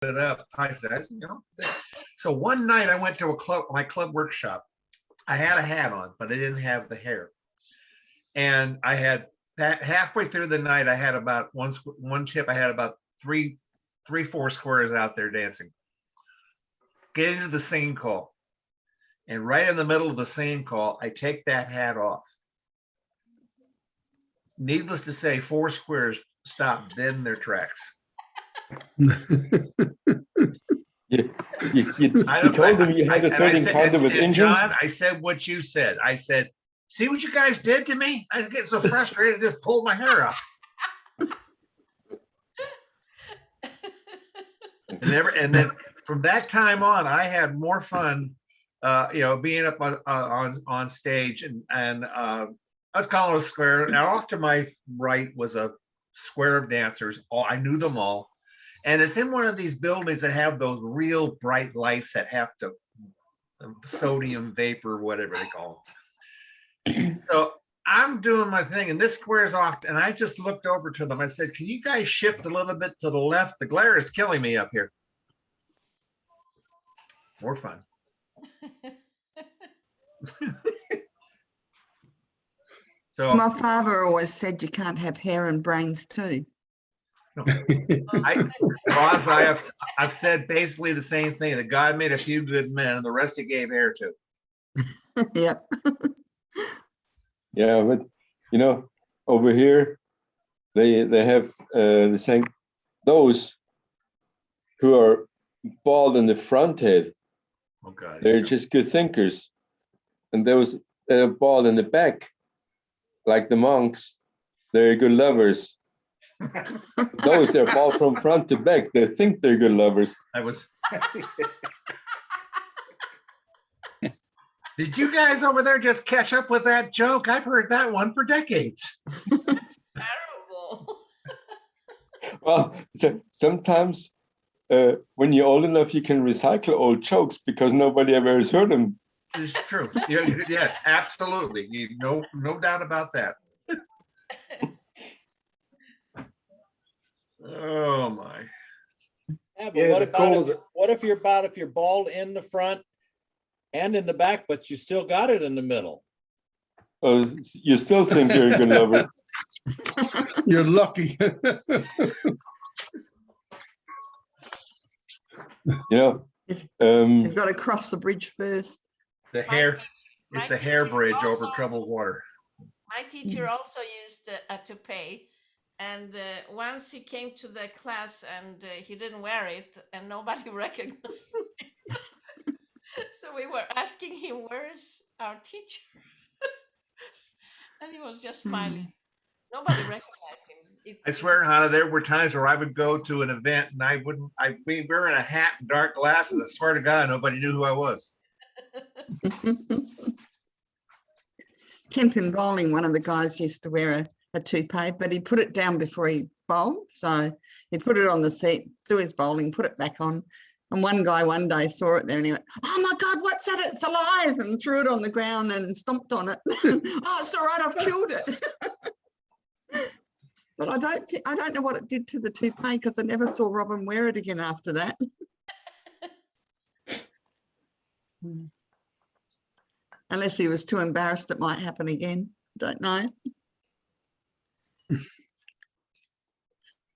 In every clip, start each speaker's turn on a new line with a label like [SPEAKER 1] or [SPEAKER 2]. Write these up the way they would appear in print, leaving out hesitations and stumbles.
[SPEAKER 1] it up. I said, So one night I went to my club workshop. I had a hat on, but I didn't have the hair. And I had that halfway through the night, I had about one tip. I had about three, 4 squares out there dancing. Get into the scene call. And right in the middle of the scene call, I take that hat off. Needless to say, 4 squares stopped dead in their tracks.
[SPEAKER 2] You told them you had a third encounter with Indians?
[SPEAKER 1] John, I said what you said. I said, see what you guys did to me? I get so frustrated, I just pulled my hair out. And then from that time on, I had more fun, being up on stage, and I was calling a square. And off to my right was a square of dancers. I knew them all. And it's in one of these buildings that have those real bright lights that have to sodium vapor, whatever they call them. So I'm doing my thing, and this square's off, and I just looked over to them. I said, can you guys shift a little bit to the left? The glare is killing me up here. More fun. So
[SPEAKER 3] my father always said you can't have hair and brains too.
[SPEAKER 1] No. I've said basically the same thing. That God made a few good men, and the rest He gave hair to.
[SPEAKER 3] Yep.
[SPEAKER 2] Yeah, but over here they have the saying, those who are bald in the front head,
[SPEAKER 1] oh God,
[SPEAKER 2] they're just good thinkers, and those that are bald in the back, like the monks, they're good lovers. Those that are bald from front to back, they think they're good lovers.
[SPEAKER 1] Did you guys over there just catch up with that joke? I've heard that one for decades.
[SPEAKER 4] That's terrible.
[SPEAKER 2] Well, sometimes when you're old enough, you can recycle old jokes because nobody ever has heard them.
[SPEAKER 1] It's true. Yes, absolutely. No doubt about that. Oh my.
[SPEAKER 5] Yeah, but what if you're bald in the front and in the back, but you still got it in the middle?
[SPEAKER 2] Oh, you still think you're a good lover?
[SPEAKER 6] You're lucky.
[SPEAKER 3] You've got to cross the bridge first.
[SPEAKER 1] It's a hair bridge over troubled water.
[SPEAKER 4] My teacher also used a toupee, and once he came to the class and he didn't wear it, and nobody recognized him. So we were asking him, "Where's our teacher?" And he was just smiling. Nobody recognized him.
[SPEAKER 1] I swear, Hannah, there were times where I would go to an event and I'd be wearing a hat and dark glasses. I swear to God, nobody knew who I was.
[SPEAKER 3] Kempin bowling, one of the guys used to wear a toupee, but he put it down before he bowled. So he put it on the seat, do his bowling, put it back on. And one guy one day saw it there and he went, "Oh my God, what's that? It's alive!" and threw it on the ground and stomped on it. "Oh, it's all right, I've killed it." But I don't know what it did to the toupee because I never saw Robin wear it again after that. Unless he was too embarrassed, it might happen again. Don't know.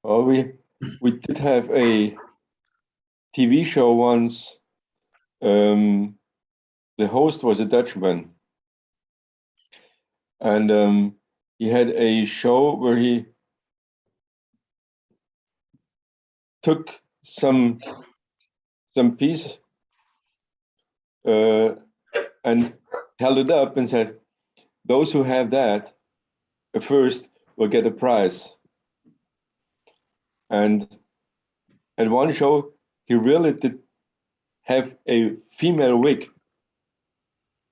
[SPEAKER 2] Well, we did have a TV show once. The host was a Dutchman, and he had a show where he took some piece and held it up and said, "Those who have that first will get a prize." And at one show, he really did have a female wig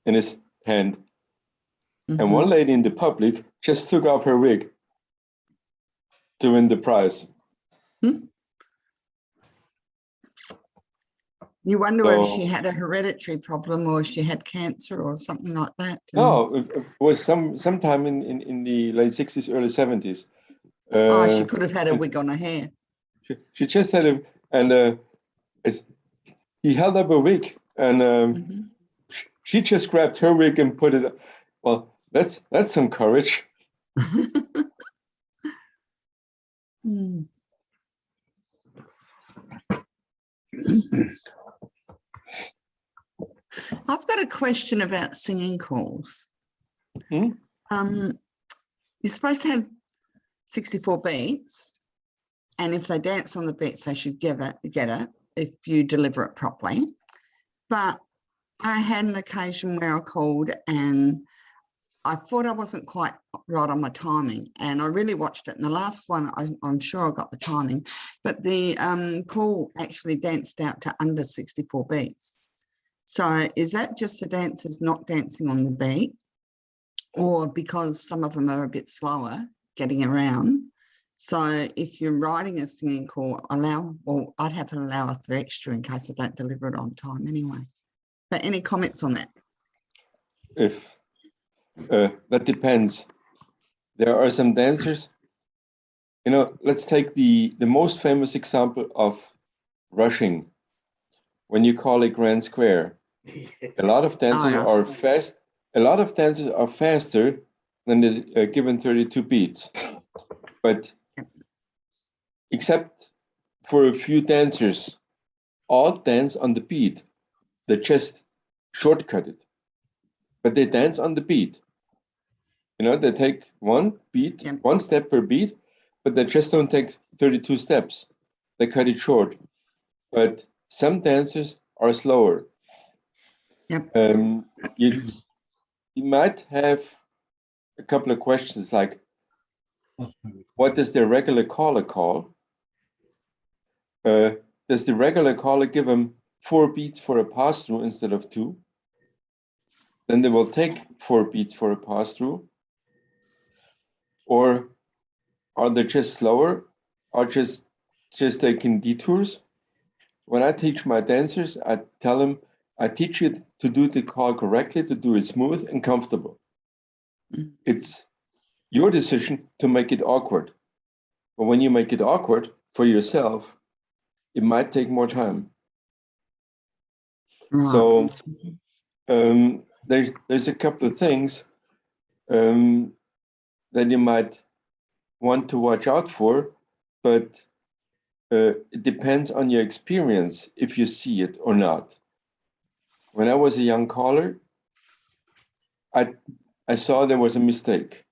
[SPEAKER 2] in his hand. Mm-hmm. And one lady in the public just took off her wig to win the prize.
[SPEAKER 3] Hmm. You wonder if she had a hereditary problem or she had cancer or something like that.
[SPEAKER 2] No, it was sometime in the late 60s, early 70s.
[SPEAKER 3] She could have had a wig on her hair.
[SPEAKER 2] She just had a, and he held up a wig, and
[SPEAKER 3] Mhm.
[SPEAKER 2] she just grabbed her wig and put it. Well, that's some courage.
[SPEAKER 3] Hmm. I've got a question about singing calls.
[SPEAKER 2] Hmm?
[SPEAKER 3] You're supposed to have 64 beats, and if they dance on the beats, they should get it if you deliver it properly. But I had an occasion where I called and I thought I wasn't quite right on my timing, and I really watched it. And the last one, I'm sure I got the timing, but the call actually danced out to under 64 beats. So is that just the dancers not dancing on the beat, or because some of them are a bit slower getting around? So if you're writing a singing call, I'd have to allow for extra in case I don't deliver it on time anyway. But any comments on that?
[SPEAKER 2] If that depends. There are some dancers. Let's take the most famous example of rushing. When you call a grand square, a lot of dancers
[SPEAKER 3] yeah.
[SPEAKER 2] are fast. A lot of dancers are faster than the given 32 beats, but except for a few dancers, all dance on the beat. They just shortcut it, but they dance on the beat. They take one beat,
[SPEAKER 3] Yep.
[SPEAKER 2] one step per beat, but they just don't take 32 steps. They cut it short. But some dancers are slower.
[SPEAKER 3] Yep.
[SPEAKER 2] You might have a couple of questions like, what does the regular caller call? Does the regular caller give them 4 beats for a pass-through instead of 2? Then they will take 4 beats for a pass-through. Or are they just slower, or just taking detours? When I teach my dancers, I tell them, I teach you to do the call correctly, to do it smooth and comfortable.
[SPEAKER 3] Mm.
[SPEAKER 2] It's your decision to make it awkward. But when you make it awkward for yourself, it might take more time.
[SPEAKER 3] Right.
[SPEAKER 2] So there's a couple of things that you might want to watch out for, but it depends on your experience if you see it or not. When I was a young caller, I saw there was a mistake.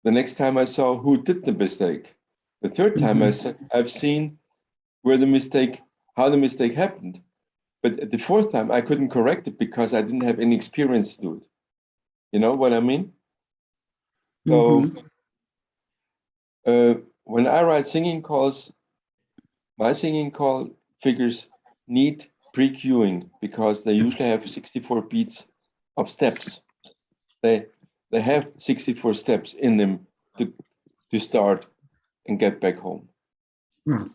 [SPEAKER 2] The next time I saw who did the mistake. The third time I've seen how the mistake happened. But the fourth time I couldn't correct it because I didn't have any experience to do it. You know what I mean? So when I write singing calls, my singing call figures need pre-cueing because they usually have 64 beats of steps. They have 64 steps in them to start and get back home.
[SPEAKER 3] Right.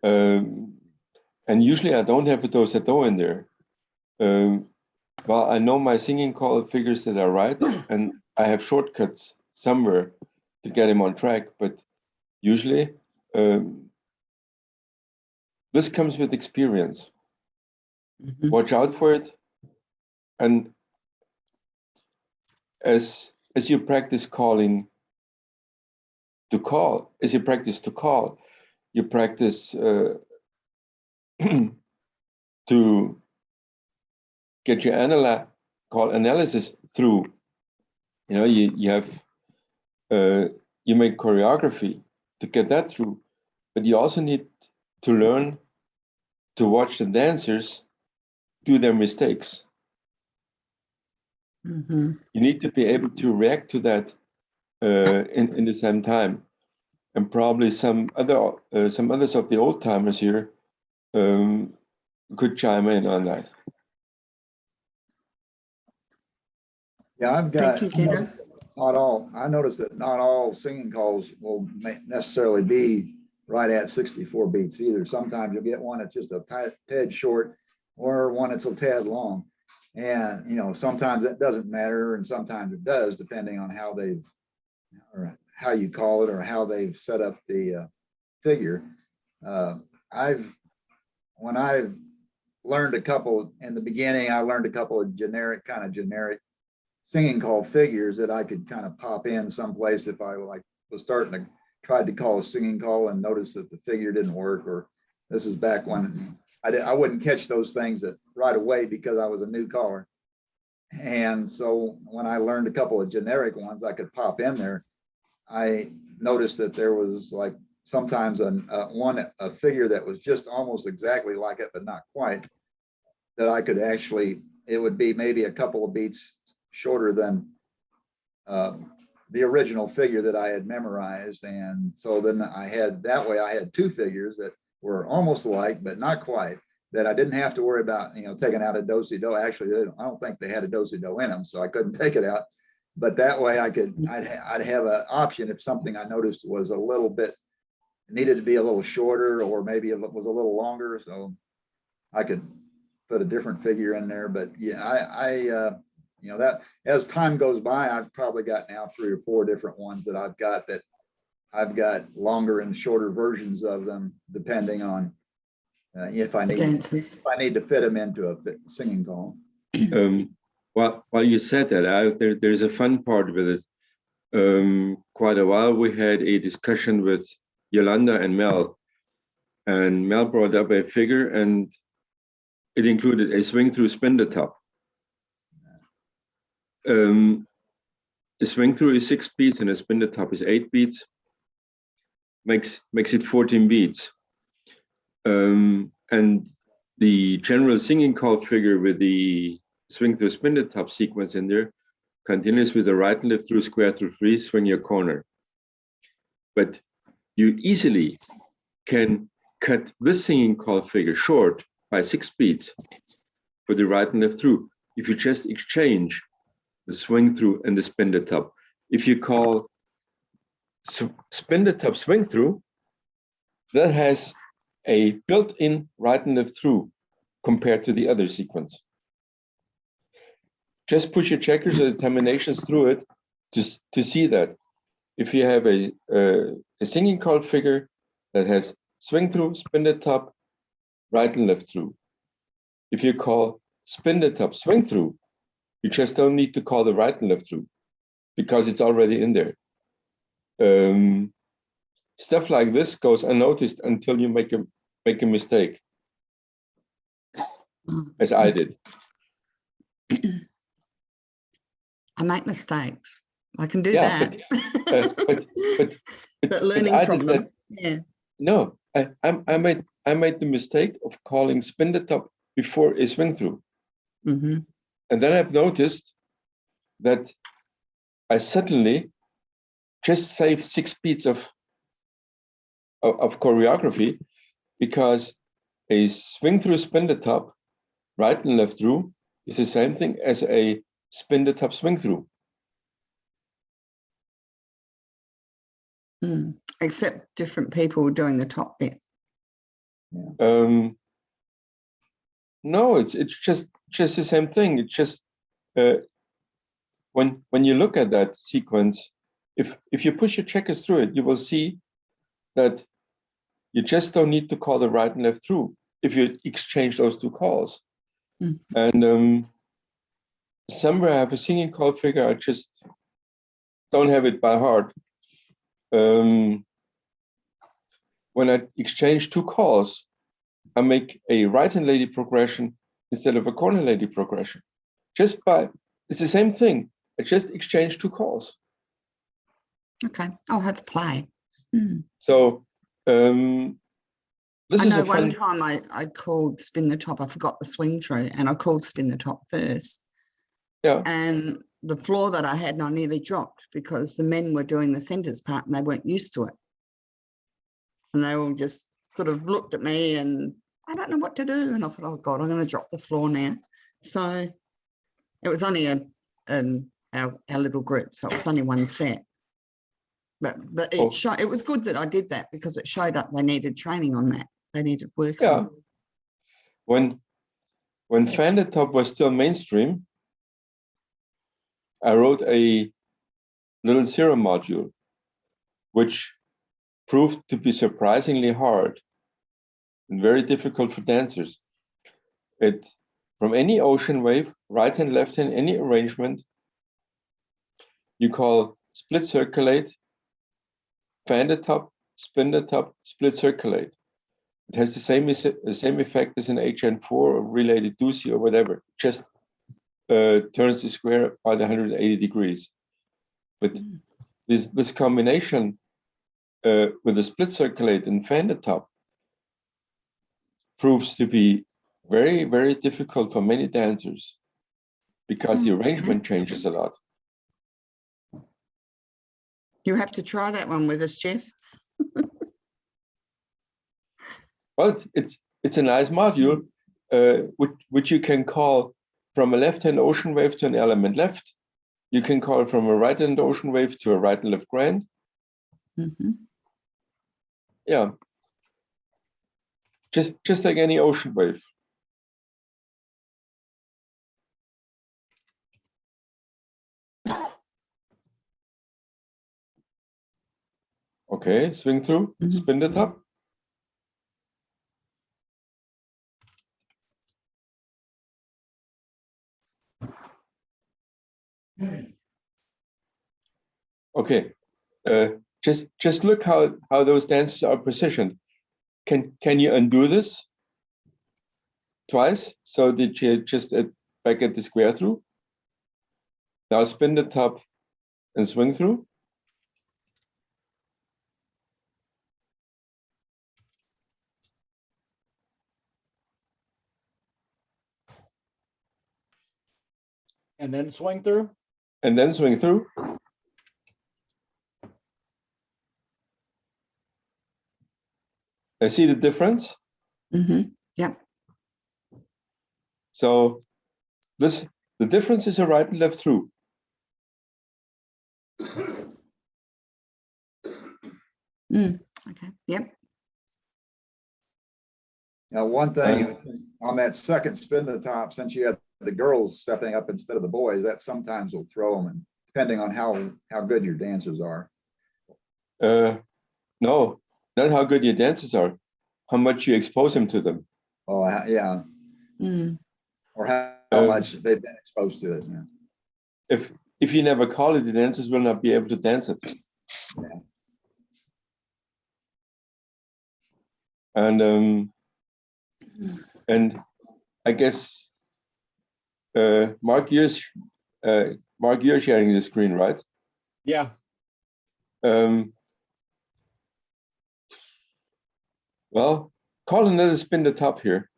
[SPEAKER 2] And usually I don't have a do in there. Well, I know my singing call figures that are right, and I have shortcuts somewhere to get him on track, but usually this comes with experience. Watch out for it, and as you practice calling to call, you practice to get your call analysis through. You have you make choreography to get that through, but you also need to learn to watch the dancers do their mistakes. You need to be able to react to that in the same time, and probably some others of the old timers here could chime in on that.
[SPEAKER 7] Yeah, I've got.
[SPEAKER 3] Thank you, Kendra.
[SPEAKER 7] I noticed that not all singing calls will necessarily be right at 64 beats either. Sometimes you'll get one that's just a tad short, or one that's a tad long. And sometimes that doesn't matter, and sometimes it does, depending on how you call it or how they've set up the figure. I've when I learned a couple in the beginning, I learned a couple of generic singing call figures that I could kind of pop in someplace if I was starting to tried to call a singing call and noticed that the figure didn't work, or this is back when I wouldn't catch those things right away because I was a new caller. And so when I learned a couple of generic ones I could pop in there, I noticed that there was like sometimes a figure that was just almost exactly like it, but not quite, that I could actually, it would be maybe a couple of beats shorter than the original figure that I had memorized. And so then I had two figures that were almost alike, but not quite, that I didn't have to worry about, taking out a do-si-do. Actually, I don't think they had a do-si-do in them, so I couldn't take it out. But that way I'd have an option if something I noticed was a little bit, needed to be a little shorter, or maybe it was a little longer. So I could put a different figure in there. But yeah, that as time goes by, I've probably got now 3 or 4 different ones that I've got longer and shorter versions of them, depending on if I need to fit them into a singing call.
[SPEAKER 2] While you said that, there's a fun part with it. Quite a while we had a discussion with Yolanda and Mel brought up a figure, and it included a swing through spin the top. A swing through is 6 beats and a spin the top is 8 beats. Makes it 14 beats. And the general singing call figure with the swing through spin the top sequence in there continues with the right and left through, square through free, swing your corner. But you easily can cut this singing call figure short by 6 beats for the right and left through if you just exchange the swing through and the spin the top. If you call spin the top swing through, that has a built-in right and left through compared to the other sequence. Just push your checkers or the terminations through it to see that. If you have a singing call figure that has swing through, spin the top, right and left through. If you call spin the top swing through, you just don't need to call the right and left through because it's already in there. Stuff like this goes unnoticed until you make a mistake, as I did.
[SPEAKER 3] I make mistakes. I can do that. But learning from them. Yeah.
[SPEAKER 2] No, I made the mistake of calling spin the top before a swing through.
[SPEAKER 3] Mm-hmm.
[SPEAKER 2] And then I've noticed that I suddenly just saved 6 beats of choreography, because a swing through, spin the top, right and left through is the same thing as a spin the top swing through.
[SPEAKER 3] Except different people doing the top bit.
[SPEAKER 2] No, it's just the same thing. It's just when you look at that sequence, if you push your checkers through it, you will see that you just don't need to call the right and left through if you exchange those 2 calls. And somewhere I have a singing call figure, I just don't have it by heart. When I exchange 2 calls, I make a right-hand lady progression instead of a corner lady progression. It's the same thing. I just exchange 2 calls.
[SPEAKER 3] Okay, I'll have to play.
[SPEAKER 2] So this is a fun...
[SPEAKER 3] One time I called spin the top. I forgot the swing through, and I called spin the top first.
[SPEAKER 2] Yeah.
[SPEAKER 3] And the floor that I had, and I nearly dropped because the men were doing the centers part and they weren't used to it. And they all just sort of looked at me and I don't know what to do. And I thought, oh God, I'm going to drop the floor now. So it was only our little group. So it was only one set. But it was good that I did that because it showed up they needed training on that. They needed work.
[SPEAKER 2] Yeah. When Fan the Top was still mainstream, I wrote a little zero module, which proved to be surprisingly hard and very difficult for dancers. From any ocean wave, right hand, left hand, any arrangement, you call split circulate, fan the top, spin the top, split circulate. It has the same effect as an HN4 or related Ducey or whatever. Just turns the square by 180 degrees. But this combination with the split circulate and fan the top proves to be very, very difficult for many dancers because the arrangement changes a lot.
[SPEAKER 3] You have to try that one with us, Jeff.
[SPEAKER 2] Well, it's a nice module, which you can call from a left-hand ocean wave to an element left. You can call from a right-hand ocean wave to a right and left grand. Yeah, just like any ocean wave. Okay, swing through, spin the top. Okay, just look how those dances are positioned. Can you undo this twice so that you just back at the square through? Now spin the top and swing through.
[SPEAKER 5] And then swing through?
[SPEAKER 2] And then swing through. I see the difference.
[SPEAKER 3] Yeah.
[SPEAKER 2] So the difference is a right and left through.
[SPEAKER 3] Okay. Yep.
[SPEAKER 7] Now, one thing on that second spin the top, since you had the girls stepping up instead of the boys, that sometimes will throw them, and depending on how good your dancers are.
[SPEAKER 2] No, not how good your dancers are, how much you expose them to them.
[SPEAKER 7] Oh, yeah. Or how much they've been exposed to it. Yeah.
[SPEAKER 2] If you never call it, the dancers will not be able to dance it.
[SPEAKER 7] Yeah.
[SPEAKER 2] And I guess Mark, you're sharing the screen, right?
[SPEAKER 5] Yeah.
[SPEAKER 2] Well, call another spin the top here.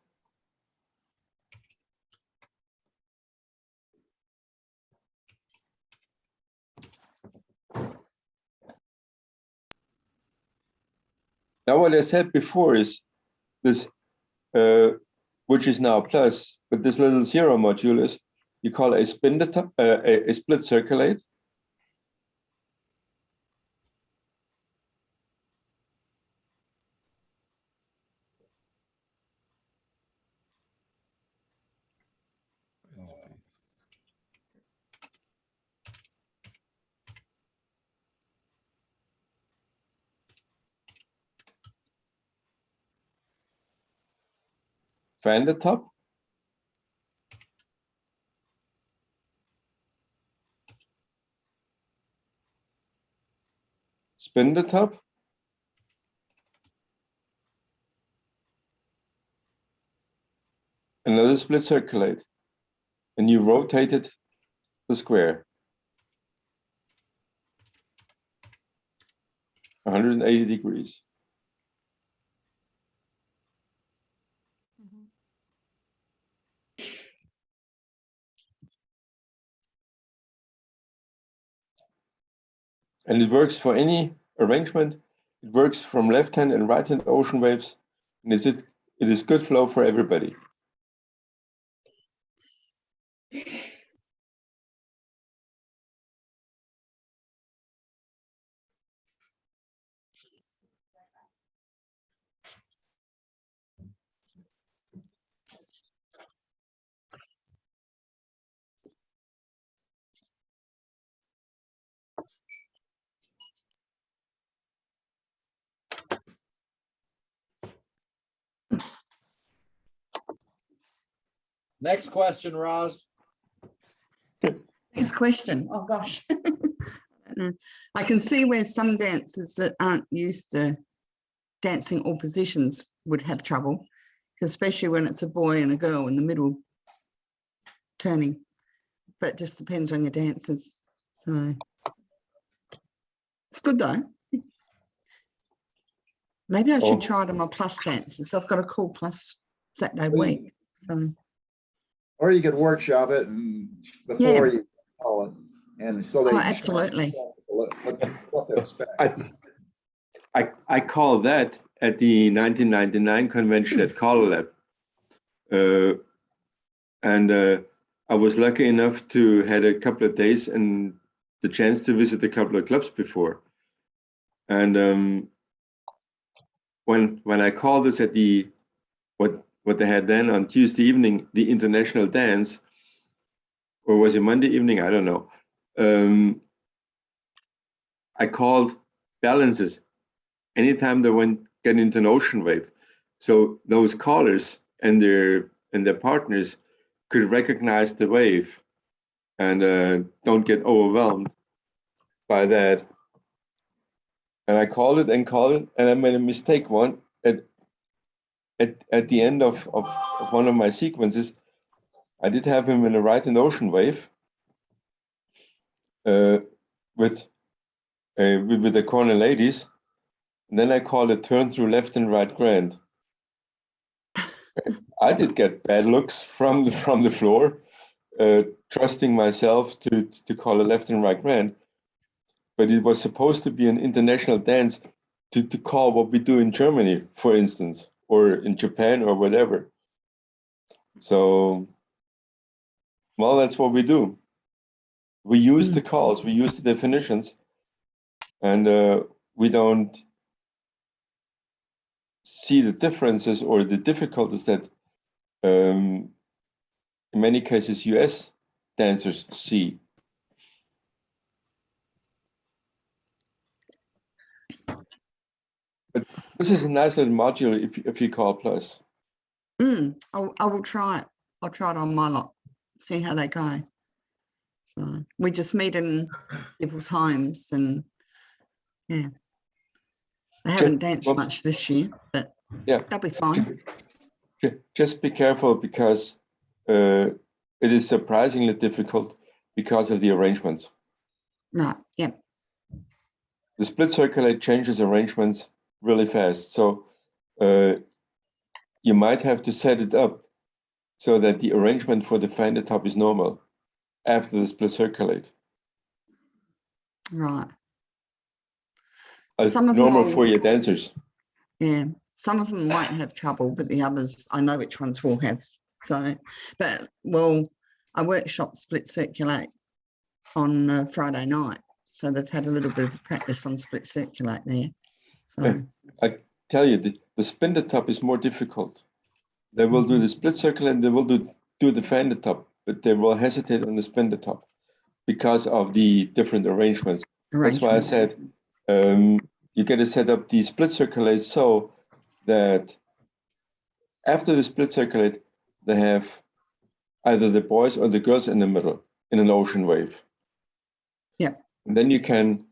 [SPEAKER 2] Now, what I said before is this, which is now plus, but this little zero module is you call a spin the top, a split circulate. Fan the top. Spin the top. Another split circulate. And you rotated the square. 180 degrees. And it works for any arrangement. It works from left hand and right hand ocean waves. And it is good flow for everybody.
[SPEAKER 5] Next question, Roz.
[SPEAKER 3] Next question. Oh gosh. I don't know. I can see where some dancers that aren't used to dancing all positions would have trouble, especially when it's a boy and a girl in the middle turning. But it just depends on your dancers. So it's good though. Maybe I should try it on my plus dancers. I've got a cool plus Saturday week. So.
[SPEAKER 7] Or you could workshop it and before you call it, and so they
[SPEAKER 3] absolutely
[SPEAKER 7] what to expect.
[SPEAKER 2] I call that at the 1999 convention at Carl Lab. I was lucky enough to had a couple of days and the chance to visit a couple of clubs before. And when I called this at the what they had then on Tuesday evening, the international dance, or was it Monday evening? I don't know. I called balances anytime they went get into an ocean wave. So those callers and their partners could recognize the wave and don't get overwhelmed by that. And I called it, and I made a mistake at the end of one of my sequences. I did have him in a right hand ocean wave with the corner ladies. And then I called it turn through left and right grand. I did get bad looks from the floor, trusting myself to call a left and right grand. But it was supposed to be an international dance to call what we do in Germany, for instance, or in Japan or whatever. So, well, that's what we do. We use the calls, we use the definitions, and we don't see the differences or the difficulties that in many cases US dancers see. But this is a nice little module if you call plus.
[SPEAKER 3] I will try it. I'll try it on my lot, see how they go. So we just meet in people's homes, and yeah, I haven't danced much this year, but yeah, they'll be fine.
[SPEAKER 2] Just be careful because it is surprisingly difficult because of the arrangements.
[SPEAKER 3] Right. Yeah.
[SPEAKER 2] The split circulate changes arrangements really fast, so you might have to set it up so that the arrangement for the fender top is normal after the split circulate.
[SPEAKER 3] Right.
[SPEAKER 2] Some of normal for your dancers.
[SPEAKER 3] Yeah, some of them might have trouble, but the others, I know which ones will have. So, but well, I workshop split circulate on Friday night, so they've had a little bit of practice on split circulate there. So
[SPEAKER 2] I tell you, the spindle top is more difficult. They will do the split circulate and they will do the fender top, but they will hesitate on the spindle top because of the different arrangements. That's why I said you got to set up the split circulate so that after the split circulate, they have either the boys or the girls in the middle in an ocean wave.
[SPEAKER 3] Yeah.
[SPEAKER 2] And then you can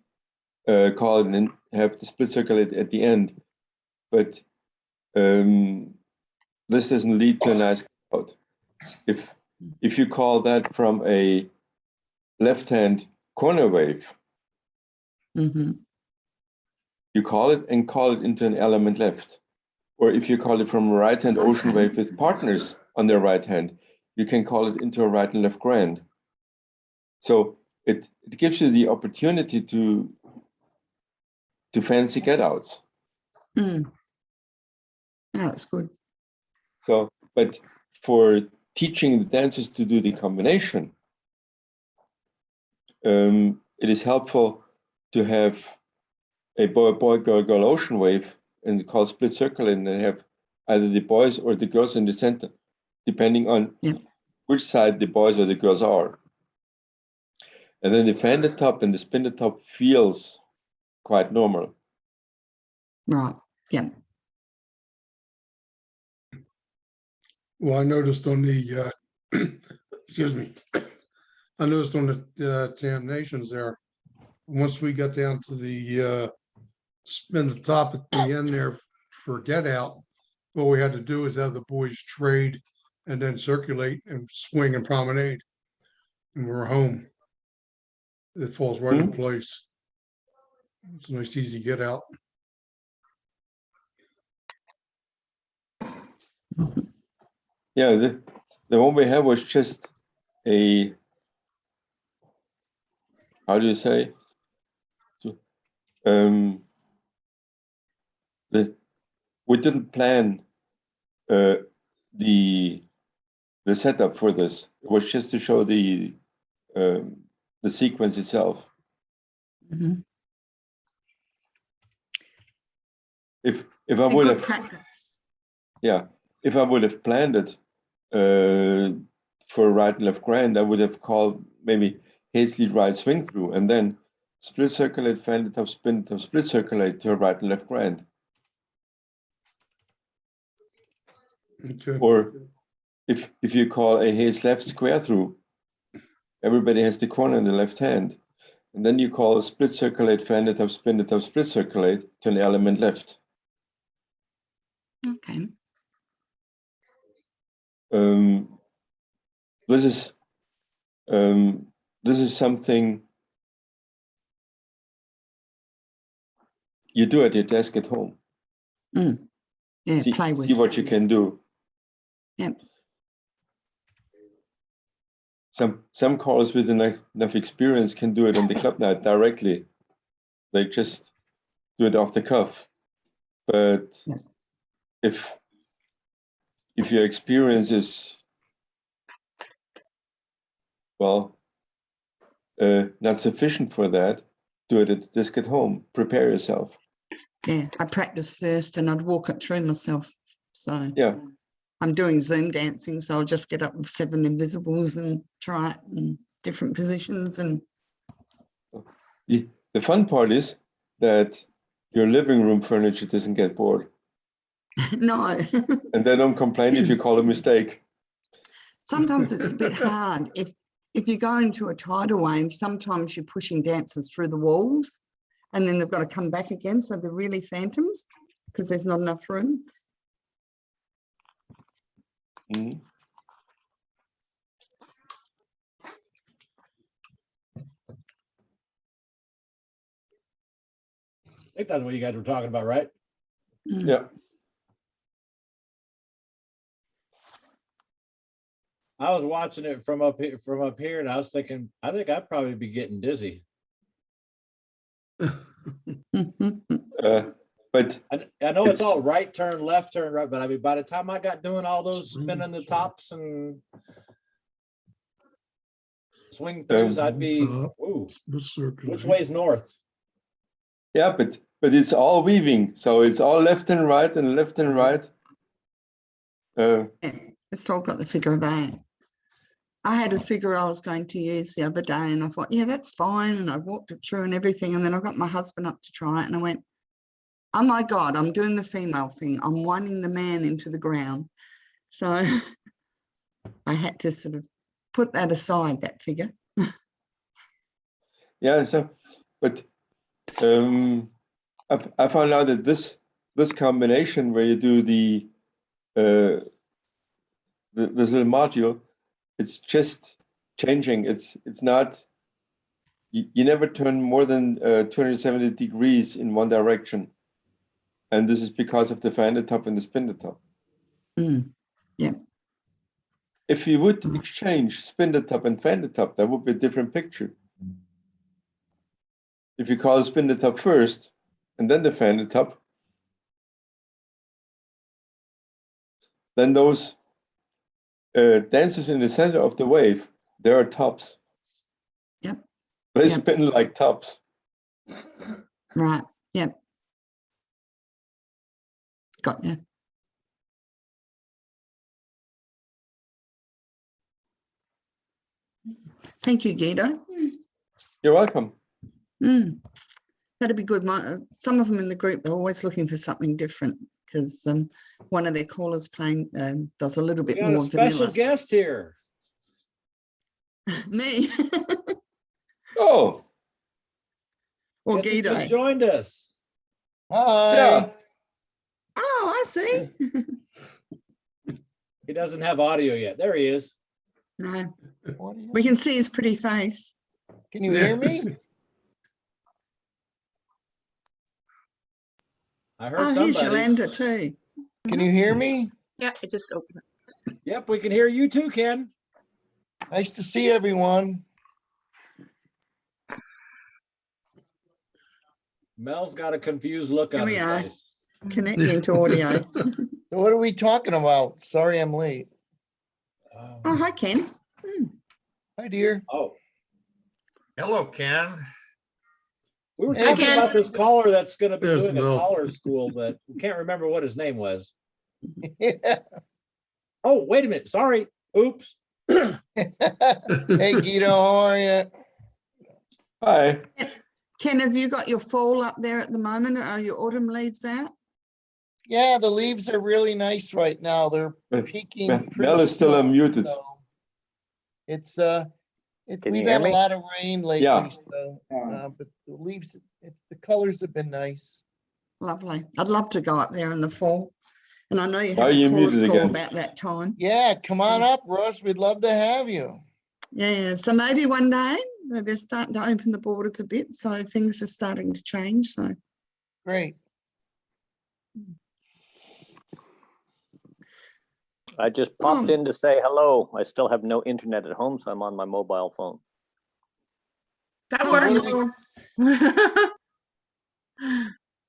[SPEAKER 2] call it and have the split circulate at the end. But this doesn't lead to a nice out. If you call that from a left-hand corner wave, you call it into an element left. Or if you call it from a right-hand ocean wave with partners on their right hand, you can call it into a right and left grand. So it gives you the opportunity to fancy get-outs.
[SPEAKER 3] Yeah, that's good.
[SPEAKER 2] So, but for teaching the dancers to do the combination, it is helpful to have a boy, girl ocean wave and called split circle, and then have either the boys or the girls in the center, depending on which side the boys or the girls are. And then the fender top and the spindle top feels quite normal.
[SPEAKER 3] Right. Yeah.
[SPEAKER 6] Well, I noticed on the excuse me, I noticed on the examinations there, once we got down to the spin the top at the end there for get out, what we had to do is have the boys trade and then circulate and swing and promenade. And we're home. It falls right in place. It's a nice, easy get out.
[SPEAKER 2] Yeah, the one we had was just a, how do you say? We didn't plan the setup for this. It was just to show the sequence itself.
[SPEAKER 3] Mhm.
[SPEAKER 2] If I
[SPEAKER 3] And
[SPEAKER 2] would
[SPEAKER 3] good
[SPEAKER 2] have,
[SPEAKER 3] practice.
[SPEAKER 2] yeah, if I would have planned it for a right and left grand, I would have called maybe Haze lead right swing through and then split circulate, fan the top, spin the top, split circulate to a right and left grand.
[SPEAKER 6] Okay.
[SPEAKER 2] Or if you call a Haze left square through, everybody has the corner in the left hand. And then you call a split circulate, fan the top, spin the top, split circulate to an element left.
[SPEAKER 3] Okay.
[SPEAKER 2] This is something you do at your desk at home.
[SPEAKER 3] Yeah, play with.
[SPEAKER 2] See what you can do.
[SPEAKER 3] Yep.
[SPEAKER 2] Some callers with enough experience can do it on the club night directly. They just do it off the cuff. But
[SPEAKER 3] yeah.
[SPEAKER 2] if your experience is, well, not sufficient for that, do it at the desk at home. Prepare yourself.
[SPEAKER 3] Yeah, I practice first and I'd walk it through myself. So
[SPEAKER 2] yeah,
[SPEAKER 3] I'm doing Zoom dancing, so I'll just get up with 7 invisibles and try it in different positions. And
[SPEAKER 2] the fun part is that your living room furniture doesn't get bored.
[SPEAKER 3] no.
[SPEAKER 2] And they don't complain if you call a mistake.
[SPEAKER 3] Sometimes it's a bit hard. If you go into a tidal wave, sometimes you're pushing dancers through the walls and then they've got to come back again. So they're really phantoms because there's not enough room.
[SPEAKER 2] Mm-hmm.
[SPEAKER 5] I think that's what you guys were talking about, right?
[SPEAKER 2] Yeah.
[SPEAKER 5] I was watching it from up here, and I was thinking, I think I'd probably be getting dizzy.
[SPEAKER 2] But
[SPEAKER 5] I know it's all right turn, left turn, right, but I mean, by the time I got doing all those spinning the tops and swing throughs, I'd be, ooh, which way's north?
[SPEAKER 2] Yeah, but it's all weaving, so it's all left and right and left and right.
[SPEAKER 3] Yeah, it's all got the figure of 8. I had a figure I was going to use the other day and I thought, yeah, that's fine. And I walked it through and everything. And then I got my husband up to try it and I went, oh my God, I'm doing the female thing. I'm winding the man into the ground. So I had to sort of put that aside, that figure.
[SPEAKER 2] Yeah, so, but I found out that this combination where you do this little module, it's just changing. It's not, you never turn more than 270 degrees in one direction. And this is because of the fan the top and the spin the top.
[SPEAKER 3] Yeah.
[SPEAKER 2] If you would exchange spin the top and fan the top, that would be a different picture. If you call spin the top first and then the fan the top, then those dancers in the center of the wave, they are tops.
[SPEAKER 3] Yep.
[SPEAKER 2] They
[SPEAKER 3] Yep.
[SPEAKER 2] spin like tops.
[SPEAKER 3] Right. Yep. Got you. Thank you, Guido.
[SPEAKER 2] You're welcome.
[SPEAKER 3] That'd be good. Some of them in the group are always looking for something different because one of their callers playing does a little bit
[SPEAKER 5] We got
[SPEAKER 3] more
[SPEAKER 5] a special
[SPEAKER 3] vanilla.
[SPEAKER 5] guest here.
[SPEAKER 3] Me
[SPEAKER 2] Oh,
[SPEAKER 3] or
[SPEAKER 5] Guess who just
[SPEAKER 3] Guido.
[SPEAKER 5] joined us?
[SPEAKER 2] yeah.
[SPEAKER 3] Oh, I see.
[SPEAKER 5] He doesn't have audio yet. There he is.
[SPEAKER 3] No,
[SPEAKER 8] What do you-
[SPEAKER 3] we can see his pretty face.
[SPEAKER 8] Can you hear me?
[SPEAKER 5] I heard
[SPEAKER 3] Oh, here's
[SPEAKER 5] somebody.
[SPEAKER 3] Yolanda too.
[SPEAKER 8] Can you hear me?
[SPEAKER 9] Yeah, I just opened it.
[SPEAKER 5] Yep, we can hear you too, Ken.
[SPEAKER 8] Nice to see everyone.
[SPEAKER 5] Mel's got a confused look
[SPEAKER 3] Here
[SPEAKER 5] on
[SPEAKER 3] we
[SPEAKER 5] his
[SPEAKER 3] are.
[SPEAKER 5] face.
[SPEAKER 3] Connecting to audio.
[SPEAKER 8] So what are we talking about? Sorry, I'm late.
[SPEAKER 3] Oh, hi, Ken.
[SPEAKER 8] Hi, dear.
[SPEAKER 5] Oh,
[SPEAKER 1] Hello, Ken.
[SPEAKER 5] we were
[SPEAKER 8] Hey,
[SPEAKER 5] talking
[SPEAKER 9] Ken.
[SPEAKER 5] about this caller that's going to be
[SPEAKER 6] There's
[SPEAKER 5] doing a
[SPEAKER 6] Mel.
[SPEAKER 5] caller school, but we can't remember what his name was.
[SPEAKER 8] Yeah.
[SPEAKER 5] Oh, wait a minute. Sorry. Oops.
[SPEAKER 8] Hey, Guido, how are you?
[SPEAKER 2] Hi.
[SPEAKER 3] Ken, have you got your fall up there at the moment? Are your autumn leaves out?
[SPEAKER 8] Yeah, the leaves are really nice right now. They're
[SPEAKER 2] But
[SPEAKER 8] peaking.
[SPEAKER 2] Mel
[SPEAKER 8] pretty
[SPEAKER 2] is still
[SPEAKER 8] soon,
[SPEAKER 2] unmuted.
[SPEAKER 8] so It's
[SPEAKER 10] Can you
[SPEAKER 8] we've
[SPEAKER 10] hear
[SPEAKER 8] had a
[SPEAKER 10] me?
[SPEAKER 8] lot of rain lately,
[SPEAKER 2] Yeah.
[SPEAKER 8] so but the leaves, the colors have been nice.
[SPEAKER 3] Lovely. I'd love to go up there in the fall. And I know you
[SPEAKER 2] Why
[SPEAKER 3] have
[SPEAKER 2] are you
[SPEAKER 3] to call
[SPEAKER 2] muted
[SPEAKER 3] school
[SPEAKER 2] again?
[SPEAKER 3] about that time.
[SPEAKER 8] Yeah, come on up, Russ. We'd love to have you.
[SPEAKER 3] Yeah, so maybe one day they're starting to open the borders a bit, so things are starting to change. So
[SPEAKER 8] Great.
[SPEAKER 10] I just popped in to say hello. I still have no internet at home, so I'm on my mobile phone.
[SPEAKER 9] That
[SPEAKER 3] oh,
[SPEAKER 9] works.
[SPEAKER 3] well,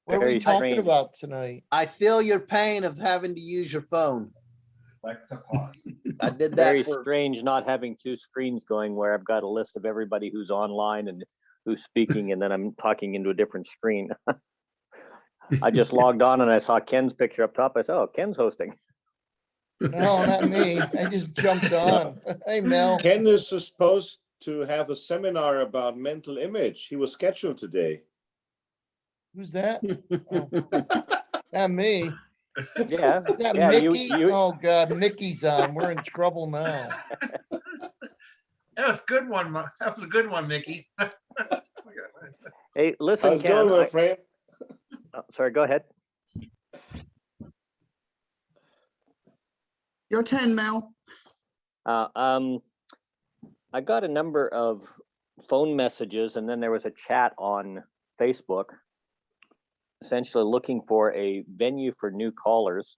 [SPEAKER 8] What are
[SPEAKER 10] Very
[SPEAKER 8] we talking
[SPEAKER 10] strange.
[SPEAKER 8] about tonight?
[SPEAKER 11] I feel your pain of having to use your phone. I did
[SPEAKER 10] Very
[SPEAKER 11] that for,
[SPEAKER 10] strange not having two screens going where I've got a list of everybody who's online and who's speaking, and then I'm talking into a different screen. I just logged on and I saw Ken's picture up top. I said, oh, Ken's hosting.
[SPEAKER 8] No, not me. I just jumped on. Hey, Mel.
[SPEAKER 12] Ken is supposed to have a seminar about mental image. He was scheduled today.
[SPEAKER 8] Who's that? Oh, not me.
[SPEAKER 10] Yeah,
[SPEAKER 8] Is that
[SPEAKER 10] yeah,
[SPEAKER 8] Mickey?
[SPEAKER 10] you
[SPEAKER 8] Oh, God, Mickey's on. We're in trouble now.
[SPEAKER 1] That was a good one. That was a good one, Mickey.
[SPEAKER 10] hey, listen,
[SPEAKER 12] How's it
[SPEAKER 10] Ken.
[SPEAKER 12] going, my friend?
[SPEAKER 10] Sorry, go ahead.
[SPEAKER 3] your turn, Mel.
[SPEAKER 10] I got a number of phone messages, and then there was a chat on Facebook, essentially looking for a venue for new callers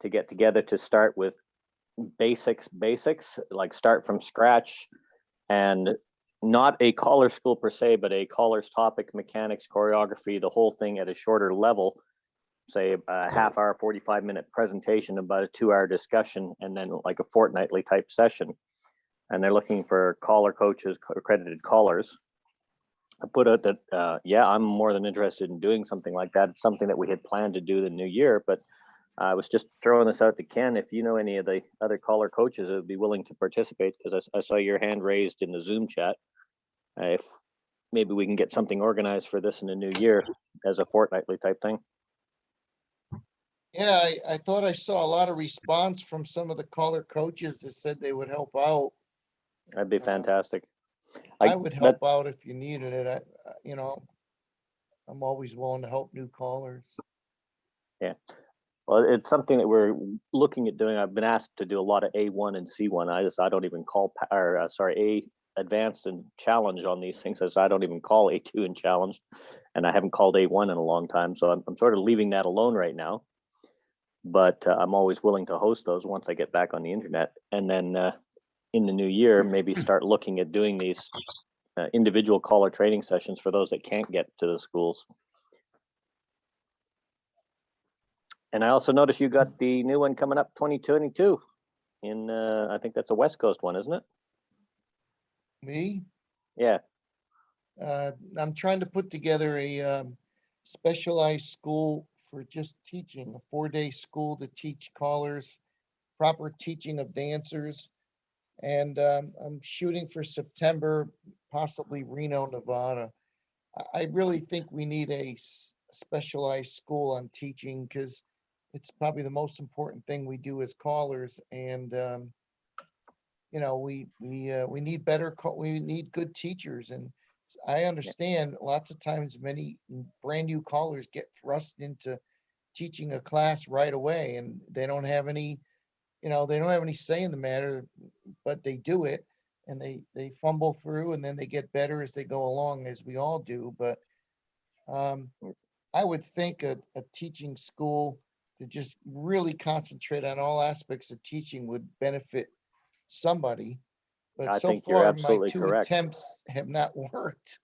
[SPEAKER 10] to get together to start with basics, like start from scratch, and not a caller school per se, but a caller's topic, mechanics, choreography, the whole thing at a shorter level, say a half hour, 45-minute presentation, about a 2-hour discussion, and then like a fortnightly type session. And they're looking for caller coaches, accredited callers. I put out that, yeah, I'm more than interested in doing something like that. It's something that we had planned to do the new year, but I was just throwing this out to Ken. If you know any of the other caller coaches that would be willing to participate, because I saw your hand raised in the Zoom chat. If maybe we can get something organized for this in the new year as a fortnightly type thing.
[SPEAKER 8] Yeah, I thought I saw a lot of response from some of the caller coaches that said they would help out.
[SPEAKER 10] That'd be fantastic.
[SPEAKER 8] I would help out if you needed it. You know, I'm always willing to help new callers.
[SPEAKER 10] Yeah. Well, it's something that we're looking at doing. I've been asked to do a lot of A1 and C1. I don't even call, A advanced and challenge on these things. I don't even call A2 and challenged, and I haven't called A1 in a long time. So I'm sort of leaving that alone right now. But I'm always willing to host those once I get back on the internet. And then in the new year, maybe start looking at doing these individual caller training sessions for those that can't get to the schools. And I also noticed you got the new one coming up 2022 in, I think that's a West Coast one, isn't it?
[SPEAKER 8] Me?
[SPEAKER 10] Yeah.
[SPEAKER 8] I'm trying to put together a specialized school for just teaching, a 4-day school to teach callers proper teaching of dancers. And I'm shooting for September, possibly Reno, Nevada. I really think we need a specialized school on teaching, because it's probably the most important thing we do as callers. And you know, we need we need good teachers. And I understand lots of times many brand new callers get thrust into teaching a class right away, and they don't have any, you know, they don't have any say in the matter, but they do it, and they fumble through, and then they get better as they go along, as we all do. But I would think a teaching school to just really concentrate on all aspects of teaching would benefit somebody. But
[SPEAKER 10] I
[SPEAKER 8] so
[SPEAKER 10] think you're
[SPEAKER 8] far, my
[SPEAKER 10] absolutely
[SPEAKER 8] two
[SPEAKER 10] correct.
[SPEAKER 8] attempts have not worked.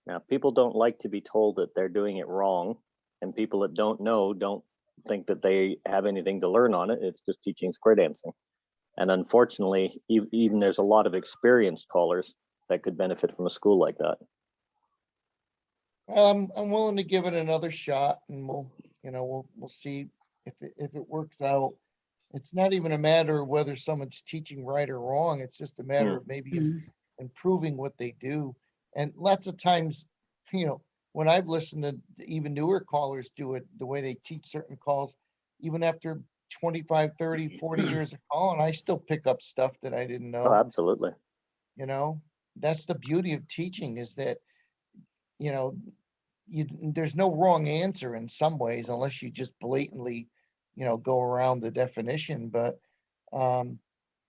[SPEAKER 10] Now, people don't like to be told that they're doing it wrong, and people that don't know don't think that they have anything to learn on it. It's just teaching square dancing. And unfortunately, even there's a lot of experienced callers that could benefit from a school like that.
[SPEAKER 8] I'm willing to give it another shot, and we'll see if it works out. It's not even a matter of whether someone's teaching right or wrong. It's just a matter of maybe improving what they do. And lots of times, you know, when I've listened to even newer callers do it, the way they teach certain calls, even after 25, 30, 40 years of calling, I still pick up stuff that I didn't know.
[SPEAKER 10] Oh, absolutely.
[SPEAKER 8] You know, that's the beauty of teaching, is that, you know, there's no wrong answer in some ways, unless you just blatantly, you know, go around the definition. But I'm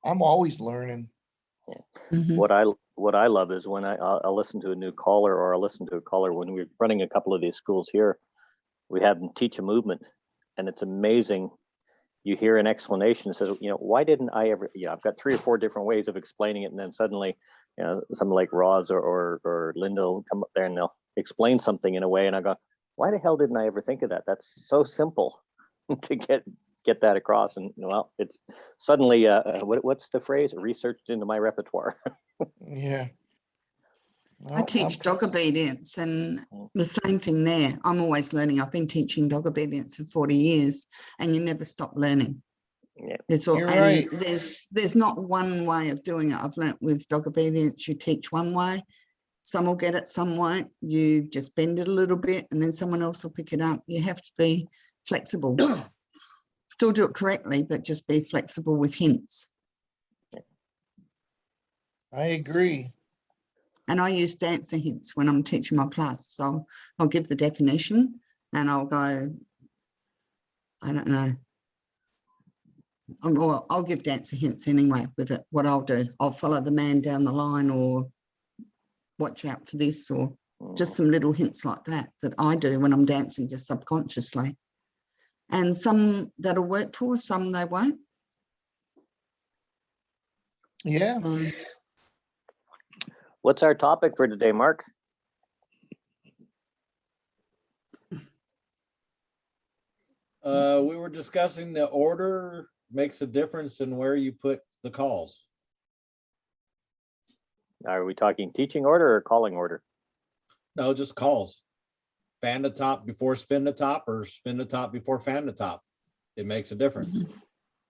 [SPEAKER 8] always learning.
[SPEAKER 10] What I love is when I'll listen to a new caller, or I'll listen to a caller when we're running a couple of these schools here, we have them teach a movement, and it's amazing. You hear an explanation that says, you know, why didn't I ever, you know, I've got 3 or 4 different ways of explaining it. And then suddenly, you know, someone like Roz or Linda will come up there and they'll explain something in a way. And I go, why the hell didn't I ever think of that? That's so simple to get that across. And well, it's suddenly, what's the phrase? Researched into my repertoire.
[SPEAKER 8] Yeah.
[SPEAKER 3] I teach dog obedience, and the same thing there. I'm always learning. I've been teaching dog obedience for 40 years, and you never stop learning.
[SPEAKER 10] Yeah,
[SPEAKER 3] it's all,
[SPEAKER 8] You're
[SPEAKER 3] and
[SPEAKER 8] right.
[SPEAKER 3] there's not one way of doing it. I've learnt with dog obedience, you teach one way, some will get it, some won't. You just bend it a little bit, and then someone else will pick it up. You have to be flexible. Still do it correctly, but just be flexible with hints.
[SPEAKER 8] I agree.
[SPEAKER 3] And I use dancer hints when I'm teaching my class. So I'll give the definition and I'll go, I don't know. Or I'll give dancer hints anyway with it. What I'll do, I'll follow the man down the line, or watch out for this, or just some little hints like that I do when I'm dancing, just subconsciously. And some that'll work for, some they won't.
[SPEAKER 8] Yeah.
[SPEAKER 10] What's our topic for today, Mark?
[SPEAKER 5] We were discussing the order makes a difference in where you put the calls.
[SPEAKER 10] Are we talking teaching order or calling order?
[SPEAKER 5] No, just calls. Fan the top before spin the top, or spin the top before fan the top. It makes a difference.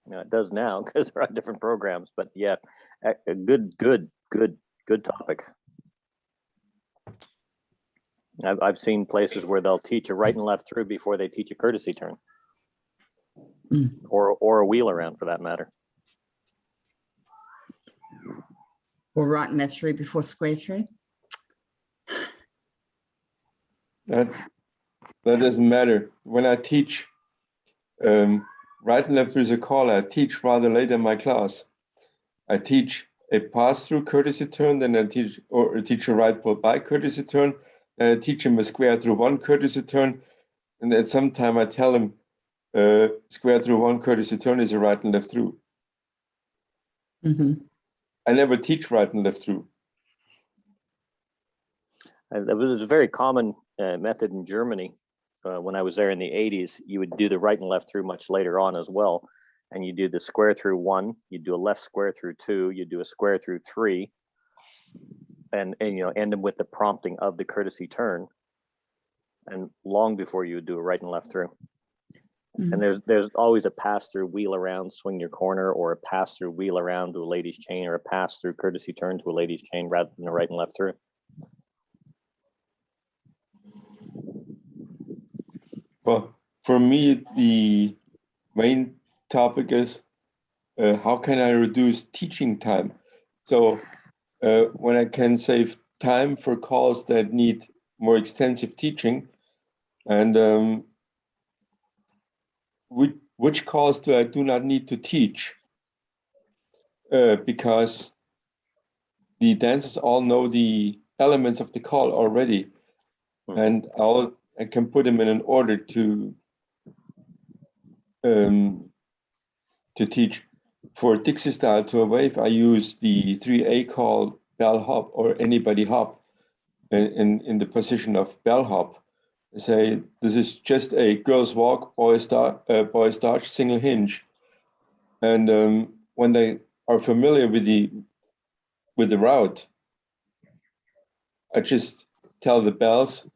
[SPEAKER 10] No, it does now because they're on different programs, but yeah, a good topic. I've seen places where they'll teach a right and left through before they teach a courtesy turn, or a wheel around for that matter.
[SPEAKER 3] Or right and left through before square through.
[SPEAKER 2] That doesn't matter. When I teach right and left through the call, I teach rather late in my class. I teach a pass-through courtesy turn, then I teach a right foot by courtesy turn, and I teach him a square through one courtesy turn, and at some time I tell him square through one courtesy turn is a right and left through. I never teach right and left through.
[SPEAKER 10] That was a very common method in Germany. When I was there in the 80s, you would do the right and left through much later on as well. And you do the square through 1, you do a left square through 2, you do a square through 3, and you know, end them with the prompting of the courtesy turn. And long before you would do a right and left through. And there's always a pass through wheel around, swing your corner, or a pass through wheel around to a ladies chain, or a pass through courtesy turn to a ladies chain rather than a right and left through.
[SPEAKER 2] Well, for me, the main topic is how can I reduce teaching time? So when I can save time for calls that need more extensive teaching, and which calls do I do not need to teach? Because the dancers all know the elements of the call already, and I can put them in an order to teach. For Dixie style to a wave, I use the 3A call bell hop or anybody hop in the position of bellhop. Say this is just a girls walk, boys dodge, single hinge, and when they are familiar with the route, I just tell the bells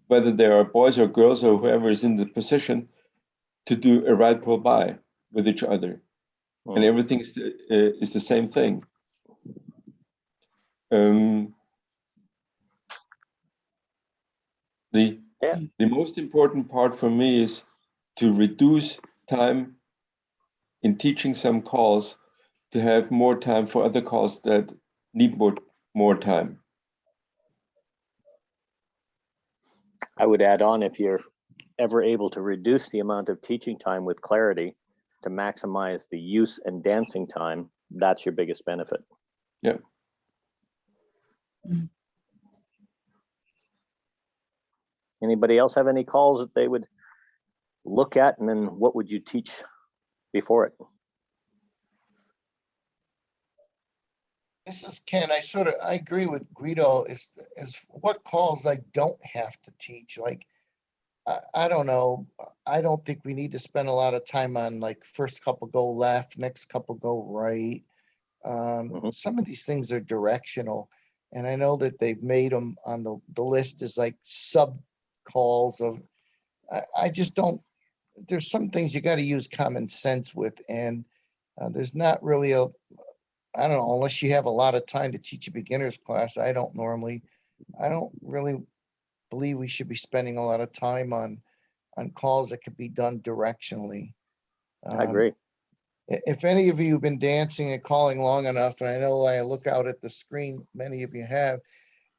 [SPEAKER 2] whether they are boys or girls or whoever is in the position to do a right pull by with each other, and everything is the same thing. The most important part for me is to reduce time in teaching some calls to have more time for other calls that need more time.
[SPEAKER 10] I would add on, if you're ever able to reduce the amount of teaching time with clarity to maximize the use and dancing time, that's your biggest benefit.
[SPEAKER 2] Yeah.
[SPEAKER 10] Anybody else have any calls that they would look at, and then what would you teach before it?
[SPEAKER 8] This is Ken. I agree with Guido as what calls I don't have to teach. Like, I don't know. I don't think we need to spend a lot of time on like first couple go left, next couple go right. Some of these things are directional, and I know that they've made them on the list as like sub calls of, I just don't, there's some things you got to use common sense with, and there's not really I don't know, unless you have a lot of time to teach a beginner's class. I don't really believe we should be spending a lot of time on calls that could be done directionally.
[SPEAKER 10] I agree.
[SPEAKER 8] If any of you have been dancing and calling long enough, and I know I look out at the screen, many of you have,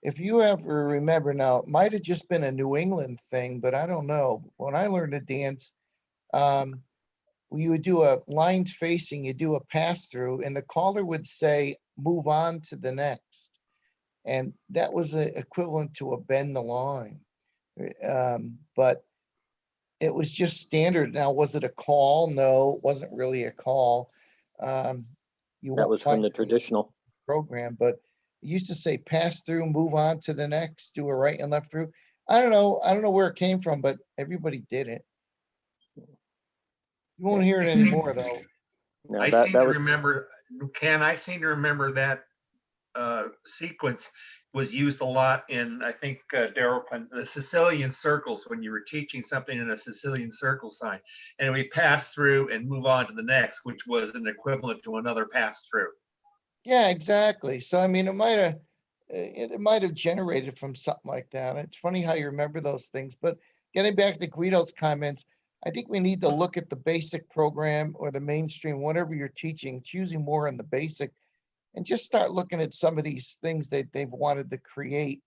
[SPEAKER 8] if you ever remember, now it might have just been a New England thing, but I don't know. When I learned to dance, you would do a lines facing, you do a pass through, and the caller would say, move on to the next. And that was equivalent to a bend the line. But it was just standard. Now, was it a call? No, it wasn't really a call.
[SPEAKER 10] That was from the traditional
[SPEAKER 8] program, but it used to say pass through, move on to the next, do a right and left through. I don't know where it came from, but everybody did it. You won't hear it anymore, though.
[SPEAKER 10] No,
[SPEAKER 1] I seem to remember, Ken, I seem to remember that sequence was used a lot in, I think, Daryl, the Sicilian circles, when you were teaching something in a Sicilian circle sign, and we pass through and move on to the next, which was an equivalent to another pass through.
[SPEAKER 8] Yeah, exactly. So, I mean, it might have generated from something like that. It's funny how you remember those things, but getting back to Guido's comments, I think we need to look at the basic program or the mainstream, whatever you're teaching, it's usually more in the basic, and just start looking at some of these things that they've wanted to create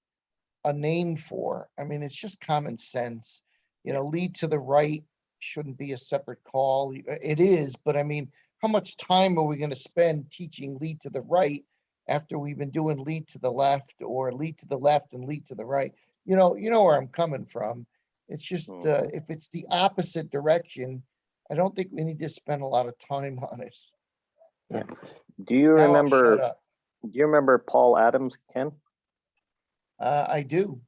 [SPEAKER 8] a name for. I mean, it's just common sense. Lead to the right shouldn't be a separate call. It is, but I mean, how much time are we going to spend teaching lead to the right after we've been doing lead to the left, or lead to the left and lead to the right? You know where I'm coming from. It's just, if it's the opposite direction, I don't think we need to spend a lot of time on it.
[SPEAKER 10] Yeah. Do you remember Paul Adams, Ken?
[SPEAKER 8] I do.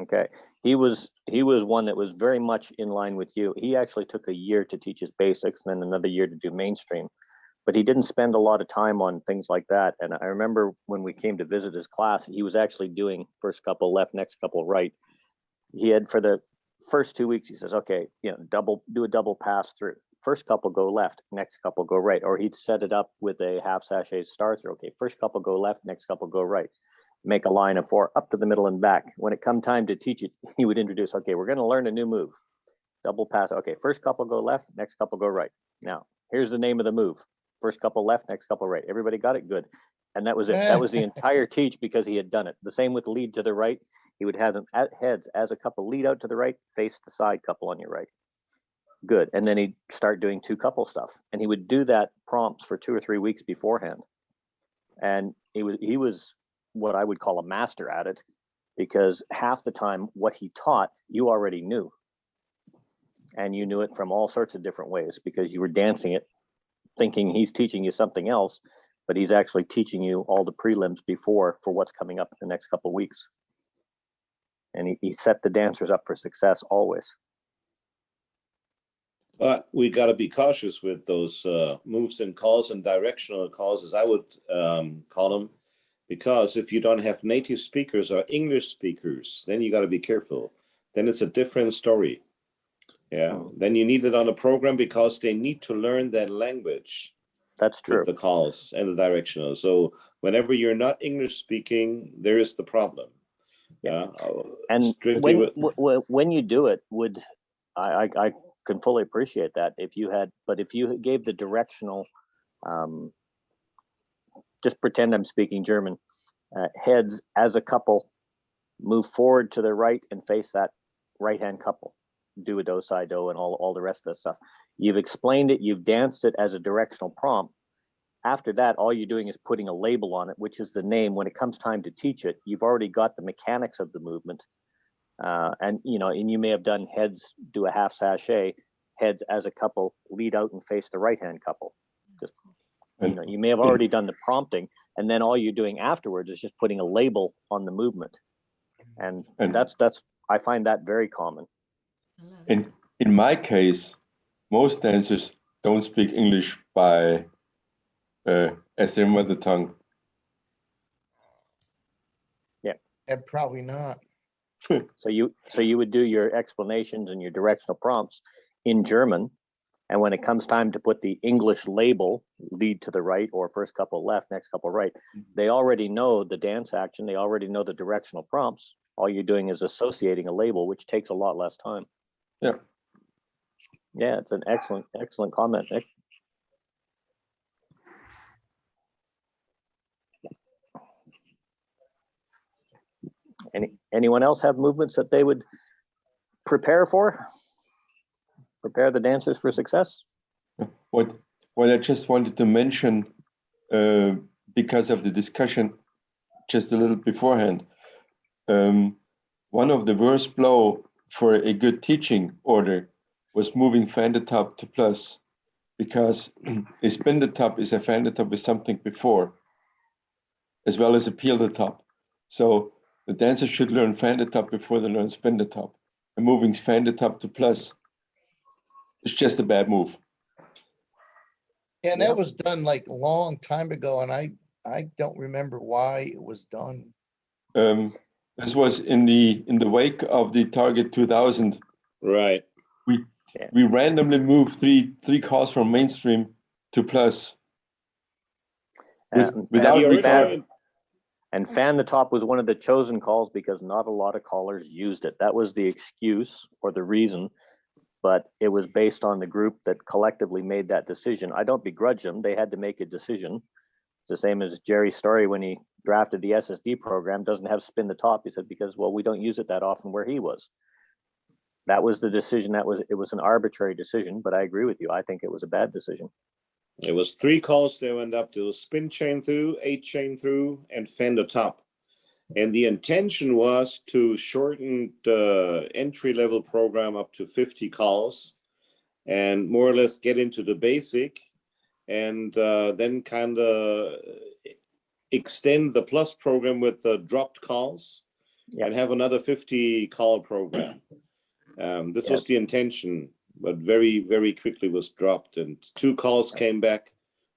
[SPEAKER 10] Okay. He was one that was very much in line with you. He actually took a year to teach his basics and then another year to do mainstream, but he didn't spend a lot of time on things like that. And I remember when we came to visit his class, he was actually doing first couple left, next couple right. He had, for the first 2 weeks, he says, okay, do a double pass through. First couple go left, next couple go right. Or he'd set it up with a half sachet star through. Okay, first couple go left, next couple go right. Make a line of 4 up to the middle and back. When it come time to teach it, he would introduce, okay, we're going to learn a new move. Double pass. Okay, first couple go left, next couple go right. Now, here's the name of the move. first couple left, next couple right. Everybody got it good. And that was it. That was the entire teach because he had done it. The same with lead to the right. He would have them at heads as a couple, lead out to the right, face the side couple on your right. Good. And then he'd start doing two couple stuff. And he would do that prompts for 2 or 3 weeks beforehand. And he was what I would call a master at it, because half the time what he taught, you already knew. And you knew it from all sorts of different ways because you were dancing it, thinking he's teaching you something else, but he's actually teaching you all the prelims before for what's coming up in the next couple of weeks. And he set the dancers up for success always.
[SPEAKER 12] But we got to be cautious with those moves and calls and directional calls, as I would call them, because if you don't have native speakers or English speakers, then you got to be careful. Then it's a different story. Yeah. Then you need it on a program because they need to learn that language.
[SPEAKER 10] That's true.
[SPEAKER 12] With the calls and the directional. So whenever you're not English speaking, there is the problem. Yeah.
[SPEAKER 10] And when you do it, I can fully appreciate that if you gave the directional, just pretend I'm speaking German, heads as a couple, move forward to the right and face that right-hand couple, do a do, side do, and all the rest of that stuff. You've explained it, you've danced it as a directional prompt. After that, all you're doing is putting a label on it, which is the name. When it comes time to teach it, you've already got the mechanics of the movement. And you may have done heads, do a half sachet, heads as a couple, lead out and face the right-hand couple. Just, you may have already done the prompting, and then all you're doing afterwards is just putting a label on the movement. And that's I find that very common.
[SPEAKER 2] In my case, most dancers don't speak English by as their mother tongue.
[SPEAKER 10] Yeah.
[SPEAKER 8] Probably not.
[SPEAKER 10] So you would do your explanations and your directional prompts in German, and when it comes time to put the English label, lead to the right or first couple left, next couple right, they already know the dance action, they already know the directional prompts. All you're doing is associating a label, which takes a lot less time.
[SPEAKER 2] Yeah.
[SPEAKER 10] Yeah, it's an excellent comment, Nick. Anyone else have movements that they would prepare the dancers for success?
[SPEAKER 2] What I just wanted to mention, because of the discussion just a little beforehand, one of the worst blow for a good teaching order was moving fan the top to plus, because a spin the top is a fan the top with something before, as well as a peel the top. So the dancers should learn fan the top before they learn spin the top. And moving fan the top to plus is just a bad move.
[SPEAKER 8] And that was done like a long time ago, and I don't remember why it was done.
[SPEAKER 2] This was in the wake of the Target 2000. Right. We randomly moved three calls from mainstream to plus.
[SPEAKER 10] And fan the top was one of the chosen calls because not a lot of callers used it. That was the excuse or the reason, but it was based on the group that collectively made that decision. I don't begrudge them. They had to make a decision. It's the same as Jerry's story when he drafted the SSD program, doesn't have spin the top. He said, because, well, we don't use it that often where he was. That was the decision. It was an arbitrary decision, but I agree with you. I think it was a bad decision.
[SPEAKER 12] It was 3 calls they went up to spin chain through, 8 chain through, and fan the top. And the intention was to shorten the entry-level program up to 50 calls and more or less get into the basic, and then kind of extend the plus program with the dropped calls and have another 50 call program. This was the intention, but very, very quickly was dropped, and 2 calls came back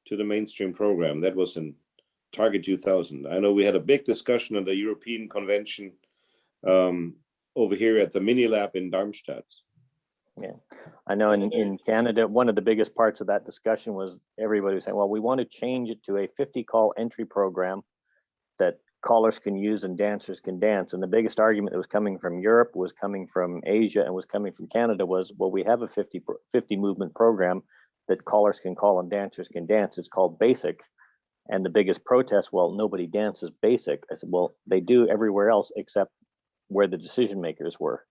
[SPEAKER 12] to the mainstream program. That was in Target 2000. I know we had a big discussion at the European convention over here at the Mini Lab in Darmstadt.
[SPEAKER 10] Yeah, I know in Canada, one of the biggest parts of that discussion was everybody was saying, well, we want to change it to a 50 call entry program that callers can use and dancers can dance. And the biggest argument that was coming from Europe, was coming from Asia, and was coming from Canada was, well, we have a 50 movement program. that callers can call and dancers can dance. It's called basic. And the biggest protest, well, nobody dances basic. I said, well, they do everywhere else except where the decision makers were.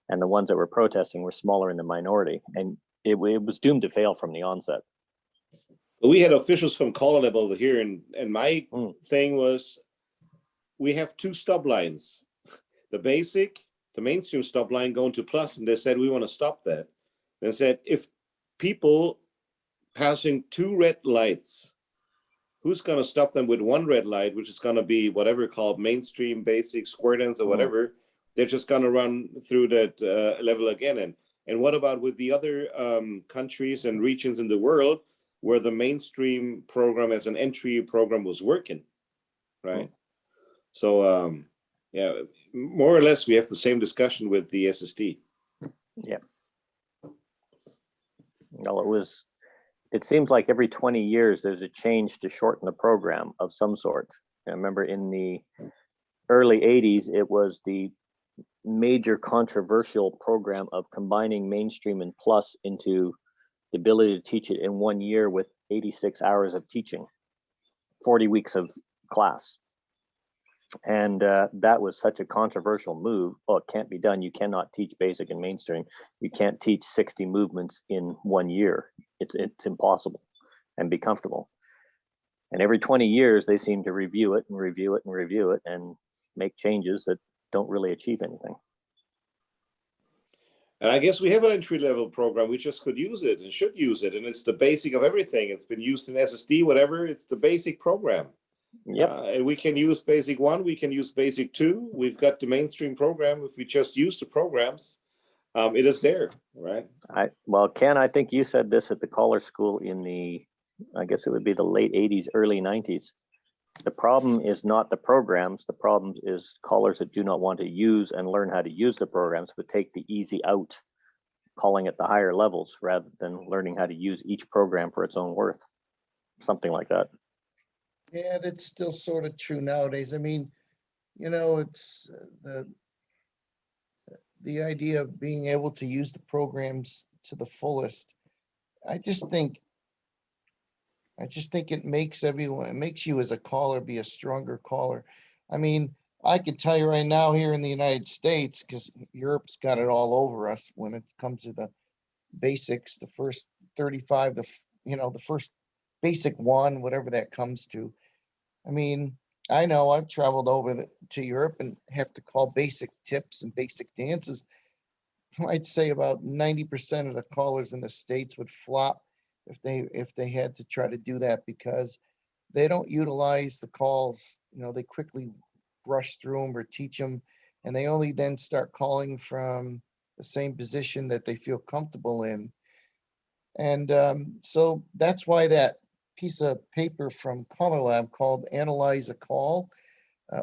[SPEAKER 10] And the ones that were protesting were smaller in the minority. And it was doomed to fail from the onset.
[SPEAKER 12] We had officials from caller level over here, and my thing was, we have two stop lines, the basic, the mainstream stop line going to plus, and they said, we want to stop that. They said, if people passing two red lights, who's going to stop them with one red light, which is going to be whatever called mainstream, basic, square dance, or whatever? They're just going to run through that level again. And what about with the other countries and regions in the world where the mainstream program as an entry program was working, right? So, yeah, more or less, we have the same discussion with the SSD.
[SPEAKER 10] Yeah. Well, it seems like every 20 years, there's a change to shorten the program of some sort. I remember in the early 80s, it was the major controversial program of combining mainstream and plus into the ability to teach it in 1 year with 86 hours of teaching, 40 weeks of class. And that was such a controversial move. Oh, it can't be done. You cannot teach basic and mainstream. You can't teach 60 movements in 1 year. It's impossible and be comfortable. And every 20 years, they seem to review it and review it and review it and make changes that don't really achieve anything.
[SPEAKER 12] And I guess we have an entry-level program. We just could use it and should use it. And it's the basic of everything. It's been used in SSD, whatever. It's the basic program.
[SPEAKER 10] Yep.
[SPEAKER 12] And we can use basic 1. We can use basic 2. We've got the mainstream program. If we just use the programs, it is there, right?
[SPEAKER 10] Well, Ken, I think you said this at the caller school in the, I guess it would be the late 80s, early 90s. The problem is not the programs. The problem is callers that do not want to use and learn how to use the programs, but take the easy out, calling at the higher levels rather than learning how to use each program for its own worth. Something like that.
[SPEAKER 8] Yeah, that's still sort of true nowadays. I mean, you know, it's the idea of being able to use the programs to the fullest. I just think it makes you as a caller be a stronger caller. I mean, I can tell you right now here in the United States, because Europe's got it all over us when it comes to the basics, the first 35, the first basic 1, whatever that comes to. I mean, I know I've traveled over to Europe and have to call basic tips and basic dances. I'd say about 90% of the callers in the States would flop if they had to try to do that, because they don't utilize the calls. You know, they quickly brush through them or teach them, and they only then start calling from the same position that they feel comfortable in. And so that's why that piece of paper from Caller Lab called Analyze a Call,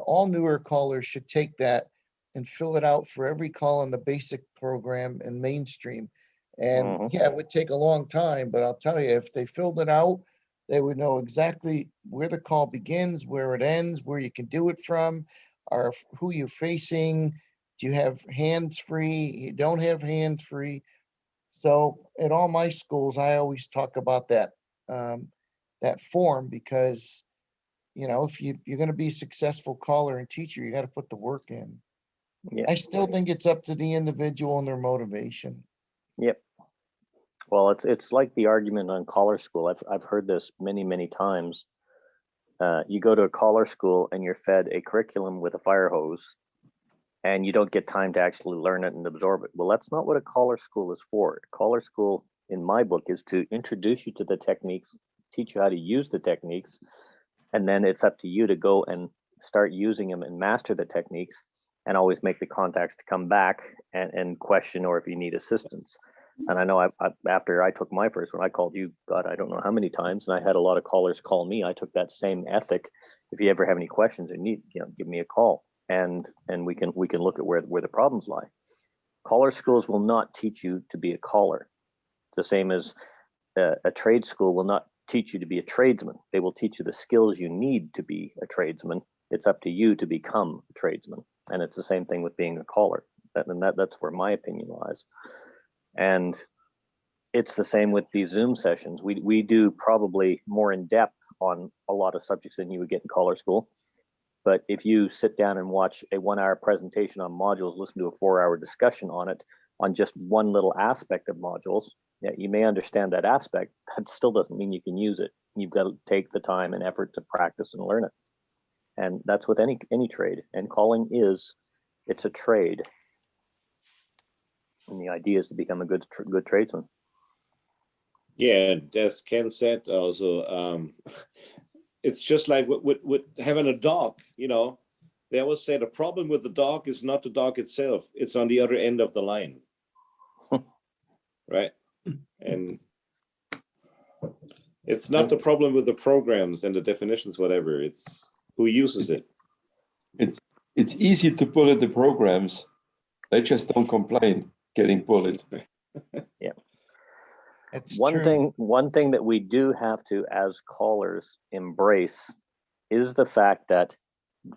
[SPEAKER 8] all newer callers should take that and fill it out for every call in the basic program and mainstream. And yeah, it would take a long time, but I'll tell you, if they filled it out, they would know exactly where the call begins, where it ends, where you can do it from, or who you're facing. Do you have hands free? You don't have hands free. So at all my schools, I always talk about that form, because, you know, if you're going to be a successful caller and teacher, you got to put the work in.
[SPEAKER 10] Yeah.
[SPEAKER 8] I still think it's up to the individual and their motivation.
[SPEAKER 10] Yep. Well, it's like the argument on caller school. I've heard this many times. You go to a caller school and you're fed a curriculum with a fire hose, and you don't get time to actually learn it and absorb it. Well, that's not what a caller school is for. A caller school, in my book, is to introduce you to the techniques, teach you how to use the techniques, and then it's up to you to go and start using them and master the techniques, and always make the contacts to come back and question, or if you need assistance. And I know after I took my first one, I called you, God, I don't know how many times, and I had a lot of callers call me. I took that same ethic. If you ever have any questions or need, give me a call, and we can look at where the problems lie. Caller schools will not teach you to be a caller. The same as a trade school will not teach you to be a tradesman. They will teach you the skills you need to be a tradesman. It's up to you to become a tradesman. And it's the same thing with being a caller. That's where my opinion lies. And it's the same with these Zoom sessions. We do probably more in depth on a lot of subjects than you would get in caller school. But if you sit down and watch a 1 hour presentation on modules, listen to a 4 hour discussion on it, on just one little aspect of modules, yeah, you may understand that aspect. That still doesn't mean you can use it. You've got to take the time and effort to practice and learn it. And that's with any trade. And calling it's a trade. And the idea is to become a good tradesman.
[SPEAKER 12] Yeah, as Ken said also, it's just like with having a dog, you know, they always say the problem with the dog is not the dog itself, it's on the other end of the line. Right? And it's not the problem with the programs and the definitions, whatever, it's who uses it.
[SPEAKER 2] It's easy to bullet the programs. They just don't complain getting bullied.
[SPEAKER 10] Yeah.
[SPEAKER 8] It's
[SPEAKER 10] One
[SPEAKER 8] true.
[SPEAKER 10] thing that we do have to, as callers, embrace is the fact that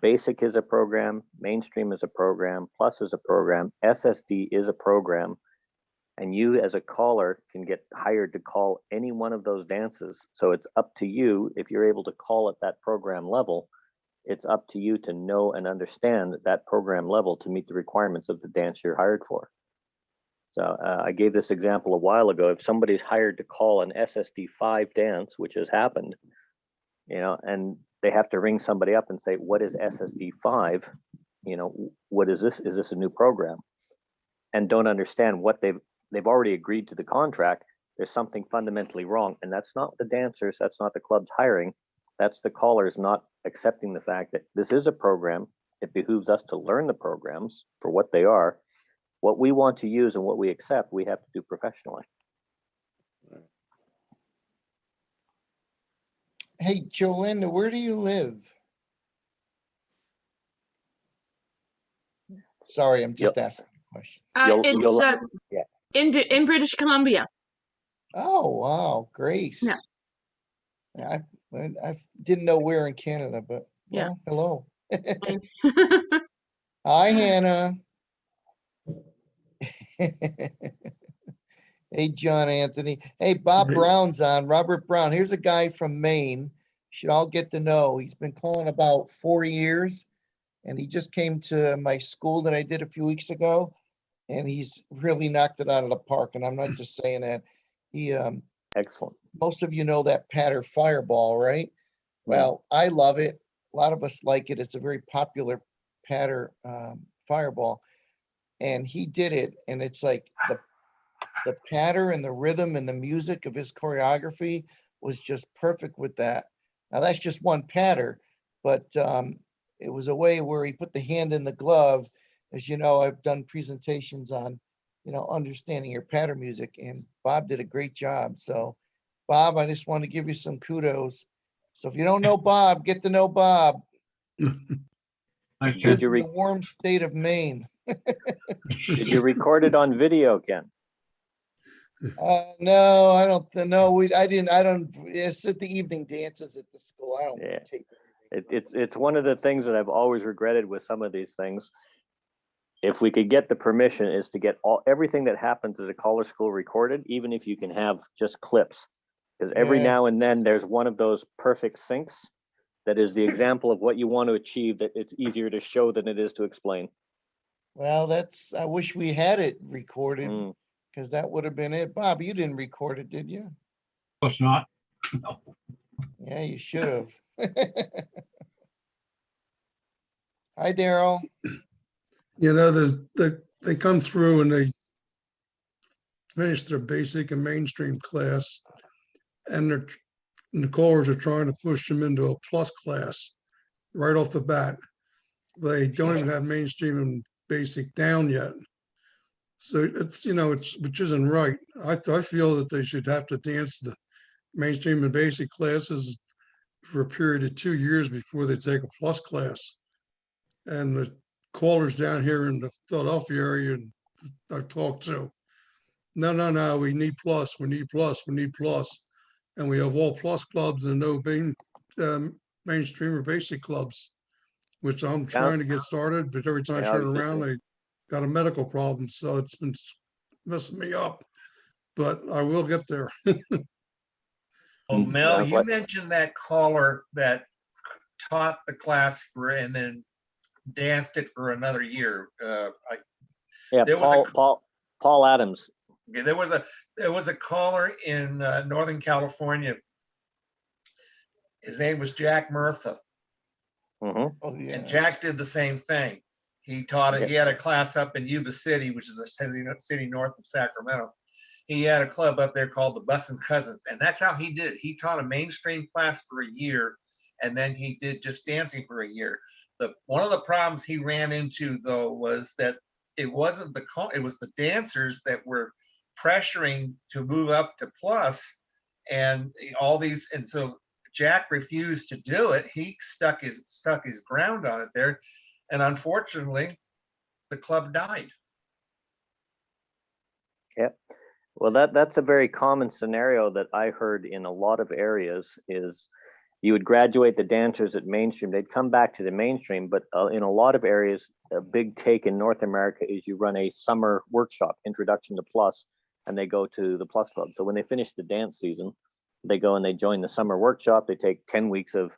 [SPEAKER 10] Basic is a program, Mainstream is a program, Plus is a program, SSD is a program, and you as a caller can get hired to call any one of those dances. So it's up to you, if you're able to call at that program level, it's up to you to know and understand that program level to meet the requirements of the dance you're hired for. So I gave this example a while ago. If somebody's hired to call an SSD5 dance, which has happened, you know, and they have to ring somebody up and say, what is SSD5? You know, what is this? Is this a new program? And don't understand what they've already agreed to the contract. There's something fundamentally wrong. And that's not the dancers, that's not the club's hiring. That's the callers not accepting the fact that this is a program. It behooves us to learn the programs for what they are. What we want to use and what we accept, we have to do professionally.
[SPEAKER 8] Hey, Jolinda, where do you live? Sorry, I'm just asking a question.
[SPEAKER 10] Yeah.
[SPEAKER 9] In British Columbia.
[SPEAKER 8] Oh, wow, Grace.
[SPEAKER 9] Yeah.
[SPEAKER 8] I didn't know where in Canada, but
[SPEAKER 9] Yeah.
[SPEAKER 8] well, hello. Hi, Hannah. Hey, John Anthony. Hey, Bob Brown's on. Robert Brown. Here's a guy from Maine. You should all get to know. He's been calling about 4 years, and he just came to my school that I did a few weeks ago, and he's really knocked it out of the park. And I'm not just saying that. He
[SPEAKER 10] excellent.
[SPEAKER 8] Most of you know that patter fireball, right? Well, I love it. A lot of us like it. It's a very popular patter fireball. And he did it, and it's like the patter and the rhythm and the music of his choreography was just perfect with that. Now that's just one patter, but it was a way where he put the hand in the glove. As you know, I've done presentations on, you know, understanding your patter music, and Bob did a great job. So Bob, I just want to give you some kudos. So if you don't know Bob, get to know Bob.
[SPEAKER 10] Did you
[SPEAKER 8] the warm state of Maine.
[SPEAKER 10] Did you record it on video, Ken?
[SPEAKER 8] No, I don't know. I don't. It's at the evening dances at the school. I don't take
[SPEAKER 10] It's one of the things that I've always regretted with some of these things. If we could get the permission, is to get everything that happens at a caller school recorded, even if you can have just clips, because every now and then there's one of those perfect syncs that is the example of what you want to achieve, that it's easier to show than it is to explain.
[SPEAKER 8] Well, I wish we had it recorded, because that would have been it. Bob, you didn't record it, did you?
[SPEAKER 13] Of course not. No.
[SPEAKER 8] Yeah, you should have. Hi, Daryl.
[SPEAKER 6] You know, they come through and they finish their basic and mainstream class, and the callers are trying to push them into a plus class right off the bat. They don't even have mainstream and basic down yet. So it's, you know, which isn't right. I feel that they should have to dance the mainstream and basic classes for a period of 2 years before they take a plus class. And the callers down here in the Philadelphia area I've talked to, no, we need plus, we need plus, we need plus. And we have all plus clubs and no mainstream or basic clubs, which I'm trying to get started, but every time I turn around, I got a medical problem. So it's been messing me up. but I will get there.
[SPEAKER 1] Well, Mel,
[SPEAKER 10] Sounds
[SPEAKER 1] you
[SPEAKER 10] like-
[SPEAKER 1] mentioned that caller that taught the class for and then danced it for another year.
[SPEAKER 10] Yeah,
[SPEAKER 1] There was
[SPEAKER 10] Paul Adams.
[SPEAKER 1] Okay, there was a caller in Northern California. His name was Jack Murtha,
[SPEAKER 10] Mhm.
[SPEAKER 8] Oh, yeah.
[SPEAKER 1] and Jack did the same thing. He taught it.
[SPEAKER 10] Yeah.
[SPEAKER 1] He had a class up in Yuba City, which is a city north of Sacramento. He had a club up there called the Bussin' Cousins, and that's how he did it. He taught a mainstream class for a year, and then he did just dancing for a year. One of the problems he ran into though was that it wasn't it was the dancers that were pressuring to move up to plus, and all these, and so Jack refused to do it. He stuck his ground on it there, and unfortunately, the club died.
[SPEAKER 10] Yeah. Well, that's a very common scenario that I heard in a lot of areas is you would graduate the dancers at mainstream, they'd come back to the mainstream, but in a lot of areas, a big take in North America is you run a summer workshop, introduction to plus, and they go to the plus club. So when they finish the dance season, they go and they join the summer workshop. They take 10 weeks of,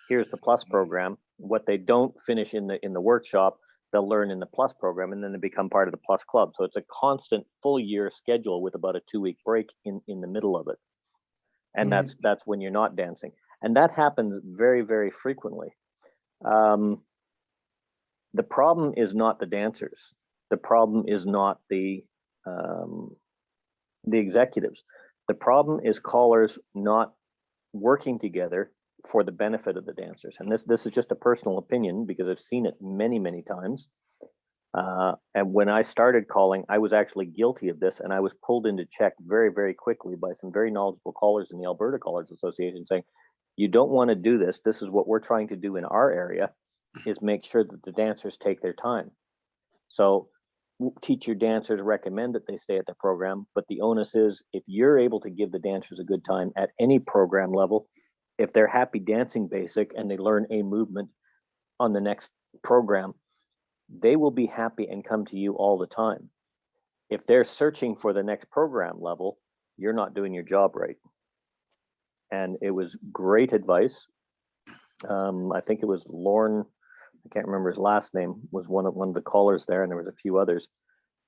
[SPEAKER 10] here's the plus program. What they don't finish in the workshop, they'll learn in the plus program, and then they become part of the plus club. So it's a constant full year schedule with about a 2-week break in the middle of it. And that's when you're not dancing. And that happens very, very frequently. The problem is not the dancers. The problem is not the executives. The problem is callers not working together for the benefit of the dancers. And this is just a personal opinion because I've seen it many, many times. And when I started calling, I was actually guilty of this, and I was pulled into check very, very quickly by some very knowledgeable callers in the Alberta Callers Association saying, you don't want to do this. This is what we're trying to do in our area, is make sure that the dancers take their time. So teach your dancers, recommend that they stay at the program, but the onus is if you're able to give the dancers a good time at any program level, if they're happy dancing basic and they learn a movement on the next program, they will be happy and come to you all the time. If they're searching for the next program level, you're not doing your job right. And it was great advice. I think it was Lorne, I can't remember his last name, was one of the callers there, and there was a few others.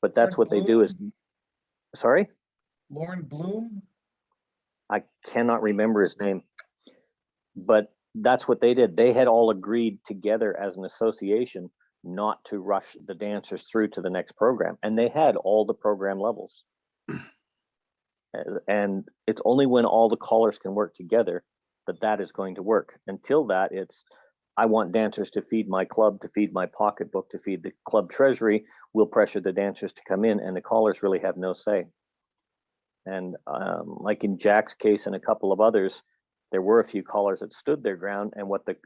[SPEAKER 10] But that's what they do is, sorry?
[SPEAKER 8] Lauren Bloom?
[SPEAKER 10] I cannot remember his name. But that's what they did. They had all agreed together as an association not to rush the dancers through to the next program. And they had all the program levels. And it's only when all the callers can work together that is going to work. Until that, it's, I want dancers to feed my club, to feed my pocketbook, to feed the club treasury. We'll pressure the dancers to come in, and the callers really have no say. And like in Jack's case and a couple of others, there were a few callers that stood their ground, and what the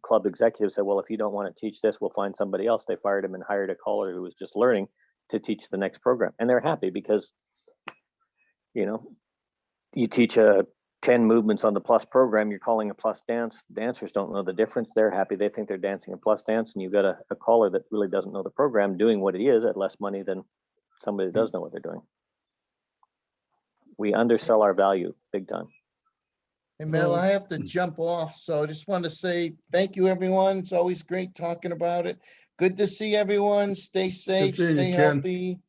[SPEAKER 10] club executive said, well, if you don't want to teach this, we'll find somebody else. They fired him and hired a caller who was just learning to teach the next program. And they're happy because, you know, you teach 10 movements on the plus program, you're calling a plus dance. Dancers don't know the difference. They're happy. They think they're dancing a plus dance, and you've got a caller that really doesn't know the program doing what it is at less money than somebody that does know what they're doing. We undersell our value big time.
[SPEAKER 8] Hey, Mel, I have to jump off, so I just want to say thank you, everyone. It's always great talking about it. Good to see everyone. Stay safe,
[SPEAKER 6] seeing you,
[SPEAKER 8] stay
[SPEAKER 6] Ken.
[SPEAKER 8] healthy,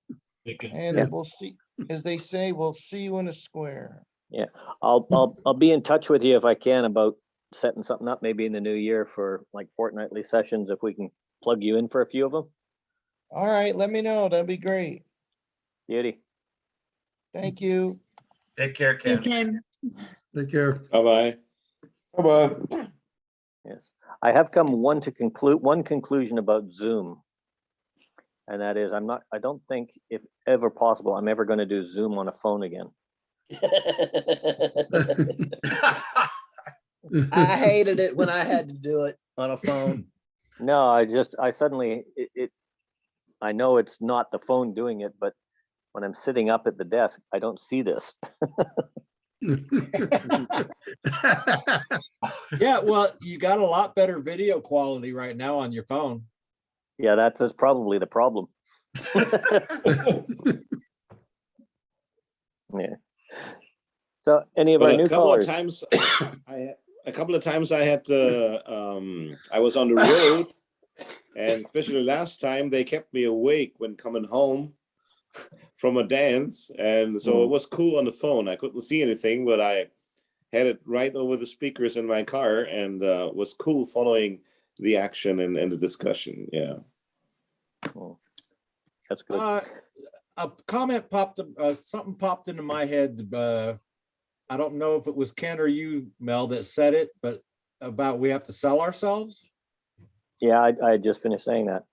[SPEAKER 8] and we'll see, as they say, we'll see you in a square.
[SPEAKER 10] Yeah, I'll be in touch with you if I can about setting something up maybe in the new year for like fortnightly sessions, if we can plug you in for a few of them.
[SPEAKER 8] All right, let me know. That'd be great.
[SPEAKER 10] Beauty.
[SPEAKER 8] Thank you.
[SPEAKER 1] Take care,
[SPEAKER 3] You
[SPEAKER 1] Ken.
[SPEAKER 3] can.
[SPEAKER 6] Take care.
[SPEAKER 12] Bye-bye.
[SPEAKER 2] Bye-bye.
[SPEAKER 10] Yes, I have come one conclusion about Zoom, and that is I don't think, if ever possible, I'm ever going to do Zoom on a phone again.
[SPEAKER 11] I hated it when I had to do it on a phone.
[SPEAKER 10] No, I suddenly I know it's not the phone doing it, but when I'm sitting up at the desk, I don't see this.
[SPEAKER 5] Yeah, well, you got a lot better video quality right now on your phone.
[SPEAKER 10] Yeah, that's probably the problem. Yeah. So any of
[SPEAKER 12] But
[SPEAKER 10] our new callers?
[SPEAKER 12] A couple of times I had I was on the road, and especially last time they kept me awake when coming home from a dance, and so it was cool on the phone. I couldn't see anything, but I had it right over the speakers in my car, and was cool following the action and the discussion. Yeah.
[SPEAKER 10] That's good.
[SPEAKER 5] A comment popped, something popped into my head. I don't know if it was Ken or you, Mel, that said it, but about we have to sell ourselves.
[SPEAKER 10] Yeah, I just finished saying that.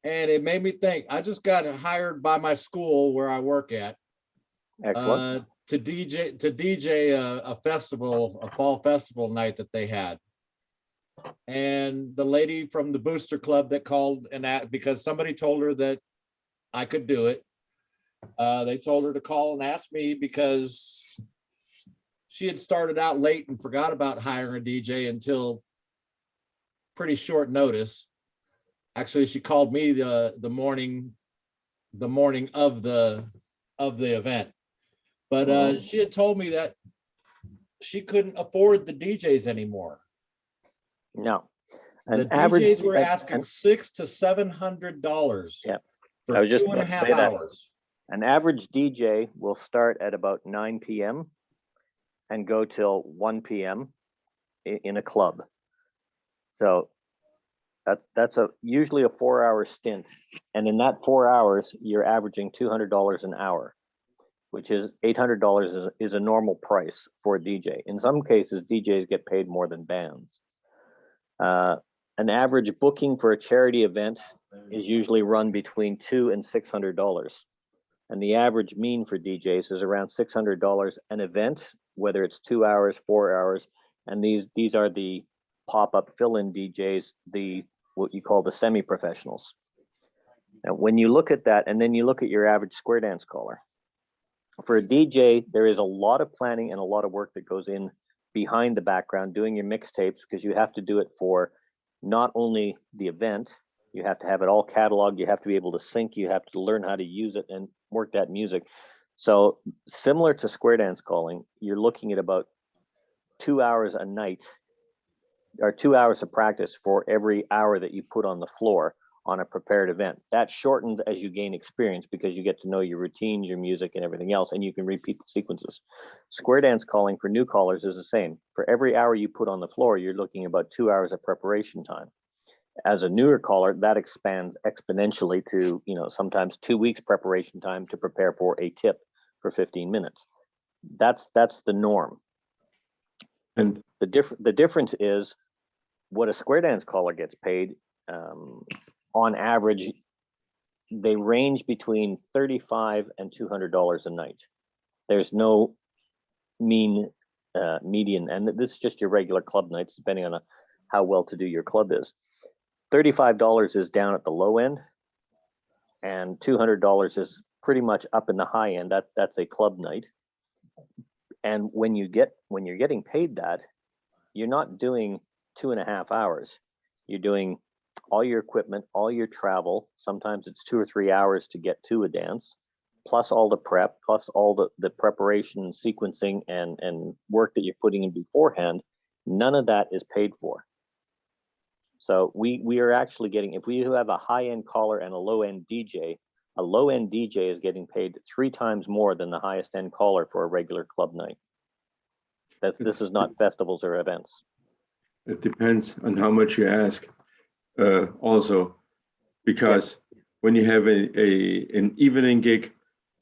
[SPEAKER 5] And it made me think, I just got hired by my school where I work at.
[SPEAKER 10] Excellent.
[SPEAKER 5] To DJ a festival, a fall festival night that they had. And the lady from the Booster Club that called and asked, because somebody told her that I could do it. They told her to call and ask me because she had started out late and forgot about hiring a DJ until pretty short notice. Actually, she called me the morning of the event. But she had told me that she couldn't afford the DJs anymore.
[SPEAKER 10] No.
[SPEAKER 5] The DJs were asking $600 to $700 for 2.5 hours.
[SPEAKER 10] An average DJ will start at about 9 p.m. and go till 1 p.m. in a club. So that's usually a 4-hour stint. And in that 4 hours, you're averaging $200 an hour, which is $800 is a normal price for a DJ. In some cases, DJs get paid more than bands. An average booking for a charity event is usually run between $200 and $600. And the average mean for DJs is around $600 an event, whether it's 2 hours, 4 hours. And these are the pop-up fill-in DJs, what you call the semi-professionals. Now, when you look at that, and then you look at your average square dance caller, for a DJ, there is a lot of planning and a lot of work that goes in behind the background, doing your mixtapes, because you have to do it for not only the event, you have to have it all cataloged, you have to be able to sync, you have to learn how to use it and work that music. So similar to square dance calling, you're looking at about 2 hours a night, or 2 hours of practice for every hour that you put on the floor on a prepared event. That shortens as you gain experience because you get to know your routine, your music, and everything else, and you can repeat the sequences. Square dance calling for new callers is the same. For every hour you put on the floor, you're looking about 2 hours of preparation time. As a newer caller, that expands exponentially to, sometimes 2 weeks preparation time to prepare for a tip for 15 minutes. That's the norm. And the difference is what a square dance caller gets paid. On average, they range between $35 and $200 a night. There's no median, and this is just your regular club nights, depending on how well-to-do your club is. $35 is down at the low end, and $200 is pretty much up in the high end. That's a club night. And when you're getting paid that, you're not doing 2.5 hours. You're doing all your equipment, all your travel. Sometimes it's 2 or 3 hours to get to a dance, plus all the prep, plus all the preparation, sequencing, and work that you're putting in beforehand. None of that is paid for. So we are actually getting, if we have a high-end caller and a low-end DJ, a low-end DJ is getting paid 3 times more than the highest-end caller for a regular club night. This is not festivals or events.
[SPEAKER 2] It depends on how much you ask. Also, because when you have an evening gig,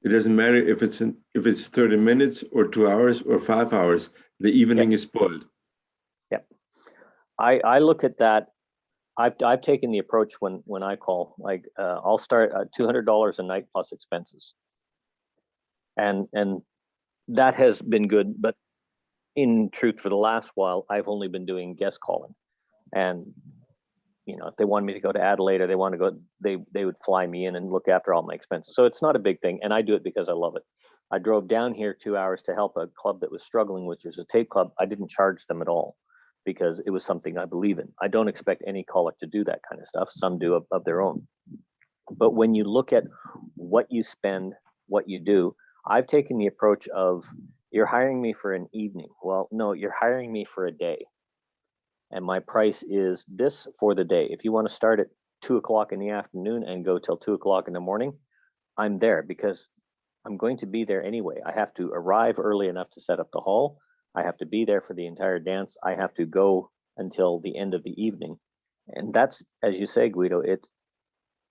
[SPEAKER 2] it doesn't matter if it's 30 minutes or 2 hours or 5 hours. The evening is spoiled.
[SPEAKER 10] Yep. I look at that. I've taken the approach when I call, like I'll start at $200 a night plus expenses, and that has been good. But in truth, for the last while, I've only been doing guest calling, and if they wanted me to go to Adelaide or they want to go, they would fly me in and look after all my expenses. So it's not a big thing, and I do it because I love it. I drove down here 2 hours to help a club that was struggling, which was a tape club. I didn't charge them at all because it was something I believe in. I don't expect any caller to do that kind of stuff. Some do of their own. But when you look at what you spend, what you do, I've taken the approach of, you're hiring me for an evening. Well, no, you're hiring me for a day. And my price is this for the day. If you want to start at 2 o'clock in the afternoon and go till 2 o'clock in the morning, I'm there because I'm going to be there anyway. I have to arrive early enough to set up the hall. I have to be there for the entire dance. I have to go until the end of the evening. And that's, as you say, Guido,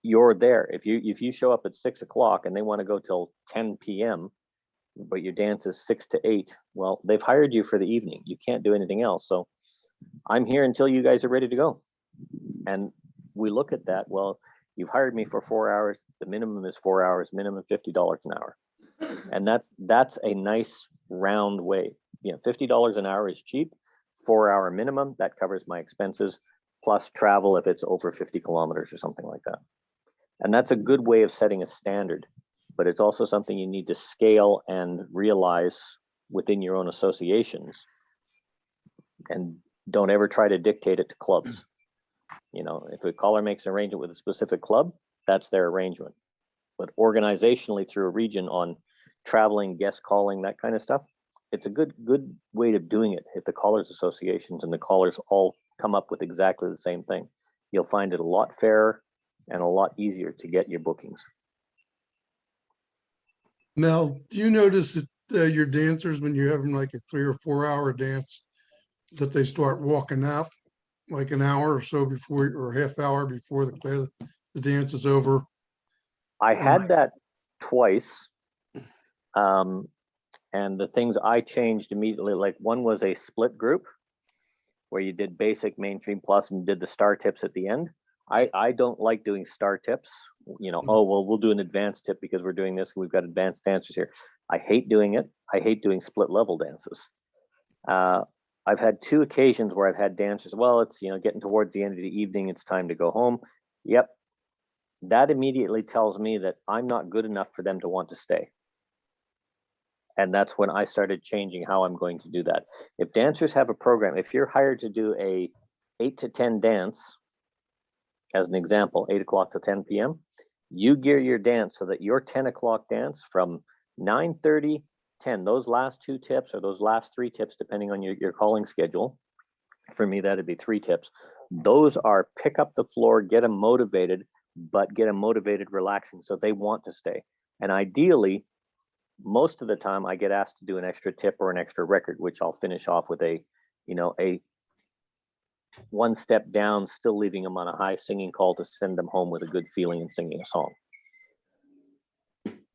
[SPEAKER 10] you're there. If you show up at 6 o'clock and they want to go till 10 p.m., but your dance is 6 to 8, well, they've hired you for the evening. You can't do anything else. So I'm here until you guys are ready to go. And we look at that. Well, you've hired me for 4 hours. The minimum is 4 hours, minimum $50 an hour. And that's a nice round way. $50 an hour is cheap. 4 hour minimum, that covers my expenses, plus travel if it's over 50 kilometers or something like that. And that's a good way of setting a standard, but it's also something you need to scale and realize within your own associations. And don't ever try to dictate it to clubs. If a caller makes an arrangement with a specific club, that's their arrangement. But organizationally through a region on traveling, guest calling, that kind of stuff, it's a good way of doing it. If the callers associations and the callers all come up with exactly the same thing, you'll find it a lot fairer and a lot easier to get your bookings.
[SPEAKER 6] Mel, do you notice that your dancers, when you're having like a 3 or 4 hour dance, that they start walking out like an hour or so before, or half hour before the dance is over?
[SPEAKER 10] I had that twice. And the things I changed immediately, like one was a split group where you did basic, mainstream, plus, and did the star tips at the end. I don't like doing star tips. Oh, well, we'll do an advanced tip because we're doing this. We've got advanced dancers here. I hate doing it. I hate doing split level dances. I've had 2 occasions where I've had dancers, well, it's, getting towards the end of the evening, it's time to go home. Yep. That immediately tells me that I'm not good enough for them to want to stay. And that's when I started changing how I'm going to do that. If dancers have a program, if you're hired to do a 8 to 10 dance, as an example, 8 o'clock to 10 p.m., you gear your dance so that your 10 o'clock dance from 9:30, 10, those last 2 tips or those last 3 tips, depending on your calling schedule. For me, that'd be 3 tips. Those are pick up the floor, get them motivated, but get them motivated, relaxing, so they want to stay. And ideally, most of the time I get asked to do an extra tip or an extra record, which I'll finish off with a 1 step down, still leaving them on a high singing call to send them home with a good feeling and singing a song.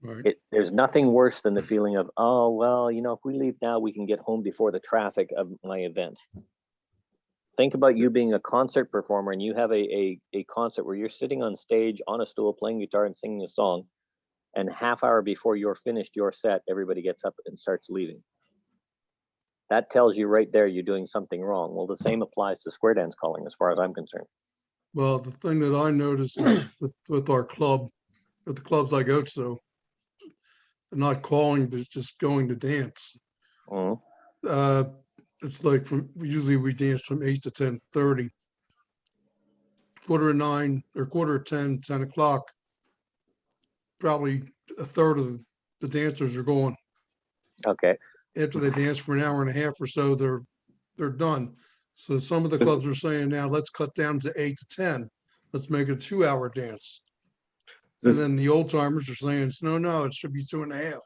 [SPEAKER 6] Right.
[SPEAKER 10] There's nothing worse than the feeling of, oh, well, if we leave now, we can get home before the traffic of my event. Think about you being a concert performer and you have a concert where you're sitting on stage on a stool playing guitar and singing a song, and half hour before you're finished your set, everybody gets up and starts leaving. That tells you right there you're doing something wrong. Well, the same applies to square dance calling as far as I'm concerned.
[SPEAKER 6] Well, the thing that I noticed is with our club, with the clubs I go to, not calling, but just going to dance.
[SPEAKER 10] Mm-hmm.
[SPEAKER 6] It's like usually we dance from 8 to 10:30, 8:45 or 9:45, 10 o'clock. Probably a third of the dancers are gone.
[SPEAKER 10] Okay.
[SPEAKER 6] After they dance for an hour and a half or so, they're done. So some of the clubs are saying now, let's cut down to 8 to 10. Let's make it a 2 hour dance. And then the old timers are saying, no, it should be 2.5.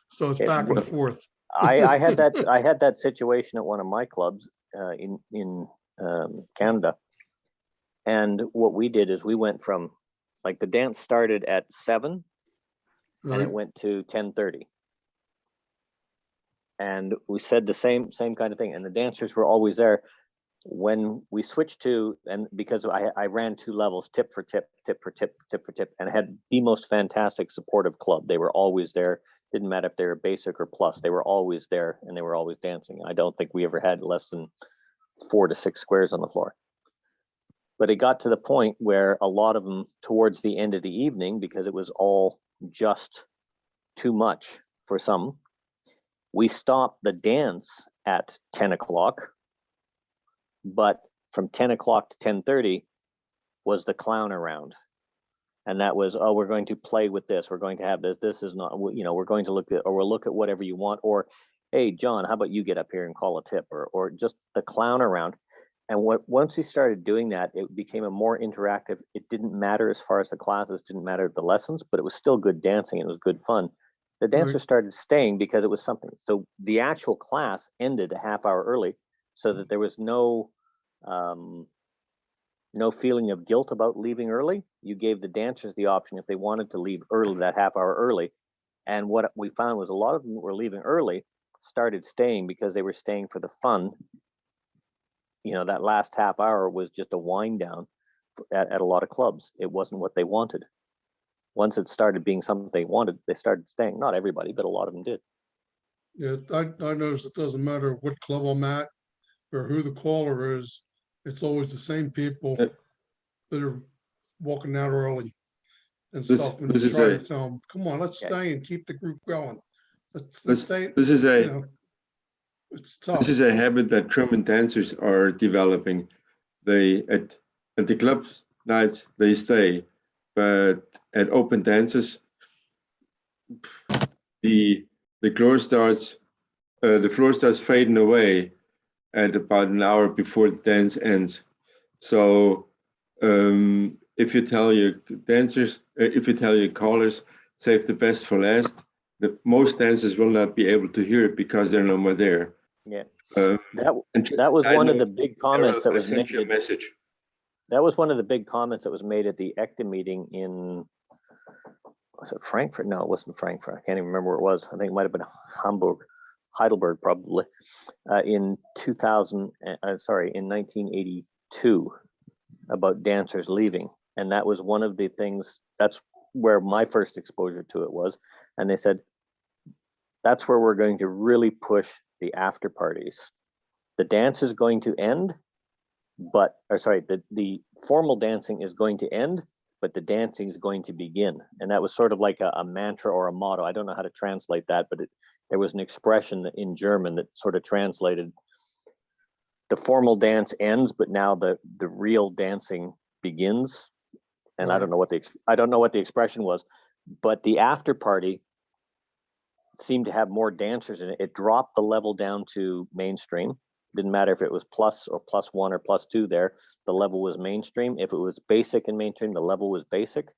[SPEAKER 6] So it's back and forth.
[SPEAKER 10] I had that situation at one of my clubs in Canada. And what we did is we went from, like, the dance started at 7 and it went to 10:30. And we said the same kind of thing. And the dancers were always there. When we switched to, and because I ran 2 levels, tip for tip, tip for tip, tip for tip, and I had the most fantastic supportive club. They were always there. Didn't matter if they were basic or plus, they were always there and they were always dancing. I don't think we ever had less than 4 to 6 squares on the floor. But it got to the point where a lot of them towards the end of the evening, because it was all just too much for some, we stopped the dance at 10 o'clock, but from 10 o'clock to 10:30 was the clown around. And that was, oh, we're going to play with this. We're going to have this. This is not, we're going to look at, or we'll look at whatever you want. Or, hey, John, how about you get up here and call a tip, or just the clown around. And once we started doing that, it became a more interactive. It didn't matter as far as the classes, didn't matter the lessons, but it was still good dancing. It was good fun. The dancers started staying because it was something. So the actual class ended a half hour early, so that there was no feeling of guilt about leaving early. You gave the dancers the option if they wanted to leave early, that half hour early. And what we found was a lot of them who were leaving early started staying because they were staying for the fun. That last half hour was just a wind down at a lot of clubs. It wasn't what they wanted. Once it started being something they wanted, they started staying. Not everybody, but a lot of them did.
[SPEAKER 6] Yeah, I noticed it doesn't matter what club I'm at or who the caller is. It's always the same people that are walking out early and stuff. When you try to tell them, come on, let's stay and keep the group going. Let's stay. It's tough.
[SPEAKER 2] This is a habit that German dancers are developing. They at the club nights they stay, but at open dances, the floor starts fading away at about an hour before the dance ends. So if you tell your dancers, if you tell your callers, save the best for last, most dancers will not be able to hear it because they're no more there.
[SPEAKER 10] Yeah, that was one of the big comments that was made.
[SPEAKER 2] Message.
[SPEAKER 10] That was one of the big comments that was made at the ECTA meeting in, was it Frankfurt? No, it wasn't Frankfurt. I can't even remember where it was. I think it might have been Heidelberg probably, in 1982, about dancers leaving. And that was one of the things, that's where my first exposure to it was. And they said, that's where we're going to really push the after parties. The dance is going to end, the formal dancing is going to end, but the dancing is going to begin. And that was sort of like a mantra or a motto. I don't know how to translate that, but there was an expression in German that sort of translated, the formal dance ends, but now the real dancing begins. And right. I don't know what the expression was, but the after party seemed to have more dancers in it. It dropped the level down to mainstream. Didn't matter if it was plus or +1 or +2 there, the level was mainstream. If it was basic and mainstream, the level was basic.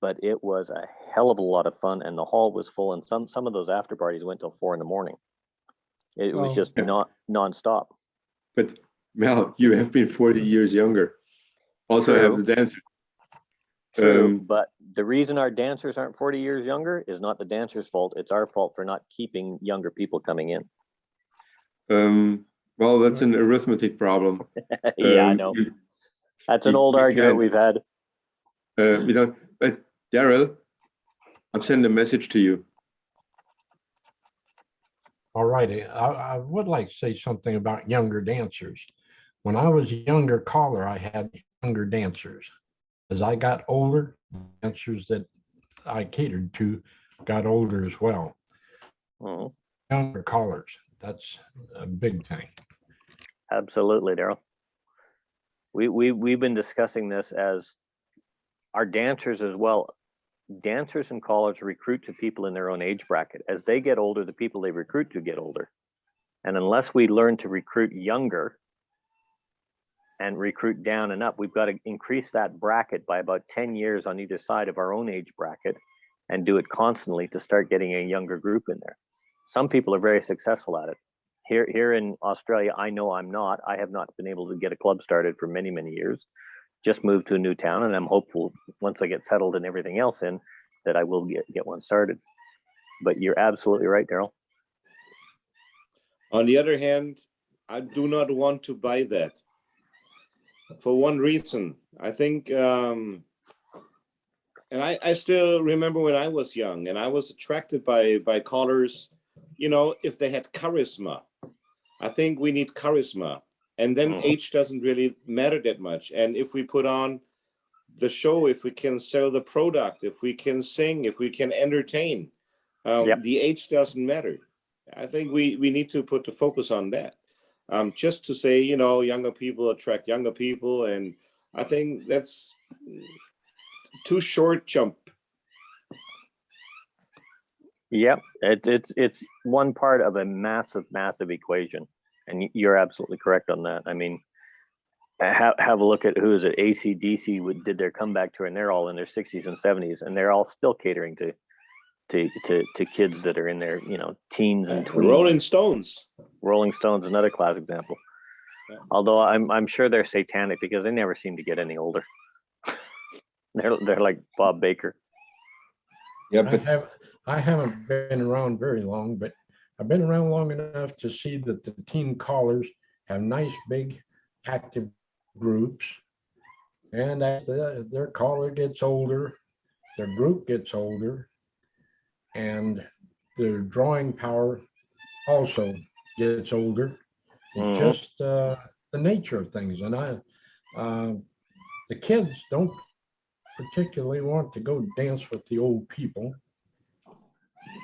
[SPEAKER 10] But it was a hell of a lot of fun, and the hall was full, and some of those after parties went till 4 a.m. It was just not nonstop.
[SPEAKER 2] But Mel, you have been 40 years younger. Also have the dancers.
[SPEAKER 10] True, but the reason our dancers aren't 40 years younger is not the dancers' fault. It's our fault for not keeping younger people coming in.
[SPEAKER 2] Well, that's an arithmetic problem.
[SPEAKER 10] Yeah, I know. That's an old argument we've had.
[SPEAKER 2] But Daryl, I've sent a message to you.
[SPEAKER 13] All righty. I would like to say something about younger dancers. When I was a younger caller, I had younger dancers. As I got older, dancers that I catered to got older as well.
[SPEAKER 10] Oh.
[SPEAKER 13] Younger callers, that's a big thing.
[SPEAKER 10] Absolutely, Daryl. We've been discussing this as our dancers as well. Dancers and callers recruit to people in their own age bracket. As they get older, the people they recruit to get older. And unless we learn to recruit younger and recruit down and up, we've got to increase that bracket by about 10 years on either side of our own age bracket and do it constantly to start getting a younger group in there. Some people are very successful at it. Here in Australia, I know I'm not. I have not been able to get a club started for many, many years. Just moved to a new town, and I'm hopeful once I get settled and everything else in that I will get one started. But you're absolutely right, Daryl.
[SPEAKER 12] On the other hand, I do not want to buy that. For one reason, I think, and I still remember when I was young and I was attracted by callers, if they had charisma. I think we need charisma, and then age doesn't really matter that much. And if we put on the show, if we can sell the product, if we can sing, if we can entertain, the age doesn't matter. I think we need to put the focus on that. Just to say, younger people attract younger people. And I think that's too short jump.
[SPEAKER 10] Yep, it's one part of a massive equation, and you're absolutely correct on that. I mean, have a look at who is it? AC/DC did their comeback tour, and they're all in their 60s and 70s, and they're all still catering to kids that are in their teens and tweens.
[SPEAKER 12] Rolling Stones.
[SPEAKER 10] Rolling Stones, another class example.
[SPEAKER 12] Yeah.
[SPEAKER 10] Although I'm sure they're satanic because they never seem to get any older. they're like Bob Baker.
[SPEAKER 2] Yeah, but
[SPEAKER 13] I haven't been around very long, but I've been around long enough to see that the teen callers have nice, big, active groups. And as their caller gets older, their group gets older, and their drawing power also gets older. It's just the nature of things. And the kids don't particularly want to go dance with the old people.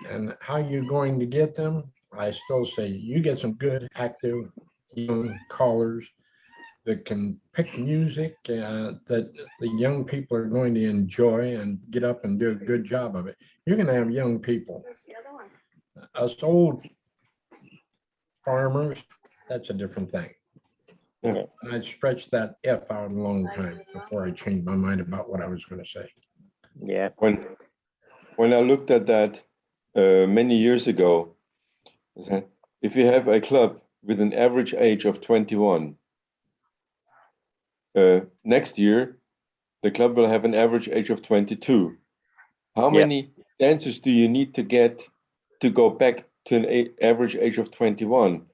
[SPEAKER 13] And how you're going to get them, I still say you get some good, active, young callers that can pick music that the young people are going to enjoy and get up and do a good job of it. You're going to have young people. Us old farmers, that's a different thing.
[SPEAKER 2] Yeah.
[SPEAKER 13] And I stretched that F out a long time before I changed my mind about what I was going to say.
[SPEAKER 10] Yeah.
[SPEAKER 2] When I looked at that many years ago, I said, if you have a club with an average age of 21, next year the club will have an average age of 22. How many dancers do you need to get to go back to an average age of 21?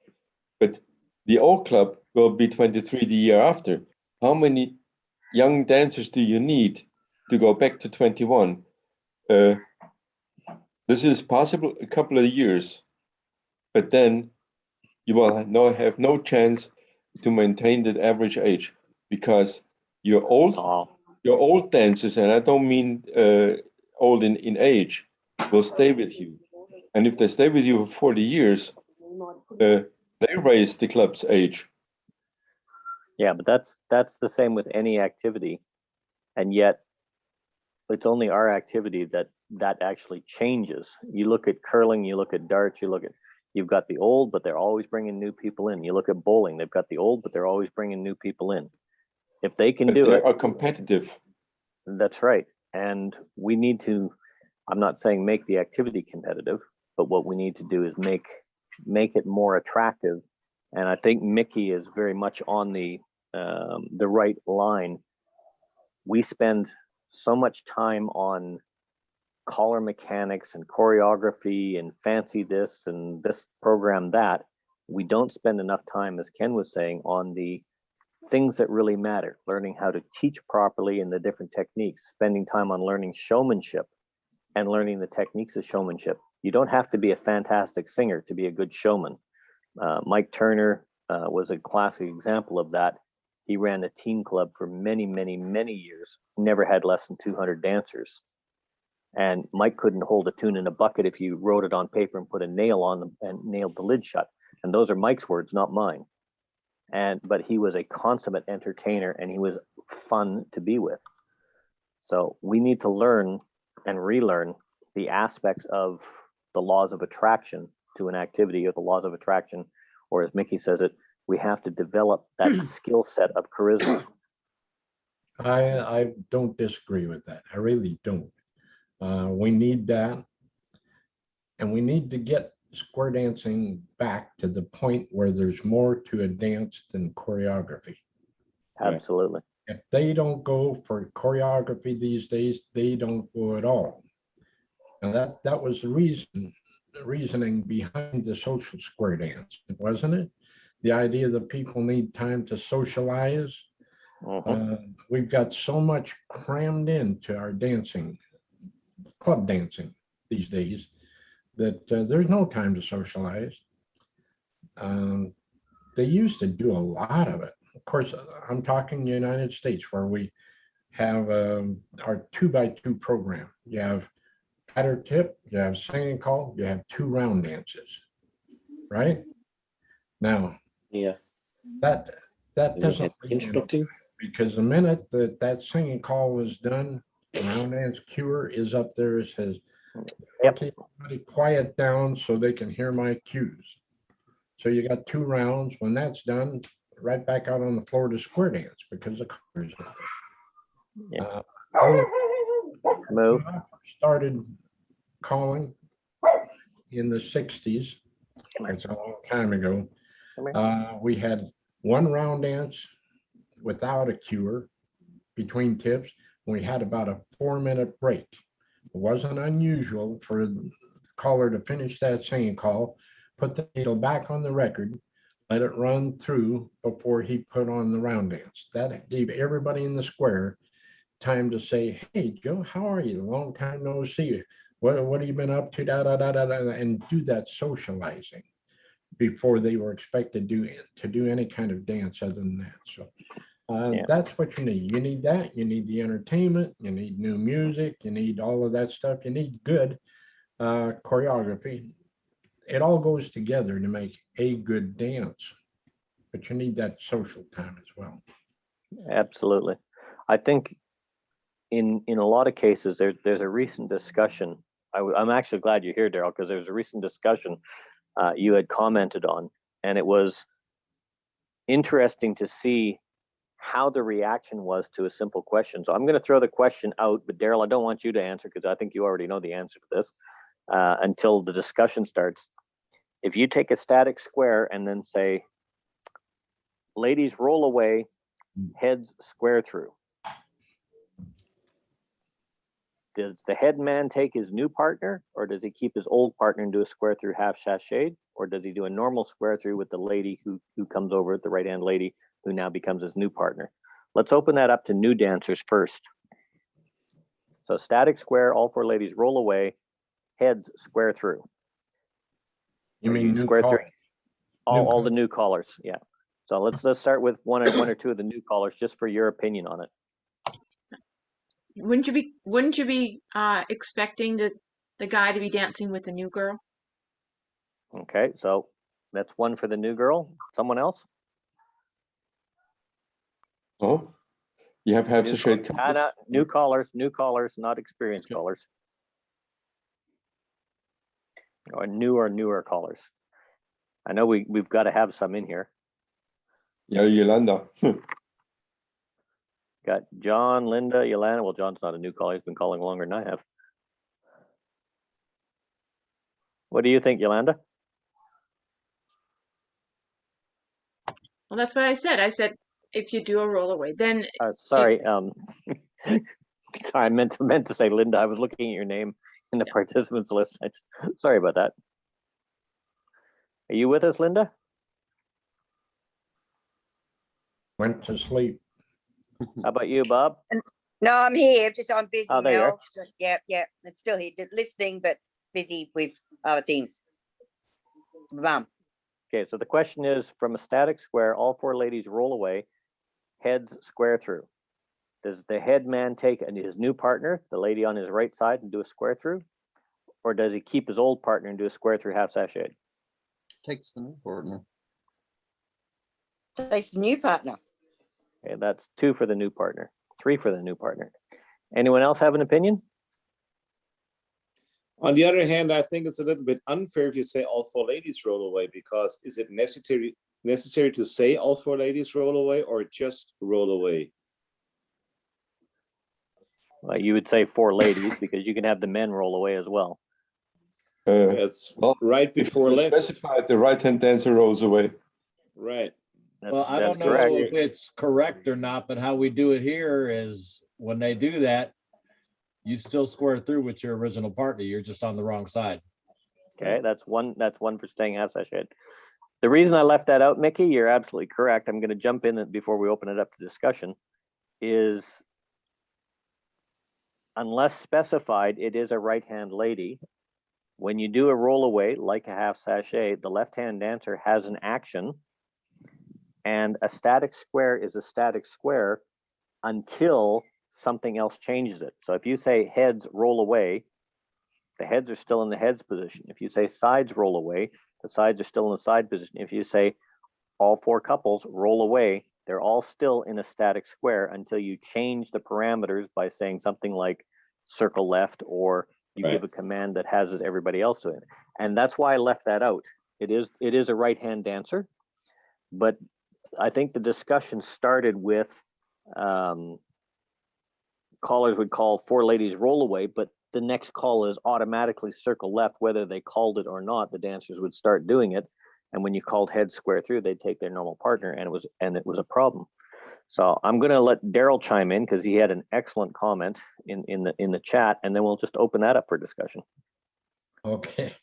[SPEAKER 2] But the old club will be 23 the year after. How many young dancers do you need to go back to 21? This is possible a couple of years, but then you will have no chance to maintain that average age because your old dancers, and I don't mean old in age, will stay with you. And if they stay with you for 40 years, they raise the club's age.
[SPEAKER 10] Yeah, but that's the same with any activity, and yet it's only our activity that actually changes. You look at curling, you look at darts, you've got the old, but they're always bringing new people in. You look at bowling, they've got the old, but they're always bringing new people in. If they can do it,
[SPEAKER 2] they are competitive.
[SPEAKER 10] That's right. And we need to, I'm not saying make the activity competitive, but what we need to do is make it more attractive. And I think Mickey is very much on the right line. We spend so much time on collar mechanics and choreography and fancy this and this program that. We don't spend enough time, as Ken was saying, on the things that really matter, learning how to teach properly in the different techniques, spending time on learning showmanship and learning the techniques of showmanship. You don't have to be a fantastic singer to be a good showman. Mike Turner was a classic example of that. He ran a teen club for many, many, many years, never had less than 200 dancers. And Mike couldn't hold a tune in a bucket if you wrote it on paper and put a nail on them and nailed the lid shut. And those are Mike's words, not mine. But he was a consummate entertainer and he was fun to be with. So we need to learn and relearn the aspects of the laws of attraction to an activity, or the laws of attraction, or as Mickey says it, we have to develop that skill set of charisma.
[SPEAKER 13] I don't disagree with that. I really don't. We need that. And we need to get square dancing back to the point where there's more to a dance than choreography.
[SPEAKER 10] Absolutely.
[SPEAKER 13] If they don't go for choreography these days, they don't go at all. And that was the reasoning behind the social square dance, wasn't it? The idea that people need time to socialize. We've got so much crammed into our dancing, club dancing these days, that there's no time to socialize. They used to do a lot of it. Of course, I'm talking United States, where we have our 2x2 program. You have patter tip, you have singing call, you have 2 round dances, right? Now, that doesn't,
[SPEAKER 12] instructing,
[SPEAKER 13] because the minute that singing call is done, round dance cue is up there. It says,
[SPEAKER 10] Yep.
[SPEAKER 13] okay, everybody quiet down so they can hear my cues. So you got 2 rounds. When that's done, right back out on the floor to square dance because the colors up there.
[SPEAKER 10] Move.
[SPEAKER 13] Started calling in the 60s. That's a long time ago. We had 1 round dance without a cure between tips. We had about a 4-minute break. It wasn't unusual for the caller to finish that singing call, put the needle back on the record, let it run through before he put on the round dance. That gave everybody in the square time to say, hey, Joe, how are you? Long time no see. What have you been up to? Da, da, da, da, da, and do that socializing before they were expected to do any kind of dance other than that. So that's what you need. You need that. You need the entertainment. You need new music. You need all of that stuff. You need good choreography. It all goes together to make a good dance, but you need that social time as well.
[SPEAKER 10] Absolutely. I think in a lot of cases, there's a recent discussion. I'm actually glad you're here, Daryl, because there's a recent discussion you had commented on, and it was interesting to see how the reaction was to a simple question. So I'm going to throw the question out, but Daryl, I don't want you to answer because I think you already know the answer to this until the discussion starts. If you take a static square and then say, ladies roll away, heads square through. Does the head man take his new partner, or does he keep his old partner and do a square through half sashayed, or does he do a normal square through with the lady who comes over, the right hand lady who now becomes his new partner? Let's open that up to new dancers first. So static square, all 4 ladies roll away, heads square through.
[SPEAKER 13] You mean new
[SPEAKER 10] square
[SPEAKER 13] call?
[SPEAKER 10] through? All the new callers, yeah. So let's start with one or two of the new callers just for your opinion on it.
[SPEAKER 9] Wouldn't you be expecting the guy to be dancing with the new girl?
[SPEAKER 10] Okay, so that's 1 for the new girl. Someone else?
[SPEAKER 2] Oh, you have to shake.
[SPEAKER 10] New callers, not experienced callers. Or newer callers. I know we've got to have some in here.
[SPEAKER 2] Yeah, Yolanda.
[SPEAKER 10] Got John, Linda, Yolanda. Well, John's not a new caller. He's been calling longer than I have. What do you think, Yolanda?
[SPEAKER 9] Well, that's what I said. I said, if you do a roll away, then.
[SPEAKER 10] Sorry. I meant to say Linda. I was looking at your name in the participants list. Sorry about that. Are you with us, Linda?
[SPEAKER 13] Went to sleep.
[SPEAKER 10] How about you, Bob?
[SPEAKER 14] No, I'm here. I'm busy,
[SPEAKER 10] there you
[SPEAKER 14] Mel. So, yeah, it's still here, listening, but busy with other things. Mom.
[SPEAKER 10] Okay, so the question is, from a static square, all 4 ladies roll away, heads square through. Does the head man take his new partner, the lady on his right side, and do a square through? Or does he keep his old partner and do a square through half sashayed?
[SPEAKER 11] Takes the new partner.
[SPEAKER 14] Takes the new partner.
[SPEAKER 10] Okay, that's 2 for the new partner, 3 for the new partner. Anyone else have an opinion?
[SPEAKER 12] On the other hand, I think it's a little bit unfair if you say all 4 ladies roll away, because is it necessary to say all 4 ladies roll away or just roll away?
[SPEAKER 10] Well, you would say 4 ladies because you can have the men roll away as well.
[SPEAKER 12] It's right before left.
[SPEAKER 2] Specified the right-hand dancer rolls away.
[SPEAKER 12] Right.
[SPEAKER 5] Well, I don't know if it's correct or not, but how we do it here is when they do that, you still square through with your original partner. You're just on the wrong side.
[SPEAKER 10] Okay, that's one for staying half sashayed. The reason I left that out, Mickey, you're absolutely correct. I'm going to jump in before we open it up to discussion. Is unless specified, it is a right-hand lady. When you do a roll away, like a half sachet, the left-hand dancer has an action, and a static square is a static square until something else changes it. So if you say heads roll away, the heads are still in the heads position. If you say sides roll away, the sides are still in the side position. If you say all 4 couples roll away, They're all still in a static square until you change the parameters by saying something like circle left, or you give a command that has everybody else doing it. And that's why I left that out. It is a right-hand dancer, but I think the discussion started with callers would call four ladies roll away, but the next call is automatically circle left, whether they called it or not. The dancers would start doing it, and when you called head square through, they'd take their normal partner, and it was a problem. So I'm going to let Daryl chime in because he had an excellent comment in the chat, and then we'll just open that up for discussion.
[SPEAKER 13] Okay,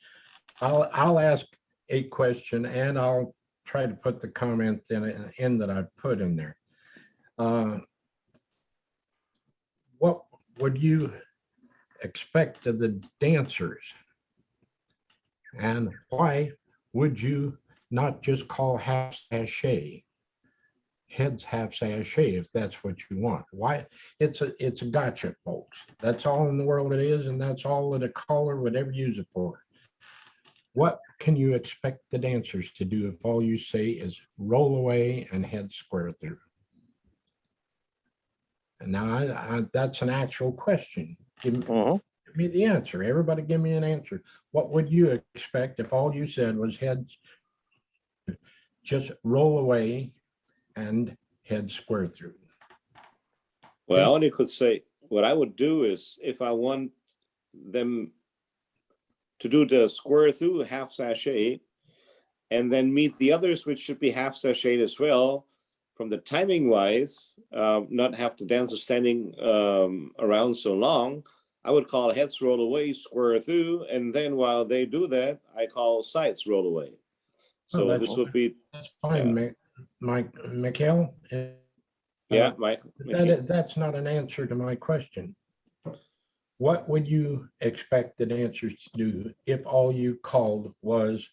[SPEAKER 13] I'll ask a question, and I'll try to put the comment in that I put in there. What would you expect of the dancers, and why would you not just call half sachet heads half sachet if that's what you want? Why? It's a gotcha, folks. That's all in the world it is, and that's all that a caller would ever use it for. What can you expect the dancers to do if all you say is roll away and head square through? And now that's an actual question. Give me the answer. Everybody give me an answer. What would you expect if all you said was heads, just roll away and head square through?
[SPEAKER 12] Well, I only could say what I would do is if I want them to do the square through half sachet and then meet the others, which should be half sachet as well, from the timing wise, not have the dancer standing around so long, I would call heads roll away, square through, and then while they do that, I call sides roll away. So this would be
[SPEAKER 13] that's fine, Mikhail.
[SPEAKER 12] Yeah, Mike.
[SPEAKER 13] That's not an answer to my question. What would you expect the dancers to do if all you called was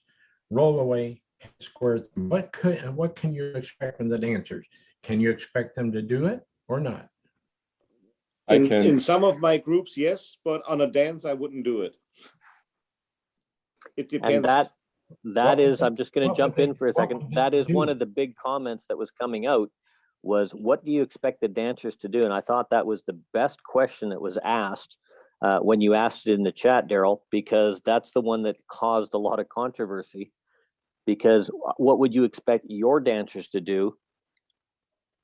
[SPEAKER 13] roll away, square through? What can you expect from the dancers? Can you expect them to do it or not?
[SPEAKER 12] In some of my groups, yes, but on a dance, I wouldn't do it. It depends.
[SPEAKER 10] And that is, I'm just going to jump in for a second. That is one of the big comments that was coming out, was what do you expect the dancers to do? And I thought that was the best question that was asked when you asked it in the chat, Daryl, because that's the one that caused a lot of controversy. Because what would you expect your dancers to do?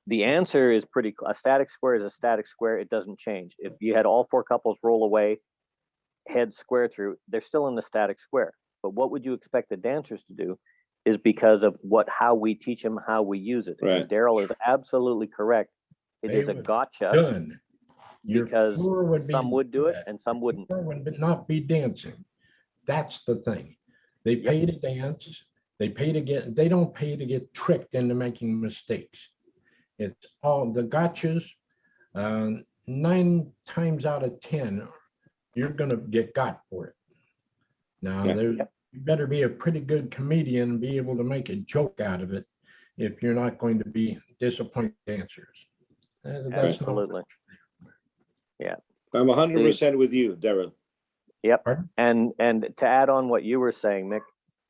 [SPEAKER 10] The answer is a static square is a static square. It doesn't change. If you had all four couples roll away, head square through, they're still in the static square. But what would you expect the dancers to do is because of how we teach them, how we use it.
[SPEAKER 12] Right.
[SPEAKER 10] And Daryl is absolutely correct. It is a gotcha because some would do it and some wouldn't.
[SPEAKER 13] Would not be dancing. That's the thing. They pay to dance. They pay to get. They don't pay to get tricked into making mistakes. It's all the gotchas. 9 times out of 10, you're going to get got for it. Now, you better be a pretty good comedian and be able to make a joke out of it if you're not going to be disappointed dancers.
[SPEAKER 10] Absolutely. Yeah.
[SPEAKER 12] I'm 100% with you, Daryl.
[SPEAKER 10] Yep. And to add on what you were saying, Mick,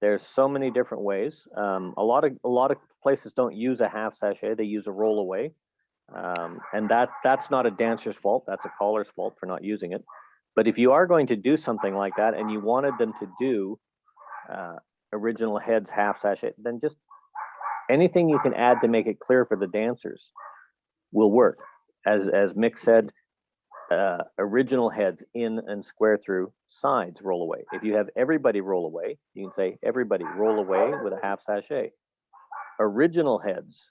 [SPEAKER 10] there's so many different ways. A lot of places don't use a half sachet; they use a roll away, and that's not a dancer's fault. That's a caller's fault for not using it. But if you are going to do something like that, and you wanted them to do original heads half sachet, then just anything you can add to make it clear for the dancers will work. As Mick said, original heads in and square through, sides roll away. If you have everybody roll away, you can say everybody roll away with a half sachet. Original heads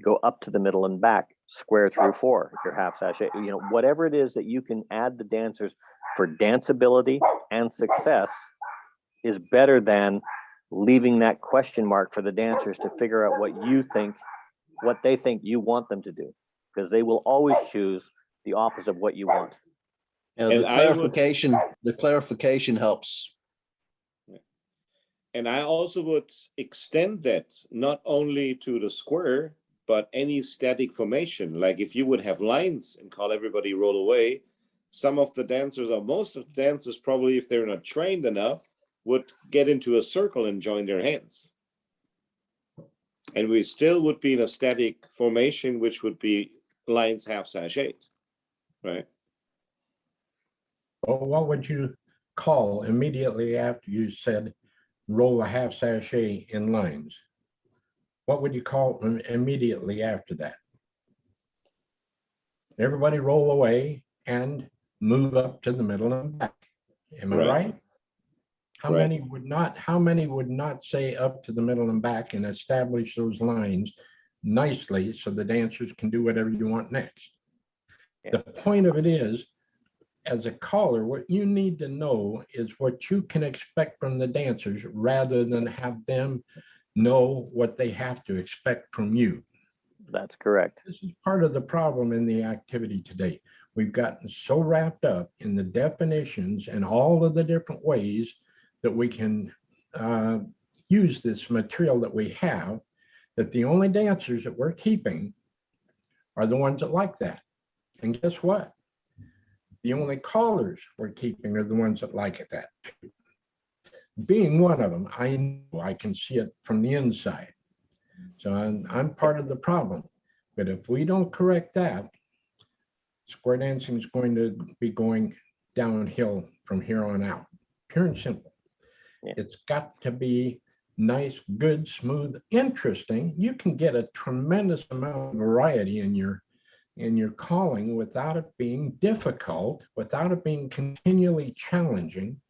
[SPEAKER 10] go up to the middle and back, square through 4, your half sachet. You know, whatever it is that you can add the dancers for danceability and success is better than leaving that question mark for the dancers to figure out what they think you want them to do, because they will always choose the opposite of what you want.
[SPEAKER 11] Yeah, the clarification helps.
[SPEAKER 12] And I also would extend that not only to the square, but any static formation. Like if you would have lines and call everybody roll away, some of the dancers, or most of the dancers, probably if they're not trained enough, would get into a circle and join their hands. And we still would be in a static formation, which would be lines half sash 8, right?
[SPEAKER 13] Well, what would you call immediately after you said roll a half sachet in lines? What would you call immediately after that? Everybody roll away and move up to the middle and back. Am I
[SPEAKER 12] Right.
[SPEAKER 13] right? How
[SPEAKER 12] Right.
[SPEAKER 13] many would not say up to the middle and back and establish those lines nicely so the dancers can do whatever you want next? The point of it is, as a caller, what you need to know is what you can expect from the dancers rather than have them know what they have to expect from you.
[SPEAKER 10] That's correct.
[SPEAKER 13] This is part of the problem in the activity today. We've gotten so wrapped up in the definitions and all of the different ways that we can use this material that we have, that the only dancers that we're keeping are the ones that like that. And guess what? The only callers we're keeping are the ones that like it that. Being one of them, I know I can see it from the inside. So I'm part of the problem. But if we don't correct that, square dancing is going to be going downhill from here on out. Pure and simple.
[SPEAKER 10] Yeah.
[SPEAKER 13] It's got to be nice, good, smooth, interesting. You can get a tremendous amount of variety in your calling without it being difficult, without it being continually challenging.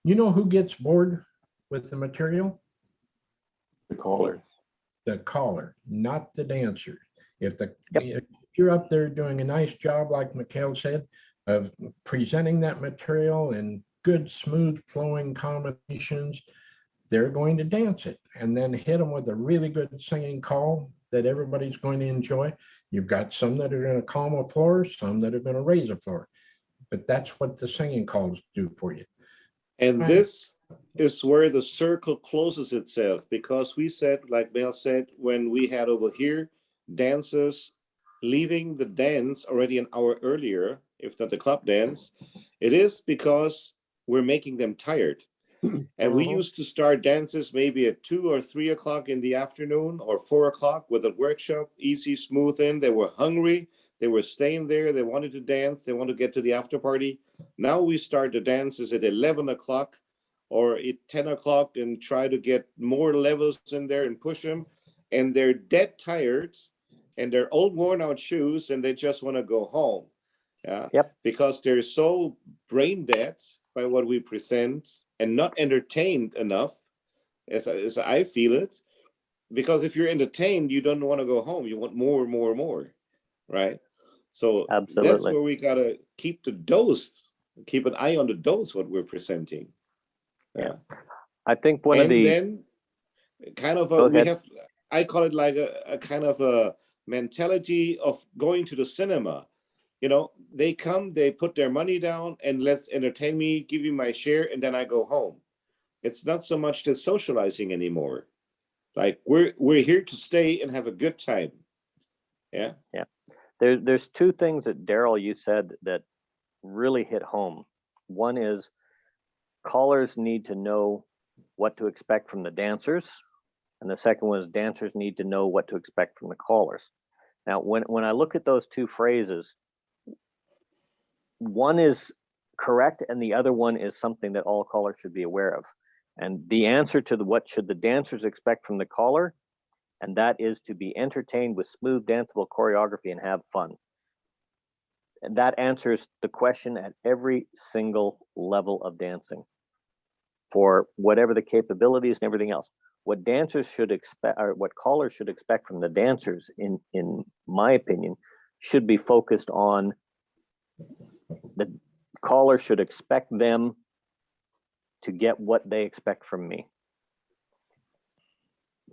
[SPEAKER 13] You know who gets bored with the material?
[SPEAKER 2] The callers.
[SPEAKER 13] The caller, not the dancers. If you're up there doing a nice job, like Mikhail said, of presenting that material in good, smooth, flowing combinations, they're going to dance it and then hit them with a really good singing call that everybody's going to enjoy. You've got some that are going to calm a floor, some that are going to raise a floor, but that's what the singing calls do for you.
[SPEAKER 12] And this is where the circle closes itself, because we said, like Mel said, when we had over here dancers leaving the dance already an hour earlier, if not the club dance, it is because we're making them tired. And we used to start dances maybe at 2 or 3 o'clock in the afternoon or 4 o'clock with a workshop, easy, smooth in. They were hungry. They were staying there. They wanted to dance. They want to get to the after party. Now we start the dances at 11 o'clock or at 10 o'clock and try to get more levels in there and push them. And they're dead tired and they're old worn out shoes and they just want to go home. Yeah.
[SPEAKER 10] Yep.
[SPEAKER 12] Because they're so brain dead by what we present and not entertained enough, as I feel it. Because if you're entertained, you don't want to go home. You want more, right? So
[SPEAKER 10] Absolutely.
[SPEAKER 12] That's where we gotta keep the dose, keep an eye on the dose, what we're presenting.
[SPEAKER 10] Yeah. I think one of the
[SPEAKER 12] then kind of I call it like a kind of a mentality of going to the cinema. You know, they come, they put their money down and let's entertain me, give you my share, and then I go home. It's not so much the socializing anymore. Like we're here to stay and have a good time. Yeah.
[SPEAKER 10] Yeah. There's two things that Daryl, you said that really hit home. One is callers need to know what to expect from the dancers. And the second one is dancers need to know what to expect from the callers. Now, when I look at those two phrases, one is correct and the other one is something that all callers should be aware of. And the answer to what should the dancers expect from the caller, and that is to be entertained with smooth danceable choreography and have fun. And that answers the question at every single level of dancing for whatever the capabilities and everything else. What dancers should expect, or what callers should expect from the dancers, in my opinion, should be focused on the caller should expect them to get what they expect from me.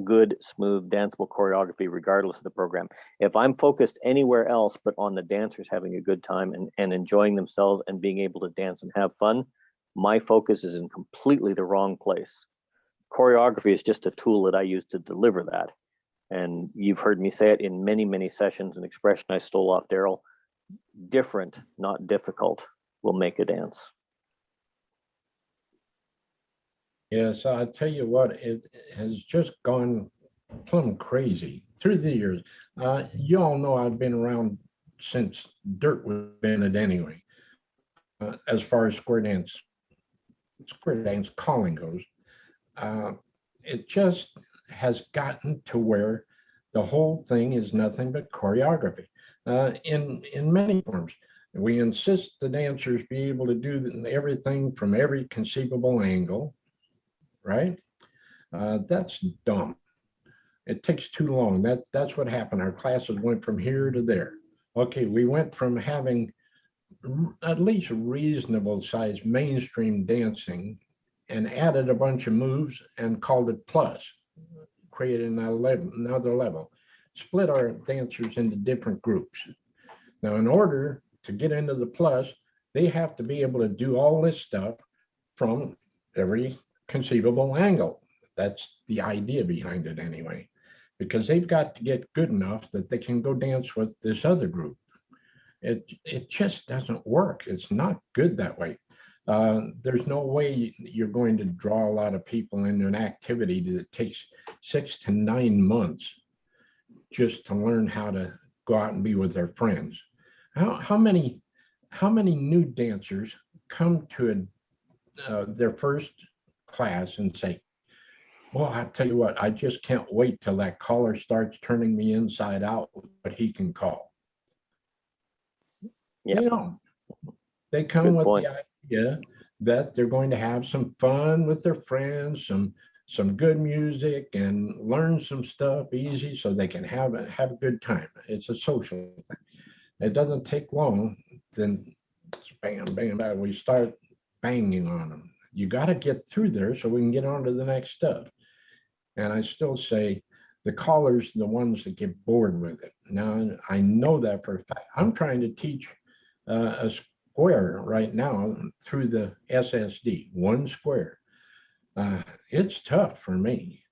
[SPEAKER 10] Good, smooth, danceable choreography, regardless of the program. If I'm focused anywhere else but on the dancers having a good time and enjoying themselves and being able to dance and have fun, my focus is in completely the wrong place. Choreography is just a tool that I use to deliver that. And you've heard me say it in many, many sessions, an expression I stole off Daryl: different, not difficult, will make a dance.
[SPEAKER 13] Yes, I tell you what, it has just gone plumb crazy through the years. You all know I've been around since dirt was invented anyway. As far as square dance calling goes, it just has gotten to where the whole thing is nothing but choreography in many forms. We insist the dancers be able to do everything from every conceivable angle, right? That's dumb. It takes too long. That's what happened. Our classes went from here to there. Okay, we went from having at least reasonable sized mainstream dancing and added a bunch of moves and called it plus, created another level, split our dancers into different groups. Now, in order to get into the plus, they have to be able to do all this stuff from every conceivable angle. That's the idea behind it anyway, because they've got to get good enough that they can go dance with this other group. It just doesn't work. It's not good that way. There's no way you're going to draw a lot of people into an activity that takes 6 to 9 months just to learn how to go out and be with their friends. How many new dancers come to their first class and say, well, I tell you what, I just can't wait till that caller starts turning me inside out with what he can call.
[SPEAKER 10] Yeah.
[SPEAKER 13] They don't. They come
[SPEAKER 10] Good
[SPEAKER 13] with
[SPEAKER 10] point.
[SPEAKER 13] the idea that they're going to have some fun with their friends, some good music, and learn some stuff easy so they can have a good time. It's a social thing. It doesn't take long, then bam, bam, bam, we start banging on them. You got to get through there so we can get on to the next stuff. And I still say the callers are the ones that get bored with it. Now, I know that for a fact. I'm trying to teach a square right now through the SSD, one square. It's tough for me.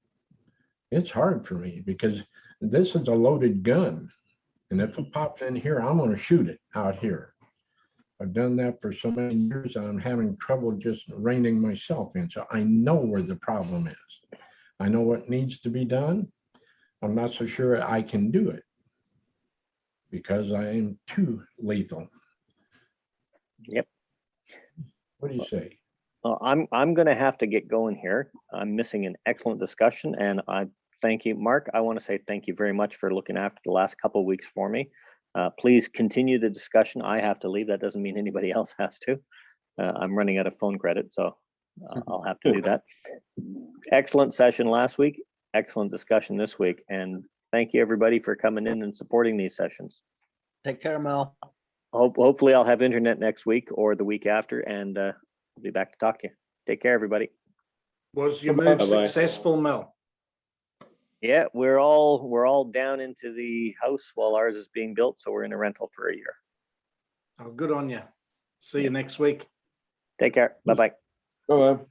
[SPEAKER 13] It's hard for me because this is a loaded gun. And if it pops in here, I'm going to shoot it out here. I've done that for so many years, I'm having trouble just reining myself in. So I know where the problem is. I know what needs to be done. I'm not so sure I can do it because I am too lethal.
[SPEAKER 10] Yep.
[SPEAKER 13] What do you say?
[SPEAKER 10] Well, I'm going to have to get going here. I'm missing an excellent discussion, and I thank you, Mark. I want to say thank you very much for looking after the last couple of weeks for me. Please continue the discussion. I have to leave. That doesn't mean anybody else has to. I'm running out of phone credit, so I'll have to do that. Excellent session last week. Excellent discussion this week, and thank you everybody for coming in and supporting these sessions.
[SPEAKER 11] Take care, Mel.
[SPEAKER 10] Hopefully I'll have internet next week or the week after, and I'll be back to talk to you. Take care, everybody.
[SPEAKER 11] Was your move
[SPEAKER 12] Bye-bye.
[SPEAKER 11] successful, Mel?
[SPEAKER 10] Yeah, we're all down into the house while ours is being built, so we're in a rental for a year.
[SPEAKER 11] Oh, good on you. See you next week.
[SPEAKER 10] Take care. Bye-bye.
[SPEAKER 2] Bye-bye.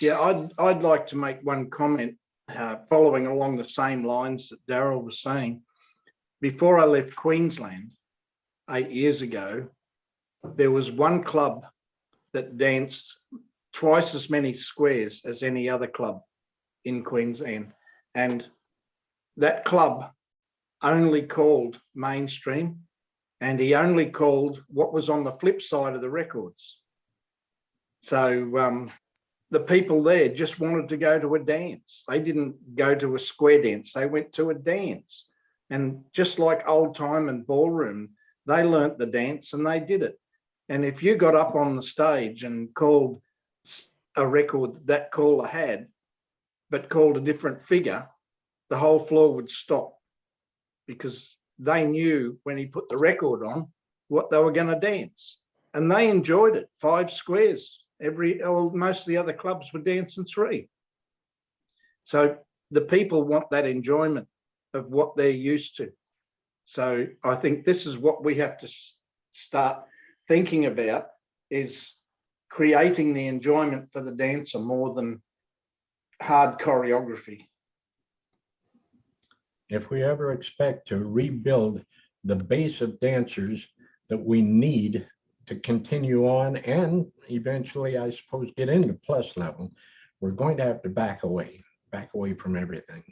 [SPEAKER 11] Yeah, I'd like to make one comment following along the same lines that Daryl was saying. Before I left Queensland 8 years ago, there was one club that danced twice as many squares as any other club in Queensland. And that club only called mainstream, and he only called what was on the flip side of the records. So the people there just wanted to go to a dance. They didn't go to a square dance. They went to a dance. And just like old time and ballroom, they learnt the dance and they did it. And if you got up on the stage and called a record that caller had, but called a different figure, the whole floor would stop because they knew when he put the record on what they were going to dance. And they enjoyed it. 5 squares. Most of the other clubs were dancing 3. So the people want that enjoyment of what they're used to. So I think this is what we have to start thinking about, is creating the enjoyment for the dancer more than hard choreography.
[SPEAKER 13] If we ever expect to rebuild the base of dancers that we need to continue on and eventually, I suppose, get into plus level, we're going to have to back away from everything.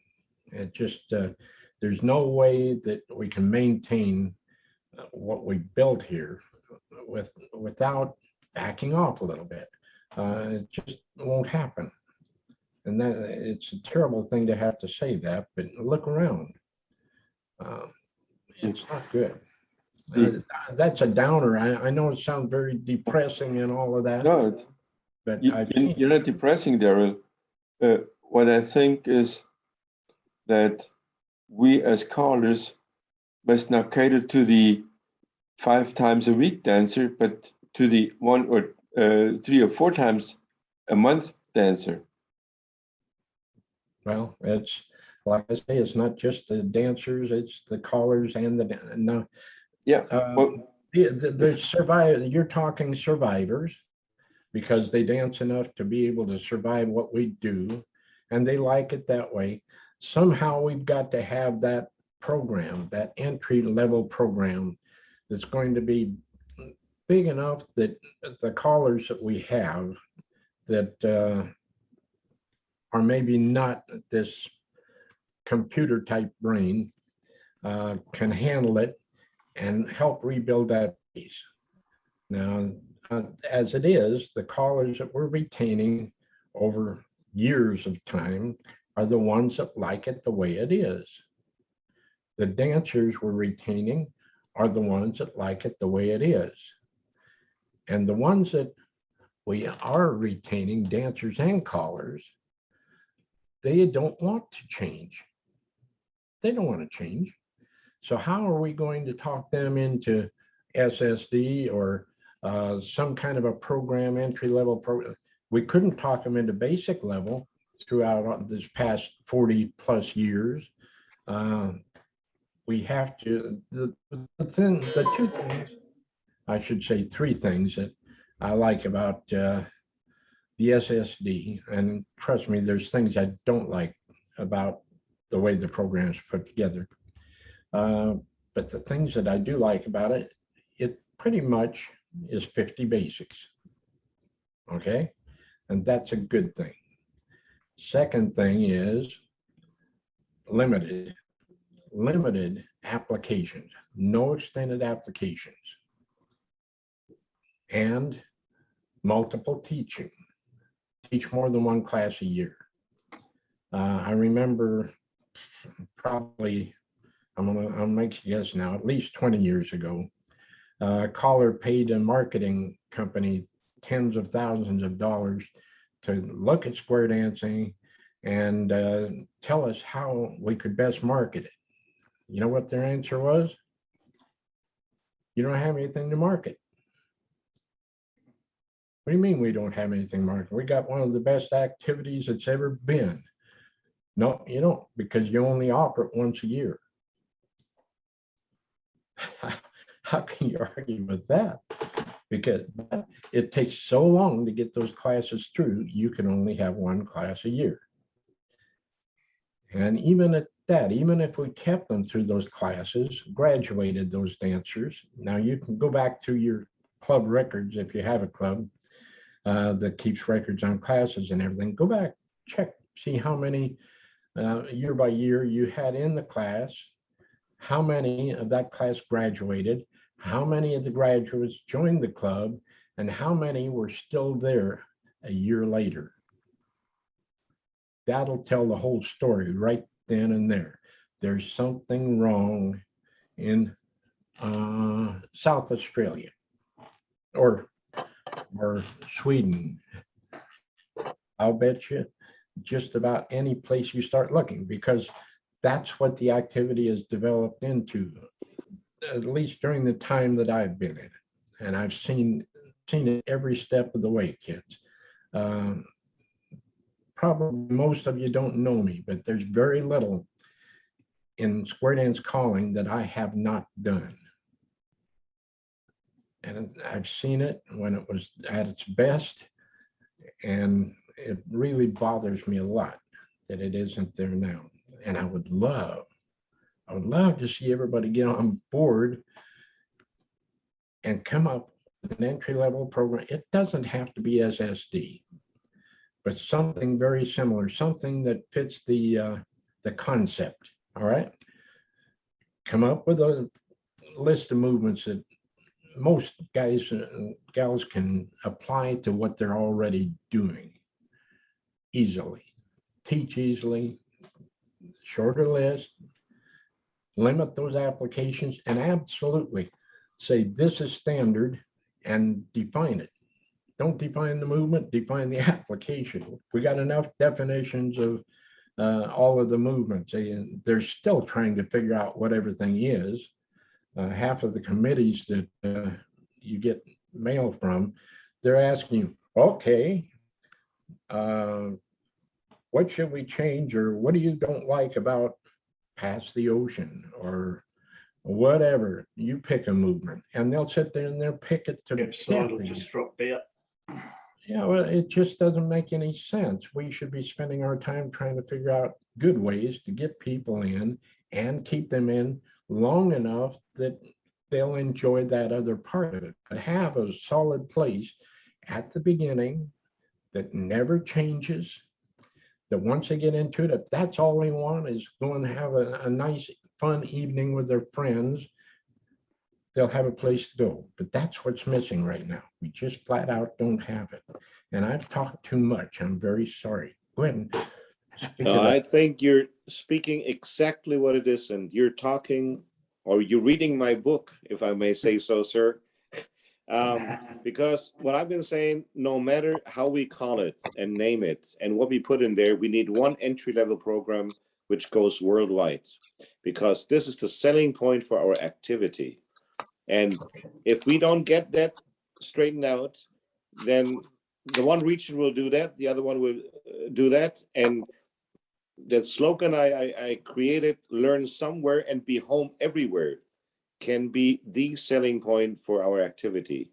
[SPEAKER 13] It just, there's no way that we can maintain what we built here without backing off a little bit. It just won't happen. And that it's a terrible thing to have to say that, but look around. It's not good. That's a downer. I know it sounds very depressing and all of that.
[SPEAKER 2] No,
[SPEAKER 13] but
[SPEAKER 2] you're not depressing, Daryl. What I think is that we as callers must not cater to the 5 times a week dancer, but to the 1 or 3 or 4 times a month dancer.
[SPEAKER 13] Well, it's like I say, it's not just the dancers, it's the callers and the
[SPEAKER 2] yeah.
[SPEAKER 13] The survivor. You're talking survivors because they dance enough to be able to survive what we do, and they like it that way. Somehow we've got to have that program, that entry level program, that's going to be big enough that the callers that we have that are maybe not this computer type brain can handle it and help rebuild that piece. Now, as it is, the callers that we're retaining over years of time are the ones that like it the way it is. The dancers we're retaining are the ones that like it the way it is. And the ones that we are retaining, dancers and callers, they don't want to change. They don't want to change. So how are we going to talk them into SSD or some kind of a program, entry level program? We couldn't talk them into basic level throughout this past 40 plus years. We have to, the 2 things, I should say 3 things that I like about the SSD, and trust me, there's things I don't like about the way the program's put together. But the things that I do like about it, it pretty much is 50 basics. Okay, and that's a good thing. Second thing is limited applications, no extended applications, and multiple teaching. Teach more than 1 class a year. I remember probably, I'll make a guess now, at least 20 years ago, a caller paid a marketing company tens of thousands of dollars to look at square dancing and tell us how we could best market it. You know what their answer was? You don't have anything to market. What do you mean we don't have anything to market? We got one of the best activities that's ever been. No, you don't, because you only offer it once a year. How can you argue with that? Because it takes so long to get those classes through, you can only have 1 class a year. And even at that, even if we kept them through those classes, graduated those dancers, now you can go back through your club records if you have a club that keeps records on classes and everything. Go back, check, see how many year by year you had in the class, how many of that class graduated, how many of the graduates joined the club, and how many were still there a year later. That'll tell the whole story right then and there. There's something wrong in South Australia or Sweden. I'll bet you just about any place you start looking, because that's what the activity is developed into, at least during the time that I've been in it. And I've seen it every step of the way, kids. Probably most of you don't know me, but there's very little in square dance calling that I have not done. And I've seen it when it was at its best, and it really bothers me a lot that it isn't there now. And I would love to see everybody get on board and come up with an entry-level program. It doesn't have to be SSD, but something very similar, something that fits the concept. All right. Come up with a list of movements that most guys and gals can apply to what they're already doing easily. Teach easily, shorter list, limit those applications, and absolutely say this is standard and define it. Don't define the movement, define the application. We got enough definitions of all of the movements. They're still trying to figure out what everything is. Half of the committees that you get mail from, they're asking you, okay, what should we change, or what do you don't like about Pass the Ocean, or whatever? You pick a movement, and they'll sit there and they'll pick it to
[SPEAKER 11] Website will
[SPEAKER 13] death.
[SPEAKER 11] just drop out.
[SPEAKER 13] Yeah, well, it just doesn't make any sense. We should be spending our time trying to figure out good ways to get people in and keep them in long enough that they'll enjoy that other part of it. But have a solid place at the beginning that never changes, that once they get into it, if that's all they want is go and have a nice, fun evening with their friends, they'll have a place to go. But that's what's missing right now. We just flat out don't have it. And I've talked too much. I'm very sorry. Go ahead and speak to
[SPEAKER 12] No, I
[SPEAKER 13] that.
[SPEAKER 12] think you're speaking exactly what it is, and you're talking, or you're reading my book, if I may say so, sir. Because what I've been saying, no matter how we call it and name it and what we put in there, we need one entry-level program which goes worldwide, because this is the selling point for our activity. And if we don't get that straightened out, then the one region will do that, the other one will do that. And that slogan I created, learn somewhere and be home everywhere, can be the selling point for our activity.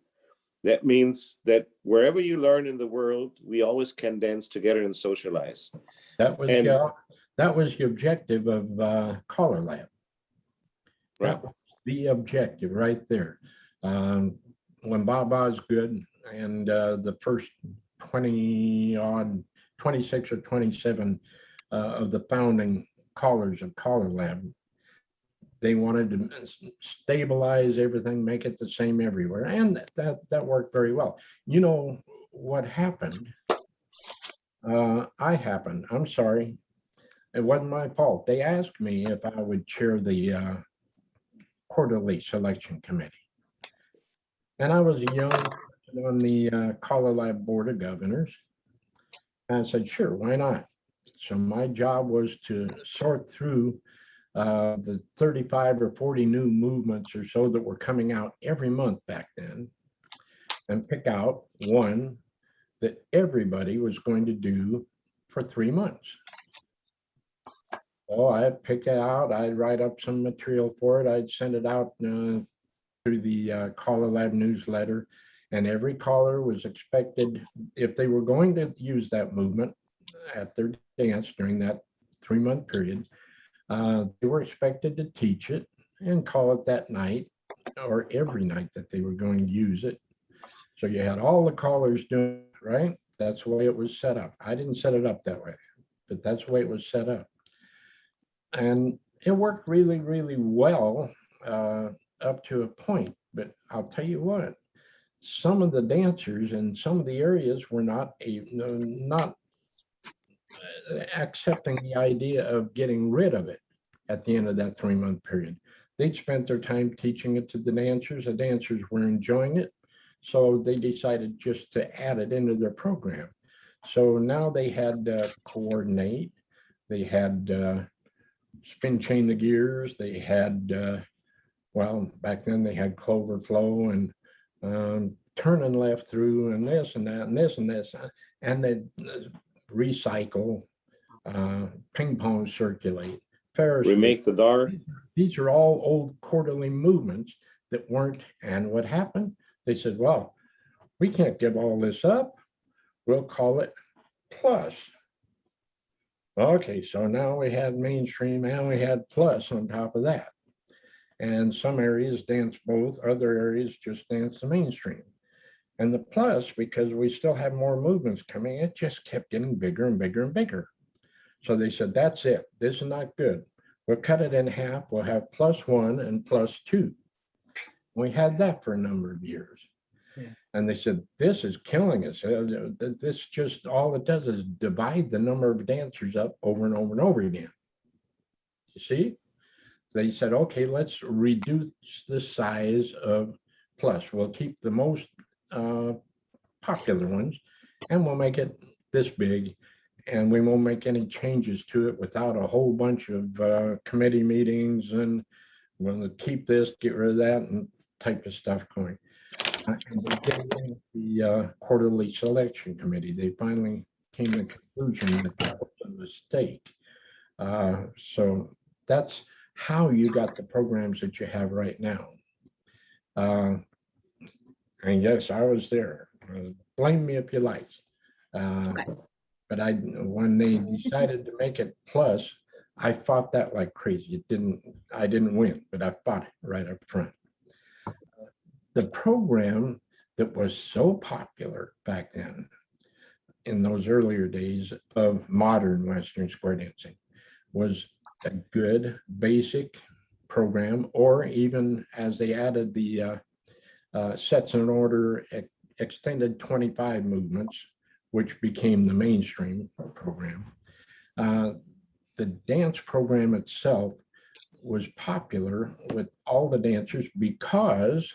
[SPEAKER 12] That means that wherever you learn in the world, we always can dance together and socialize.
[SPEAKER 13] That was
[SPEAKER 12] And
[SPEAKER 13] the objective of Color Lab.
[SPEAKER 12] right.
[SPEAKER 13] That was the objective right there. When Bob Osgood and the first 26 or 27 of the founding callers of Color Lab, they wanted to stabilize everything, make it the same everywhere. And that worked very well. You know what happened? I'm sorry. It wasn't my fault. They asked me if I would chair the quarterly selection committee. And I was a young person on the Color Lab Board of Governors. And I said, sure, why not? So my job was to sort through the 35 or 40 new movements or so that were coming out every month back then, and pick out one that everybody was going to do for 3 months. So I'd pick it out, I'd write up some material for it, I'd send it out through the Color Lab newsletter, and every caller was expected, if they were going to use that movement at their dance during that 3-month period, they were expected to teach it and call it that night or every night that they were going to use it. So you had all the callers doing it, right? That's the way it was set up. I didn't set it up that way, but that's the way it was set up. And it worked really, really well up to a point. But I'll tell you what, some of the dancers in some of the areas were not accepting the idea of getting rid of it at the end of that 3-month period. They'd spent their time teaching it to the dancers were enjoying it, so they decided just to add it into their program. So now they had coordinate, they had spin chain the gears, they had well, back then they had clover flow and turn and left through and this and that and this and this, and they recycle, ping pong circulate, Ferris wheel.
[SPEAKER 12] Remake the dar.
[SPEAKER 13] These are all old quarterly movements that weren't, and what happened? They said, well, we can't give all this up. We'll call it plus. Okay, so now we had mainstream and we had plus on top of that. And some areas dance both, other areas just dance the mainstream. And the plus, because we still have more movements coming, it just kept getting bigger and bigger and bigger. So they said, that's it. This is not good. We'll cut it in half. We'll have +1 and +2. We had that for a number of years.
[SPEAKER 11] Yeah.
[SPEAKER 13] And they said, this is killing us. This just, all it does is divide the number of dancers up over and over and over again. You see? They said, okay, let's reduce the size of plus. We'll keep the most popular ones and we'll make it this big, and we won't make any changes to it without a whole bunch of committee meetings, and we'll keep this, get rid of that, and type of stuff going. And they did it in the quarterly selection committee. They finally came to the conclusion that that was a mistake. So that's how you got the programs that you have right now. And yes, I was there. Blame me if you like. But when they decided to make it plus, I fought that like crazy. I didn't win, but I fought it right up front. The program that was so popular back then, in those earlier days of modern Western square dancing, was a good basic program, or even as they added the sets in order extended 25 movements, which became the mainstream program. The dance program itself was popular with all the dancers because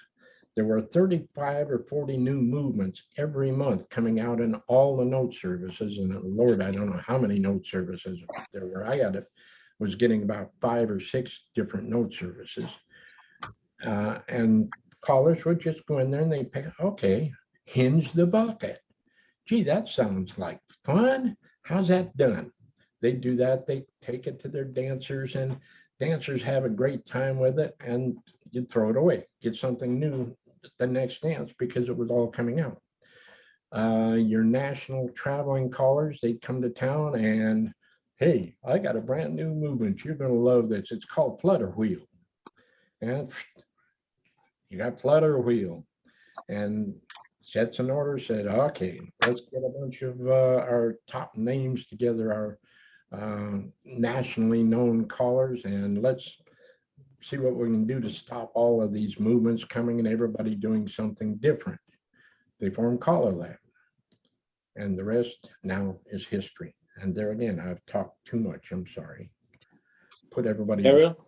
[SPEAKER 13] there were 35 or 40 new movements every month coming out in all the note services. And Lord, I don't know how many note services there were. Was getting about 5 or 6 different note services. And callers would just go in there and they pick, okay, hinge the bucket. Gee, that sounds like fun. How's that done? They do that, they take it to their dancers, and dancers have a great time with it, and you throw it away, get something new the next dance because it was all coming out. Your national traveling callers, they come to town and, hey, I got a brand new movement. You're going to love this. It's called Flutter Wheel. And you got Flutter Wheel. And sets in order said, okay, let's get a bunch of our top names together, our nationally known callers, and let's see what we can do to stop all of these movements coming and everybody doing something different. They formed Caller Lab, and the rest now is history. And there again, I've talked too much. I'm sorry. Put everybody.
[SPEAKER 12] Ariel?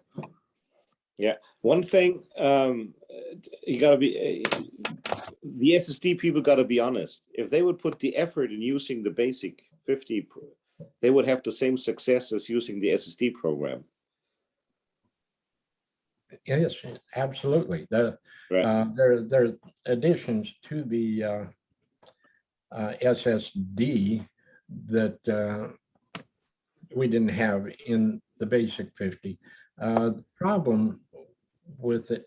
[SPEAKER 12] Yeah, one thing, you got to be, the SSD people got to be honest. If they would put the effort in using the basic 50, they would have the same success as using the SSD program.
[SPEAKER 13] Yes, absolutely. There are additions to the SSD that we didn't have in the basic 50. The problem with it,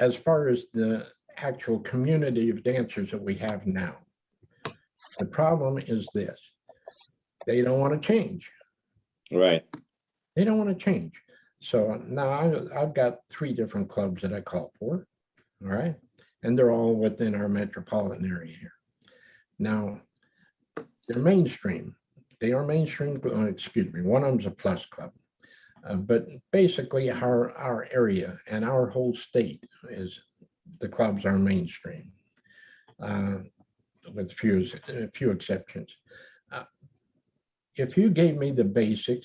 [SPEAKER 13] as far as the actual community of dancers that we have now, the problem is this: they don't want to change.
[SPEAKER 12] Right.
[SPEAKER 13] They don't want to change. So now I've got 3 different clubs that I call for, all right? And they're all within our metropolitan area here. Now, they're mainstream. They are mainstream, excuse me, one of them's a plus club. But basically our area and our whole state is, the clubs are mainstream, with a few exceptions. If you gave me the basic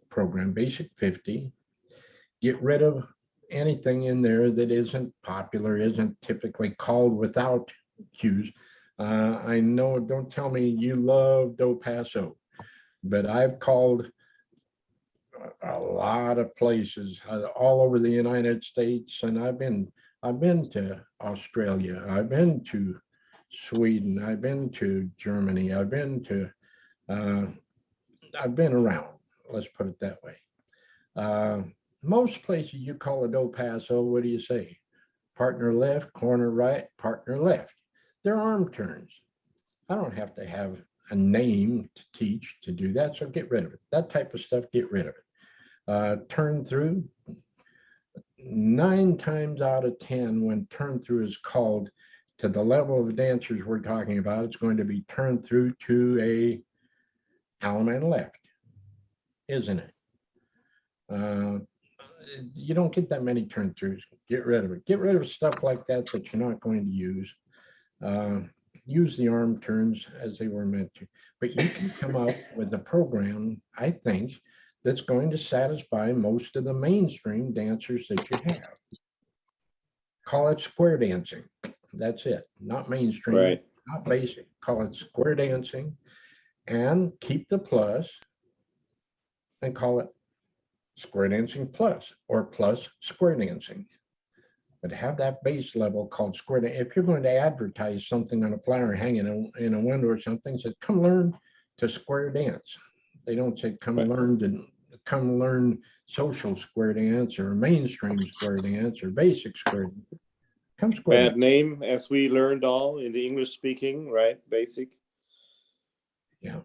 [SPEAKER 13] program, basic 50, get rid of anything in there that isn't popular, isn't typically called without cues. I know, don't tell me you love Do Paso, but I've called a lot of places all over the United States, and I've been to Australia, I've been to Sweden, I've been to Germany, I've been around. Let's put it that way. Most places you call a Do Paso, what do you say? Partner left, corner right, partner left. They're arm turns. I don't have to have a name to teach to do that, so get rid of it. That type of stuff, get rid of it. Turn through, 9 times out of 10, when turn through is called, to the level of dancers we're talking about, it's going to be turned through to a element left, isn't it? You don't get that many turn throughs. Get rid of it. Get rid of stuff like that that you're not going to use. Use the arm turns as they were meant to. But you can come up with a program, I think, that's going to satisfy most of the mainstream dancers that you have. Call it square dancing. That's it. Not mainstream,
[SPEAKER 12] Right.
[SPEAKER 13] not basic. Call it square dancing and keep the plus and call it square dancing plus or plus square dancing. But have that base level called square. If you're going to advertise something on a flyer hanging in a window or something, say, come learn to square dance. They don't say come learn social square dance or mainstream square dance or basic square. Come square.
[SPEAKER 12] Bad name, as we learned all in the English speaking, right? Basic.
[SPEAKER 13] Yeah.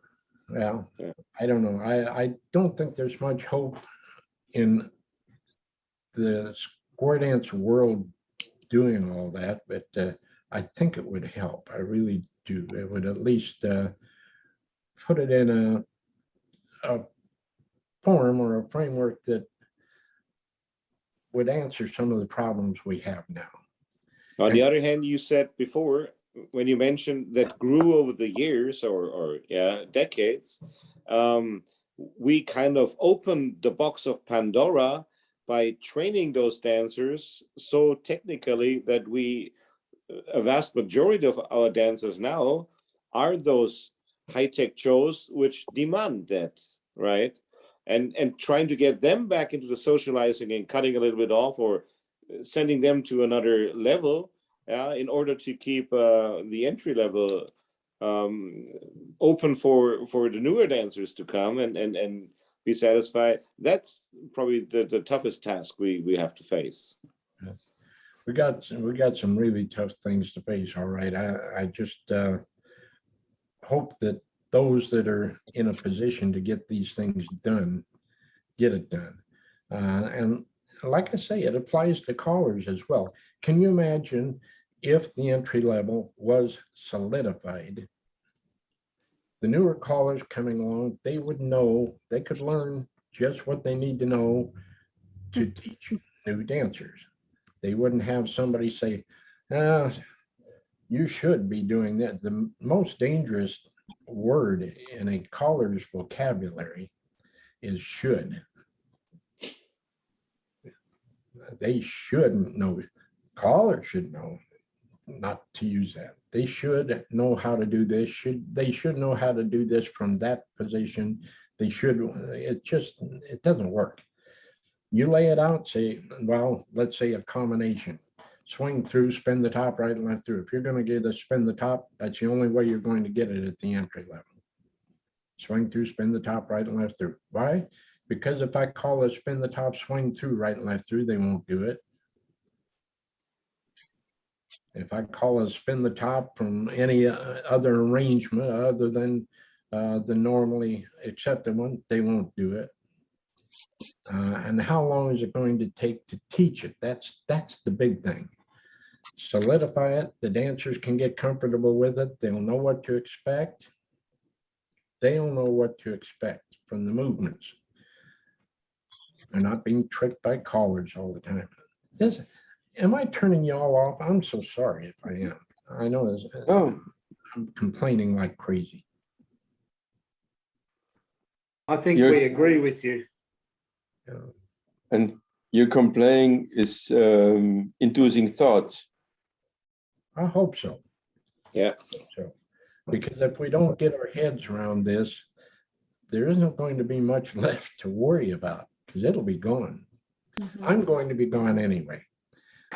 [SPEAKER 13] Well, yeah. I don't know. I don't think there's much hope in the square dance world doing all that, but I think it would help. I really do. It would at least put it in a form or a framework that would answer some of the problems we have now.
[SPEAKER 12] On the other hand, you said before, when you mentioned that grew over the years or decades, we kind of opened the box of Pandora by training those dancers so technically that a vast majority of our dancers now are those high-tech shows which demand that, right? And trying to get them back into the socializing and cutting a little bit off or sending them to another level in order to keep the entry level open for the newer dancers to come and be satisfied. That's probably the toughest task we have to face.
[SPEAKER 13] Yes. We got some really tough things to face. All right. I just hope that those that are in a position to get these things done, get it done. And like I say, it applies to callers as well. Can you imagine if the entry level was solidified? The newer callers coming along, they would know, they could learn just what they need to know to teach new dancers. They wouldn't have somebody say, you should be doing that. The most dangerous word in a caller's vocabulary is should. They shouldn't know. Callers should know not to use that. They should know how to do this. They should know how to do this from that position. They should. It doesn't work. You lay it out, say, well, let's say a combination. Swing through, spin the top, right and left through. If you're going to get a spin the top, that's the only way you're going to get it at the entry level. Swing through, spin the top, right and left through. Why? Because if I call it spin the top, swing through, right and left through, they won't do it. If I call it spin the top from any other arrangement other than the normally accepted one, they won't do it. And how long is it going to take to teach it? That's the big thing. Solidify it. The dancers can get comfortable with it. They'll know what to expect. They'll know what to expect from the movements. They're not being tricked by callers all the time. Am I turning you all off? I'm so sorry if I am. I know I'm complaining like crazy.
[SPEAKER 11] I think we agree with you.
[SPEAKER 2] And your complaining is inducing thoughts.
[SPEAKER 13] I hope so.
[SPEAKER 2] Yeah.
[SPEAKER 13] So, because if we don't get our heads around this, there isn't going to be much left to worry about because it'll be gone. Mm-hmm. I'm going to be gone anyway.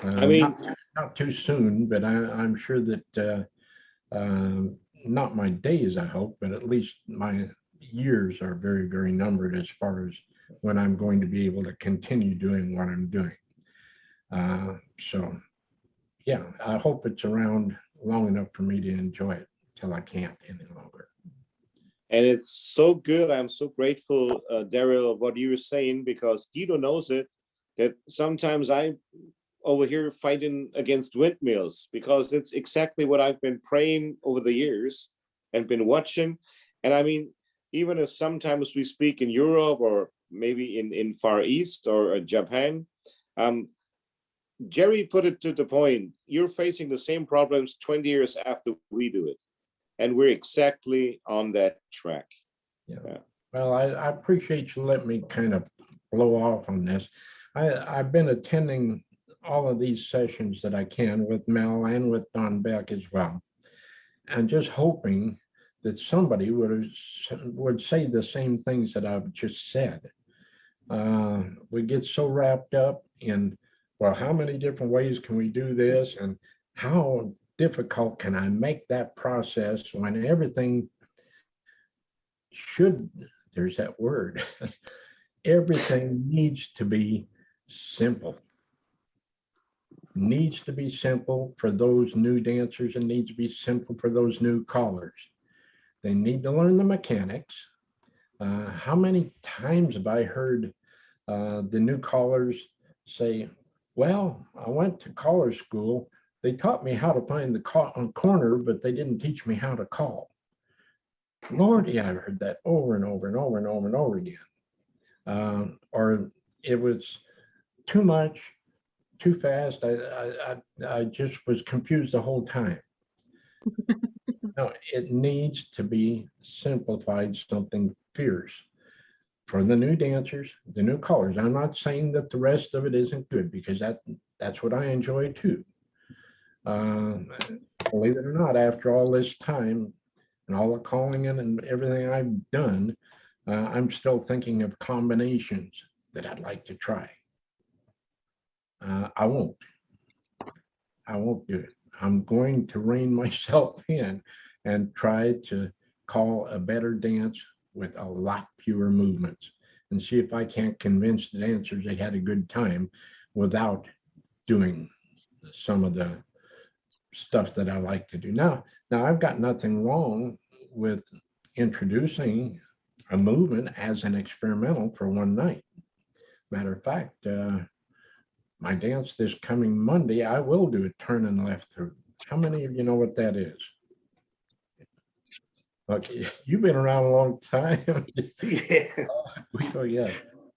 [SPEAKER 12] I mean,
[SPEAKER 13] not too soon, but I'm sure that not my days, I hope, but at least my years are very, very numbered as far as when I'm going to be able to continue doing what I'm doing. So, yeah, I hope it's around long enough for me to enjoy it till I can't any longer.
[SPEAKER 12] And it's so good. I'm so grateful, Daryl, of what you were saying, because Guido knows it, that sometimes I over here fighting against windmills, because it's exactly what I've been praying over the years and been watching. And I mean, even if sometimes we speak in Europe or maybe in Far East or Japan, Jerry put it to the point, you're facing the same problems 20 years after we do it. And we're exactly on that track.
[SPEAKER 13] Yeah. Well, I appreciate you letting me kind of blow off on this. I've been attending all of these sessions that I can with Mel and with Don Beck as well. And just hoping that somebody would say the same things that I've just said. We get so wrapped up in, well, how many different ways can we do this? And how difficult can I make that process when everything should, there's that word, everything needs to be simple. Needs to be simple for those new dancers and needs to be simple for those new callers. They need to learn the mechanics. How many times have I heard the new callers say, well, I went to caller school. They taught me how to find the corner, but they didn't teach me how to call. Lordy, I've heard that over and over and over and over and over again. Or it was too much, too fast. I just was confused the whole time. No, it needs to be simplified, something fierce for the new dancers, the new callers. I'm not saying that the rest of it isn't good, because that's what I enjoy too. Believe it or not, after all this time and all the calling in and everything I've done, I'm still thinking of combinations that I'd like to try. I won't do it. I'm going to rein myself in and try to call a better dance with a lot fewer movements and see if I can't convince the dancers they had a good time without doing some of the stuff that I like to do. Now I've got nothing wrong with introducing a movement as an experimental for one night. Matter of fact, my dance this coming Monday, I will do a turn and left through. How many of you know what that is? Okay, you've been around a long time.
[SPEAKER 11] Yeah.
[SPEAKER 13] We go, yeah.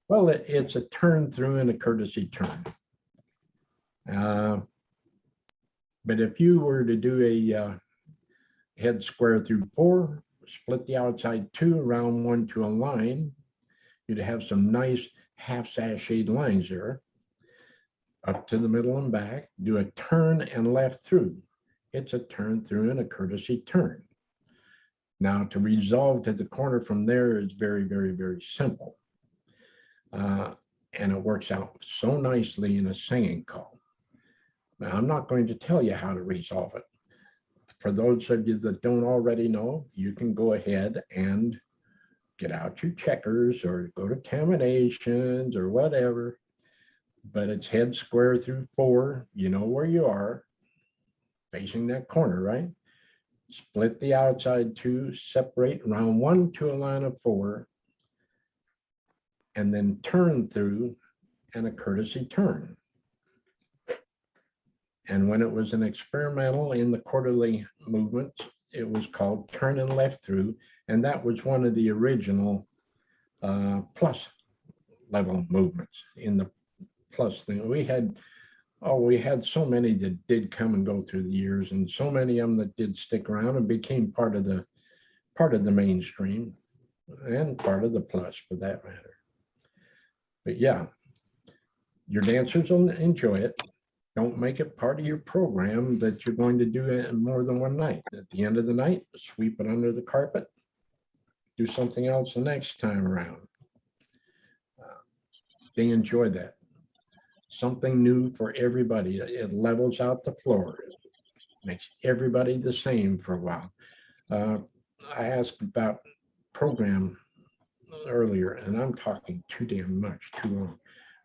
[SPEAKER 13] Well, it's a turn through and a courtesy turn. But if you were to do a head square through 4, split the outside 2, around 1 to a line, you'd have some nice half sashayed lines there. Up to the middle and back, do a turn and left through. It's a turn through and a courtesy turn. Now to resolve to the corner from there is very, very, very simple. And it works out so nicely in a singing call. Now I'm not going to tell you how to resolve it. For those of you that don't already know, you can go ahead and get out your checkers or go to combinations or whatever. But it's head square through 4. You know where you are, facing that corner, right? Split the outside 2, separate round 1 to a line of 4, and then turn through and a courtesy turn. And when it was an experimental in the quarterly movements, it was called turn and left through, and that was one of the original plus level movements in the plus thing. We had so many that did come and go through the years, and so many of them that did stick around and became part of the mainstream and part of the plus for that matter. But yeah, your dancers will enjoy it. Don't make it part of your program that you're going to do it more than one night. At the end of the night, sweep it under the carpet, do something else the next time around. They enjoy that. Something new for everybody. It levels out the floor. It makes everybody the same for a while. I asked about program earlier, and I'm talking too damn much, too long.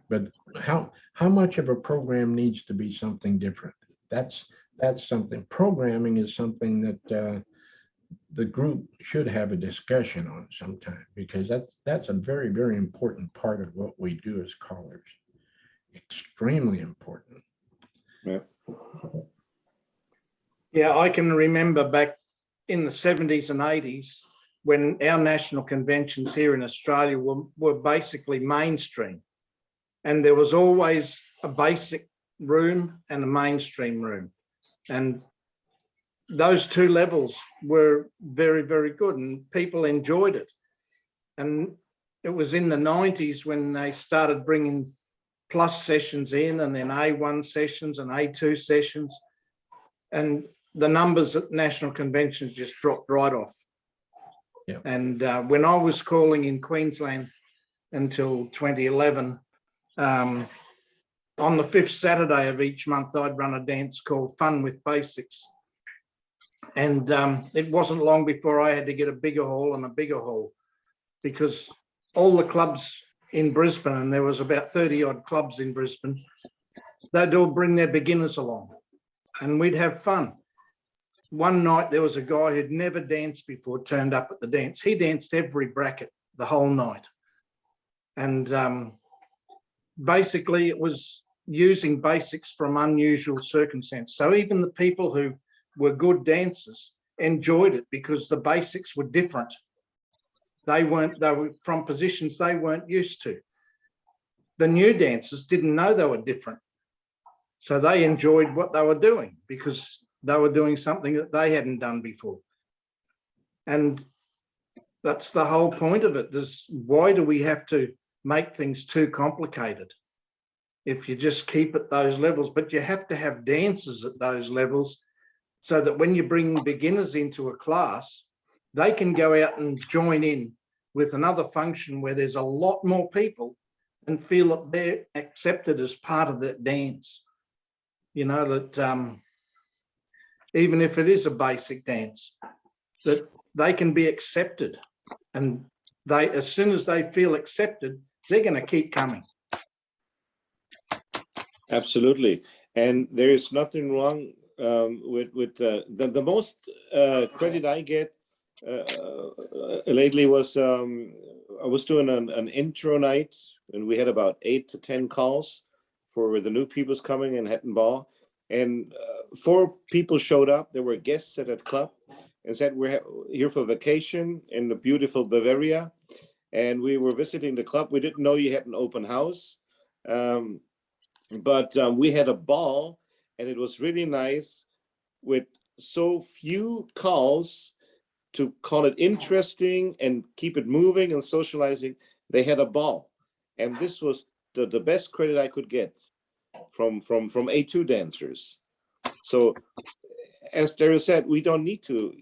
[SPEAKER 13] But how much of a program needs to be something different? That's something. Programming is something that the group should have a discussion on sometime, because that's a very, very important part of what we do as callers. Extremely important.
[SPEAKER 12] Yeah.
[SPEAKER 11] Yeah, I can remember back in the 70s and 80s when our national conventions here in Australia were basically mainstream. And there was always a basic room and a mainstream room. And those two levels were very, very good and people enjoyed it. And it was in the 90s when they started bringing plus sessions in, and then A1 sessions and A2 sessions. And the numbers at national conventions just dropped right off.
[SPEAKER 13] Yeah.
[SPEAKER 11] And when I was calling in Queensland until 2011, on the 5th Saturday of each month, I'd run a dance called Fun with Basics. And it wasn't long before I had to get a bigger hall and a bigger hall, because all the clubs in Brisbane, and there was about 30 odd clubs in Brisbane, they'd all bring their beginners along and we'd have fun. One night there was a guy who'd never danced before turned up at the dance. He danced every bracket the whole night. And basically it was using basics from unusual circumstance. So even the people who were good dancers enjoyed it because the basics were different. They were from positions they weren't used to. The new dancers didn't know they were different. So they enjoyed what they were doing because they were doing something that they hadn't done before. And that's the whole point of it. Why do we have to make things too complicated if you just keep at those levels? But you have to have dancers at those levels so that when you bring beginners into a class, they can go out and join in with another function where there's a lot more people and feel that they're accepted as part of that dance. You know, that even if it is a basic dance, that they can be accepted. And they, as soon as they feel accepted, they're going to keep coming.
[SPEAKER 12] Absolutely. And there is nothing wrong with the most credit I get lately was I was doing an intro night, and we had about 8 to 10 calls for the new people's coming in Hatton Ball, and 4 people showed up. There were guests at that club and said, we're here for vacation in the beautiful Bavaria, and we were visiting the club. We didn't know you had an open house, but we had a ball, and it was really nice with so few calls to call it interesting and keep it moving and socializing. They had a ball, and this was the best credit I could get from A2 dancers. So as Daryl said, we don't need to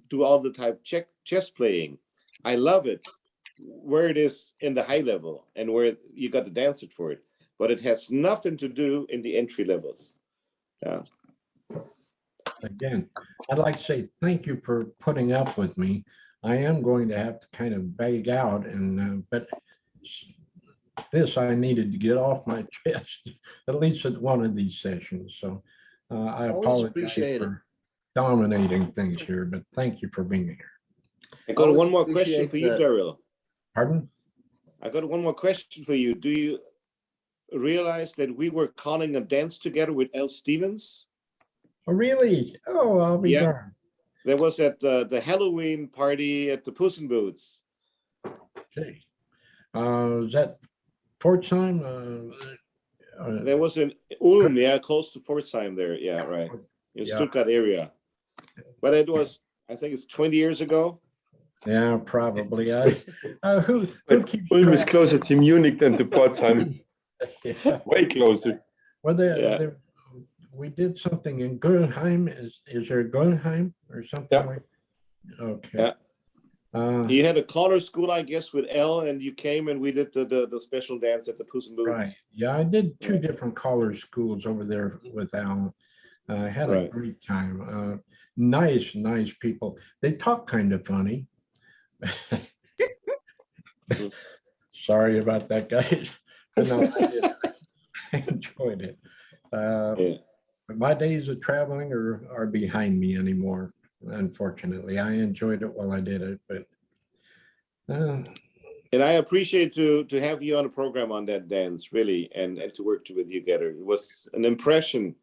[SPEAKER 12] do all the type chess playing. I love it where it is in the high level and where you got to dance it for it, but it has nothing to do in the entry levels. Yeah.
[SPEAKER 13] Again, I'd like to say thank you for putting up with me. I am going to have to kind of beg out, and but this I needed to get off my chest, at least at one of these sessions. So I
[SPEAKER 8] Always
[SPEAKER 13] apologize
[SPEAKER 8] appreciate it.
[SPEAKER 13] for dominating things here, but thank you for being here.
[SPEAKER 12] I got
[SPEAKER 8] Always
[SPEAKER 12] one more question
[SPEAKER 8] appreciate
[SPEAKER 12] for you,
[SPEAKER 8] that.
[SPEAKER 12] Daryl.
[SPEAKER 13] Pardon?
[SPEAKER 12] I got one more question for you. Do you realize that we were calling a dance together with L. Stevens?
[SPEAKER 13] Oh, really? Oh, I'll be
[SPEAKER 12] Yeah.
[SPEAKER 13] darned.
[SPEAKER 12] There was at the Halloween party at the Puss in Boots.
[SPEAKER 13] Okay. Is that Pforzheim?
[SPEAKER 12] There was an Ulm, yeah, close to Pforzheim there. Yeah, right. In
[SPEAKER 13] Yeah.
[SPEAKER 12] Stuttgart area. But it was, I think it's 20 years ago.
[SPEAKER 13] Yeah, probably. Who
[SPEAKER 2] But
[SPEAKER 13] keeps
[SPEAKER 2] Ulm is
[SPEAKER 13] track?
[SPEAKER 2] closer to Munich than to Potsdam.
[SPEAKER 13] Yeah.
[SPEAKER 2] Way closer.
[SPEAKER 13] Well,
[SPEAKER 12] Yeah.
[SPEAKER 13] we did something in Guggenheim. Is there Guggenheim or something
[SPEAKER 2] Yeah.
[SPEAKER 13] like? Okay.
[SPEAKER 12] Yeah. You had a caller school, I guess, with L, and you came and we did the special dance at the Puss in Boots.
[SPEAKER 13] Right. Yeah, I did 2 different color schools over there with Al. I had a
[SPEAKER 12] Right.
[SPEAKER 13] great time. Nice people. They talk kind of funny. Sorry about that, guys. But no, I enjoyed it.
[SPEAKER 12] Yeah.
[SPEAKER 13] But my days of traveling are behind me anymore. Unfortunately, I enjoyed it while I did it, but
[SPEAKER 12] And I appreciate to have you on the program on that dance, really, and to work with you together. It was an impression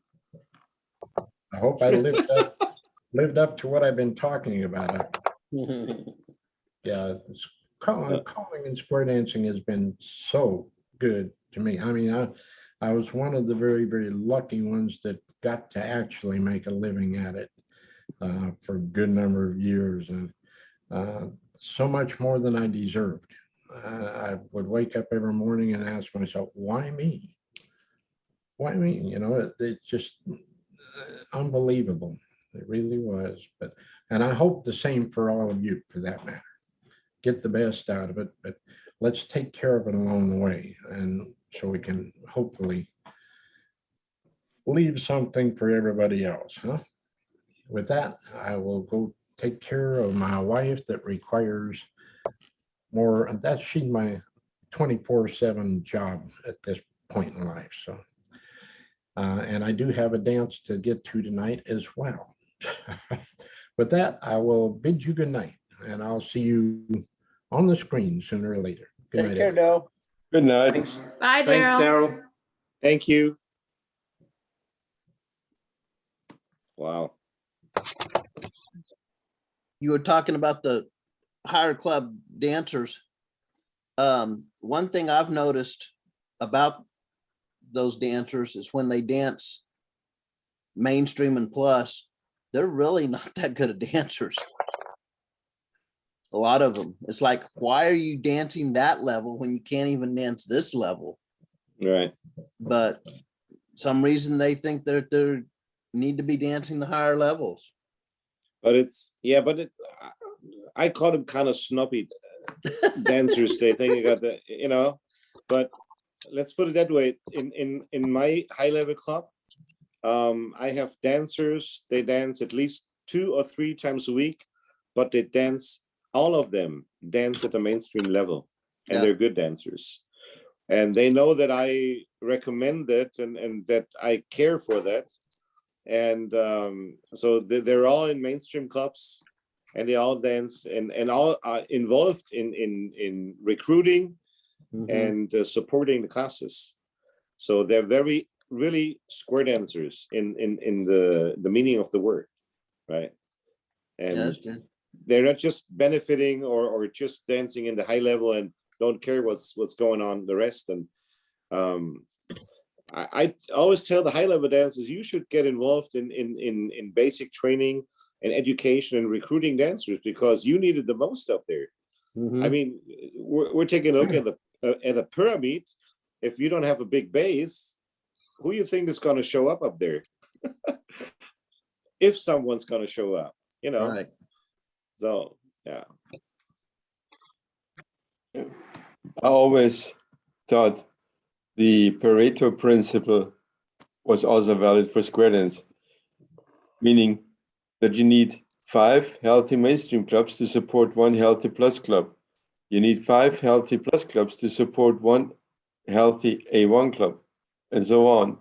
[SPEAKER 13] I hope I lived up to what I've been talking about. Yeah, calling and square dancing has been so good to me. I mean, I was one of the very, very lucky ones that got to actually make a living at it for a good number of years, and so much more than I deserved. I would wake up every morning and ask myself, why me? Why me? You know, it's just unbelievable. It really was. And I hope the same for all of you, for that matter. Get the best out of it, but let's take care of it along the way, and so we can hopefully leave something for everybody else, huh? With that, I will go take care of my wife that requires more. She's my 24/7 job at this point in life. So, and I do have a dance to get to tonight as well. With that, I will bid you good night, and I'll see you on the screen sooner or later. Good
[SPEAKER 8] Take
[SPEAKER 13] night,
[SPEAKER 8] care,
[SPEAKER 13] everyone.
[SPEAKER 8] Daryl.
[SPEAKER 2] Good night.
[SPEAKER 11] Thanks.
[SPEAKER 9] Bye,
[SPEAKER 11] Thanks,
[SPEAKER 9] Daryl.
[SPEAKER 11] Daryl.
[SPEAKER 12] Thank you. Wow.
[SPEAKER 8] You were talking about the higher club dancers. One thing I've noticed about those dancers is when they dance mainstream and plus, they're really not that good at dancers. A lot of them. It's like, why are you dancing that level when you can't even dance this level?
[SPEAKER 12] Right.
[SPEAKER 8] But some reason they think that they need to be dancing the higher levels.
[SPEAKER 12] But I call them kind of snobby dancers. They think you got the, but let's put it that way. In my high level club, I have dancers. They dance at least 2 or 3 times a week, but they dance. All of them dance at the mainstream level, and they're good dancers. And they know that I recommend that and that I care for that. And so they're all in mainstream clubs, and they all dance and all are involved in recruiting and supporting the classes. So they're really square dancers in the meaning of the word, right? And they're not just benefiting or just dancing in the high level and don't care what's going on the rest. And I always tell the high level dancers, you should get involved in basic training and education and recruiting dancers, because you need it the most up there. I mean, we're taking a look at the pyramid. If you don't have a big base, who you think is going to show up there? If someone's going to show up,
[SPEAKER 8] Right.
[SPEAKER 12] So, yeah.
[SPEAKER 2] I always thought the Pareto principle was also valid for square dance, meaning that you need 5 healthy mainstream clubs to support 1 healthy plus club. You need 5 healthy plus clubs to support 1 healthy A1 club, and so on.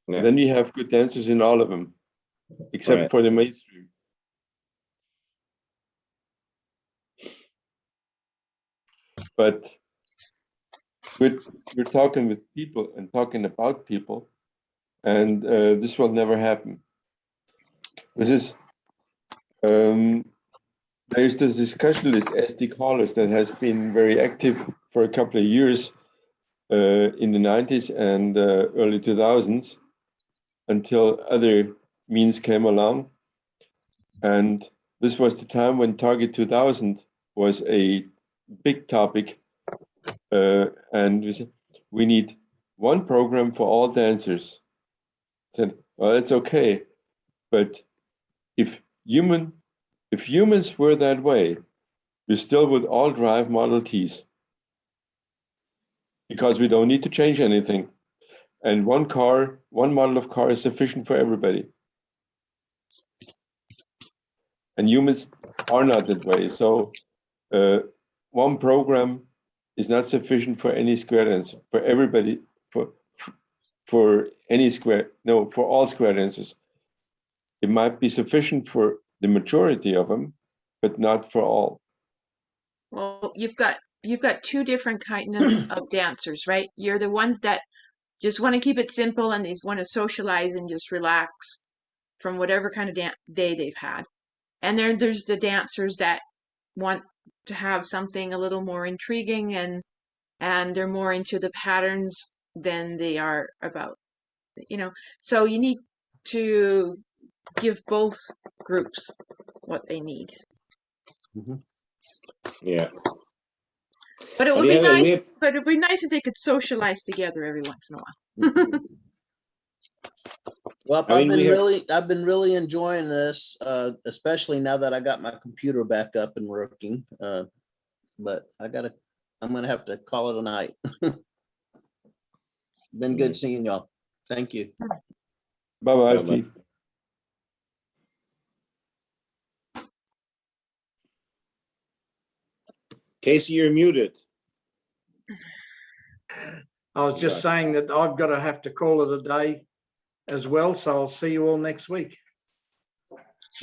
[SPEAKER 2] Yeah. Then you have good dancers in all of them, except for the mainstream. But we're talking with people and talking about people, and this will never happen. This is there's this discussion list, SD callers, that has been very active for a couple of years in the 90s and early 2000s, until other means came along. And this was the time when Target 2000 was a big topic. And we said, we need 1 program for all dancers. I said, well, that's okay. But if humans were that way, we still would all drive Model Ts, because we don't need to change anything. And 1 model of car is sufficient for everybody. And humans are not that way. So 1 program is not sufficient for any square dance, for everybody, for any square, no, for all square dances. It might be sufficient for the majority of them, but not for all.
[SPEAKER 9] Well, you've got 2 different kinds of dancers, right? You're the ones that just want to keep it simple and they want to socialize and just relax from whatever kind of day they've had. And there's the dancers that want to have something a little more intriguing and they're more into the patterns than they are about, so you need to give both groups what they need.
[SPEAKER 12] Yeah.
[SPEAKER 9] But it
[SPEAKER 12] But
[SPEAKER 9] would
[SPEAKER 12] yeah,
[SPEAKER 9] be
[SPEAKER 12] we
[SPEAKER 9] nice,
[SPEAKER 12] have-
[SPEAKER 9] but it'd be nice if they could socialize together every once in a while.
[SPEAKER 15] Well,
[SPEAKER 12] I mean,
[SPEAKER 15] I've been really enjoying this, especially now that I got my computer back up and working. But I'm gonna have to call it a night. Been good seeing y'all. Thank you.
[SPEAKER 2] Bye bye,
[SPEAKER 12] Bye-bye.
[SPEAKER 2] Steve.
[SPEAKER 12] Casey, you're muted.
[SPEAKER 11] I was just saying that I've got to have to call it a day as well. So I'll see you all next week.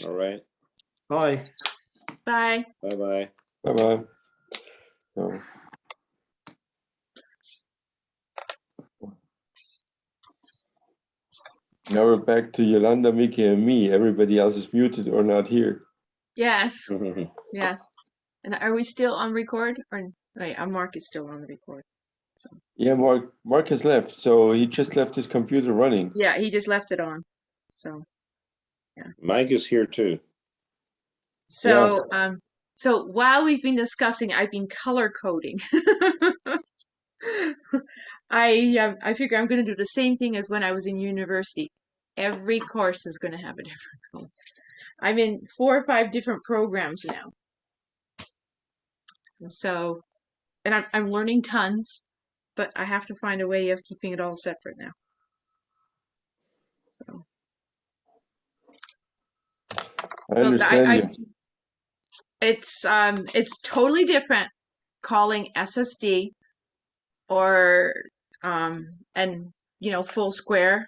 [SPEAKER 12] All right.
[SPEAKER 11] Bye.
[SPEAKER 9] Bye.
[SPEAKER 12] Bye-bye.
[SPEAKER 2] Bye bye. So. Now we're back to Yolanda, Mickey, and me. Everybody else is muted or not here.
[SPEAKER 9] Yes. Yes. And are we still on record? Or wait, Mark is still on the record. So
[SPEAKER 2] Yeah, Mark has left, so he just left his computer running.
[SPEAKER 9] yeah, he just left it on. So
[SPEAKER 12] Mike is here too.
[SPEAKER 9] so so while we've been discussing, I've been color coding. I figure I'm going to do the same thing as when I was in university. Every course is going to have a different color. I'm in 4 or 5 different programs now. So, and I'm learning tons, but I have to find a way of keeping it all separate now. So,
[SPEAKER 2] I understand you.
[SPEAKER 9] it's totally different calling SSD or and full square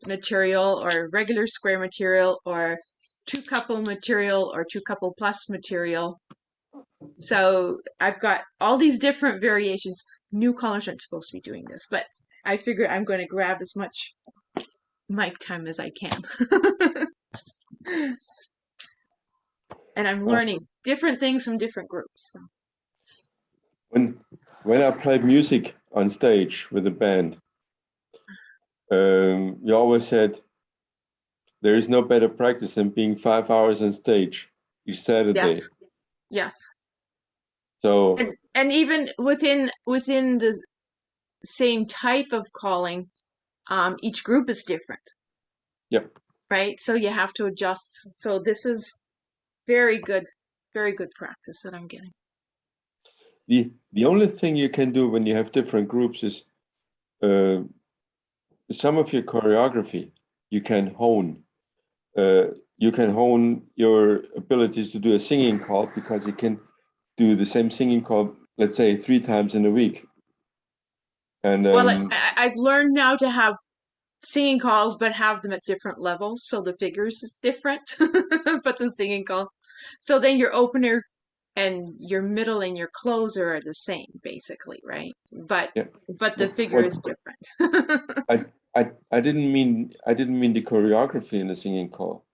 [SPEAKER 9] material or regular square material or 2 couple material or 2 couple plus material. So I've got all these different variations. New callers aren't supposed to be doing this, but I figure I'm going to grab as much mic time as I can. And I'm learning different things from different groups. So.
[SPEAKER 2] When I played music on stage with a band, you always said there is no better practice than being 5 hours on stage each Saturday.
[SPEAKER 9] Yes.
[SPEAKER 2] So
[SPEAKER 9] and even within the same type of calling, each group is different.
[SPEAKER 2] Yep.
[SPEAKER 9] Right. So you have to adjust. So this is very good practice that I'm getting.
[SPEAKER 2] The only thing you can do when you have different groups is some of your choreography you can hone. You can hone your abilities to do a singing call because you can do the same singing call, let's say 3 times in a week. And
[SPEAKER 9] well, I've learned now to have singing calls, but have them at different levels. So the figures is different, but the singing call. So then your opener and your middle and your closer are the same, basically, right? But the figure is different.
[SPEAKER 2] I didn't mean the choreography in the singing call.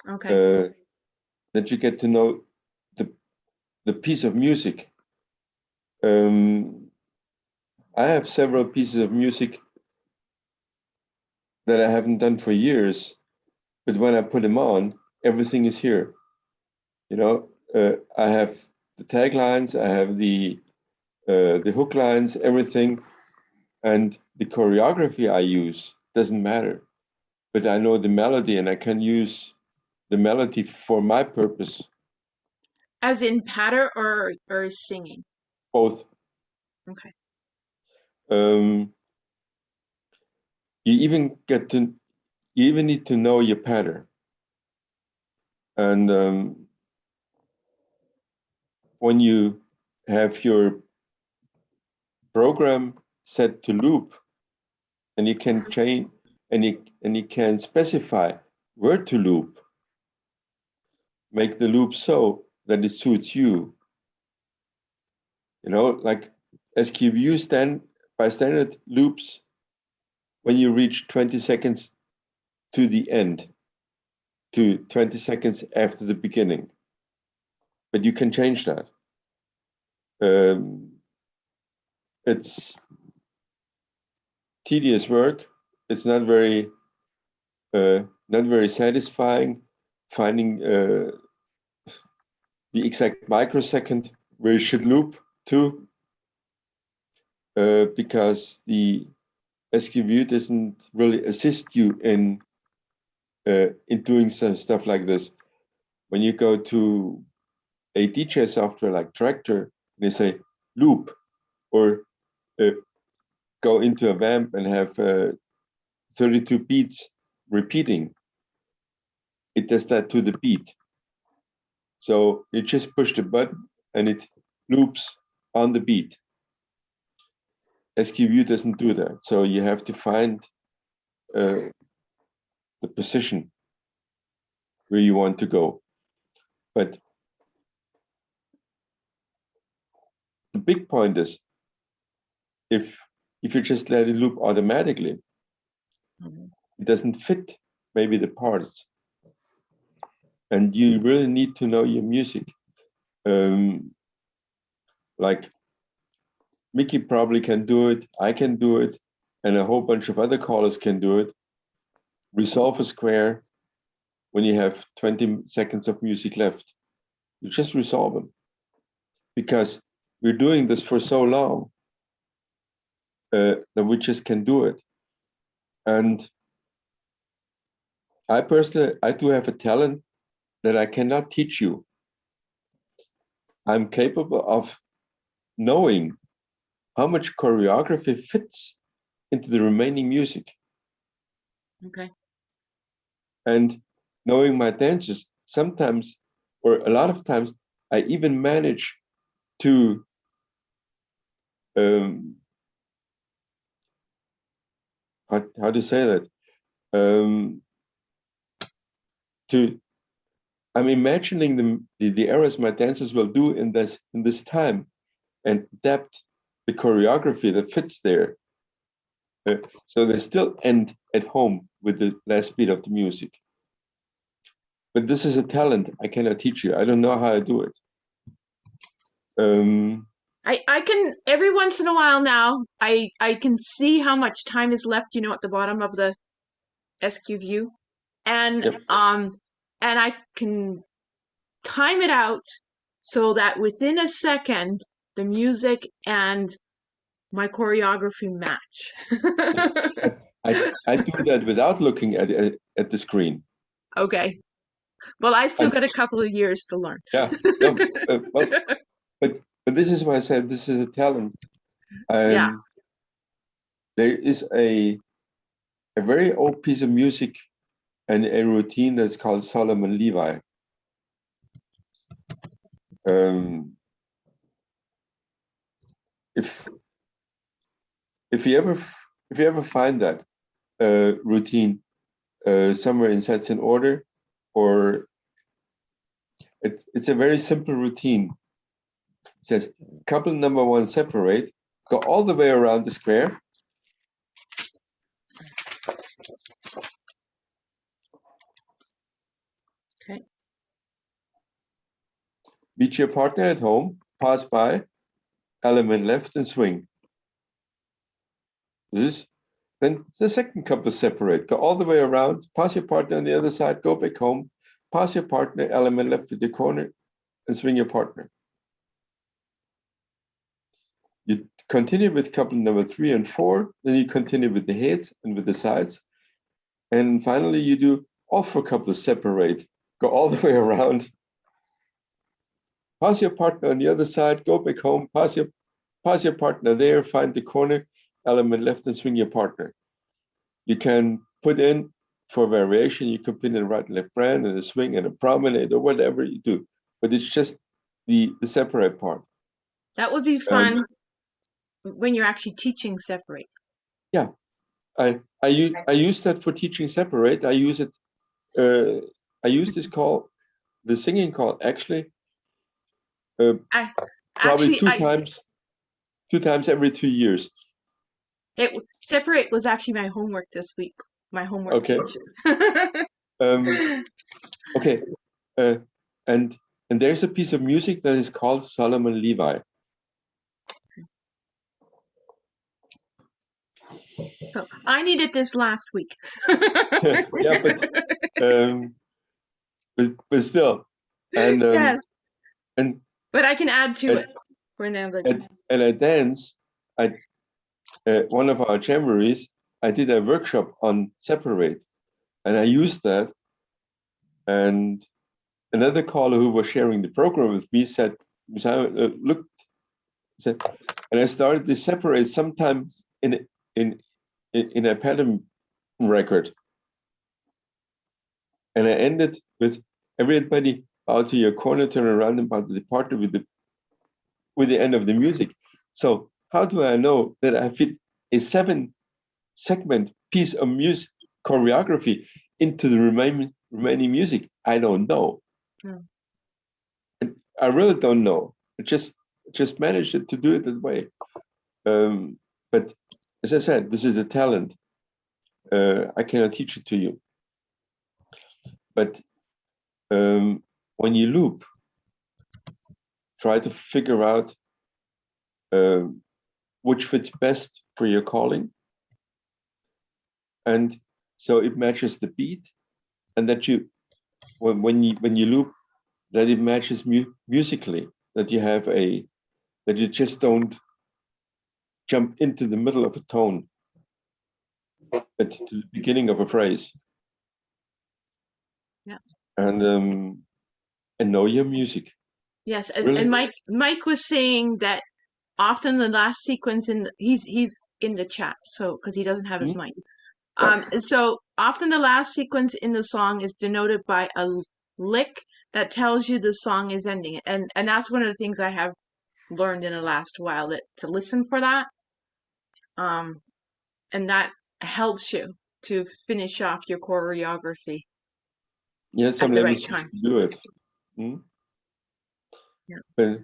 [SPEAKER 9] Okay.
[SPEAKER 2] That you get to know the piece of music. I have several pieces of music that I haven't done for years, but when I put them on, everything is here. I have the taglines, I have the hook lines, everything, and the choreography I use doesn't matter. But I know the melody, and I can use the melody for my purpose.
[SPEAKER 9] As in patter or singing?
[SPEAKER 2] Both.
[SPEAKER 9] Okay.
[SPEAKER 2] You even need to know your pattern. And when you have your program set to loop, and you can change, and you can specify where to loop, make the loop so that it suits you. Like SQView by standard loops when you reach 20 seconds to the end, to 20 seconds after the beginning. But you can change that. It's tedious work. It's not very satisfying finding the exact microsecond where it should loop to, because the SQView doesn't really assist you in doing some stuff like this. When you go to a DJ software like Tractor, they say loop, or go into a vamp and have 32 beats repeating. It does that to the beat. So you just push the button and it loops on the beat. SQView doesn't do that. So you have to find the position where you want to go. But the big point is, if you just let it loop automatically, it doesn't fit maybe the parts. And you really need to know your music. Like Mickey probably can do it, I can do it, and a whole bunch of other callers can do it. Resolve a square when you have 20 seconds of music left. You just resolve them. Because we're doing this for so long that we just can do it. And I personally, I do have a talent that I cannot teach you. I'm capable of knowing how much choreography fits into the remaining music.
[SPEAKER 9] Okay.
[SPEAKER 2] And knowing my dancers, sometimes, or a lot of times, I even manage to how to say that? I'm imagining the errors my dancers will do in this time, and adapt the choreography that fits there. So they still end at home with the last beat of the music. But this is a talent I cannot teach you. I don't know how I do it.
[SPEAKER 9] I can, every once in a while now, I can see how much time is left, you know, at the bottom of the SQView. And
[SPEAKER 2] Yep.
[SPEAKER 9] And I can time it out so that within a second the music and my choreography match.
[SPEAKER 2] I do that without looking at the screen.
[SPEAKER 9] Okay. Well, I still got a couple of years to learn.
[SPEAKER 2] Yeah. No, but this is why I said this is a talent.
[SPEAKER 9] Yeah.
[SPEAKER 2] There is a very old piece of music and a routine that's called Solomon Levi. If you ever find that routine somewhere in Sets in Order, or it's a very simple routine. It says couple number 1 separate, go all the way around the square.
[SPEAKER 9] Okay.
[SPEAKER 2] Meet your partner at home, pass by, element left and swing. Then the second couple separate, go all the way around, pass your partner on the other side, go back home, pass your partner, element left with the corner, and swing your partner. You continue with couple number 3 and 4, then you continue with the heads and with the sides. And finally you do all 4 couples separate, go all the way around, pass your partner on the other side, go back home, pass your partner there, find the corner, element left and swing your partner. You can put in, for variation, you can put in a right and left brand and a swing and a promenade or whatever you do, but it's just the separate part.
[SPEAKER 9] That would be fun when you're actually teaching separate.
[SPEAKER 2] Yeah, I use that for teaching separate. I use it. I use this call, the singing call, actually. Probably two times every 2 years.
[SPEAKER 9] Separate was actually my homework this week. My homework
[SPEAKER 2] Okay.
[SPEAKER 9] page.
[SPEAKER 2] Okay. And there's a piece of music that is called Solomon Levi.
[SPEAKER 9] So I needed this last week.
[SPEAKER 2] Yeah, but still, and
[SPEAKER 9] Yes,
[SPEAKER 2] and
[SPEAKER 9] but I can add to
[SPEAKER 2] and,
[SPEAKER 9] it for another.
[SPEAKER 2] and I dance at one of our jamborees. I did a workshop on separate, and I used that. And another caller who was sharing the program with me said, "Look," said, and I started to separate sometimes in a pattern record, and I ended with everybody out to your corner, turn around, and about to depart with the end of the music. So how do I know that I fit a 7-segment piece of music choreography into the remaining music? I don't know.
[SPEAKER 9] No.
[SPEAKER 2] I really don't know. I just managed to do it that way. But as I said, this is a talent. I cannot teach it to you. But when you loop, try to figure out which fits best for your calling. And so it matches the beat, and that you, when you loop, that it matches musically, that you have that you just don't jump into the middle of a tone, but to the beginning of a phrase.
[SPEAKER 9] Yeah.
[SPEAKER 2] And know your music.
[SPEAKER 9] Yes,
[SPEAKER 2] Really?
[SPEAKER 9] and Mike was saying that often the last sequence he's in the chat, so because he doesn't have his mic. So often the last sequence in the song is denoted by a lick that tells you the song is ending, and that's one of the things I have learned in the last while, that to listen for that, and that helps you to finish off your choreography.
[SPEAKER 2] Yeah, some
[SPEAKER 9] at the
[SPEAKER 2] levels
[SPEAKER 9] right time.
[SPEAKER 2] do it.
[SPEAKER 9] Yeah.
[SPEAKER 2] But,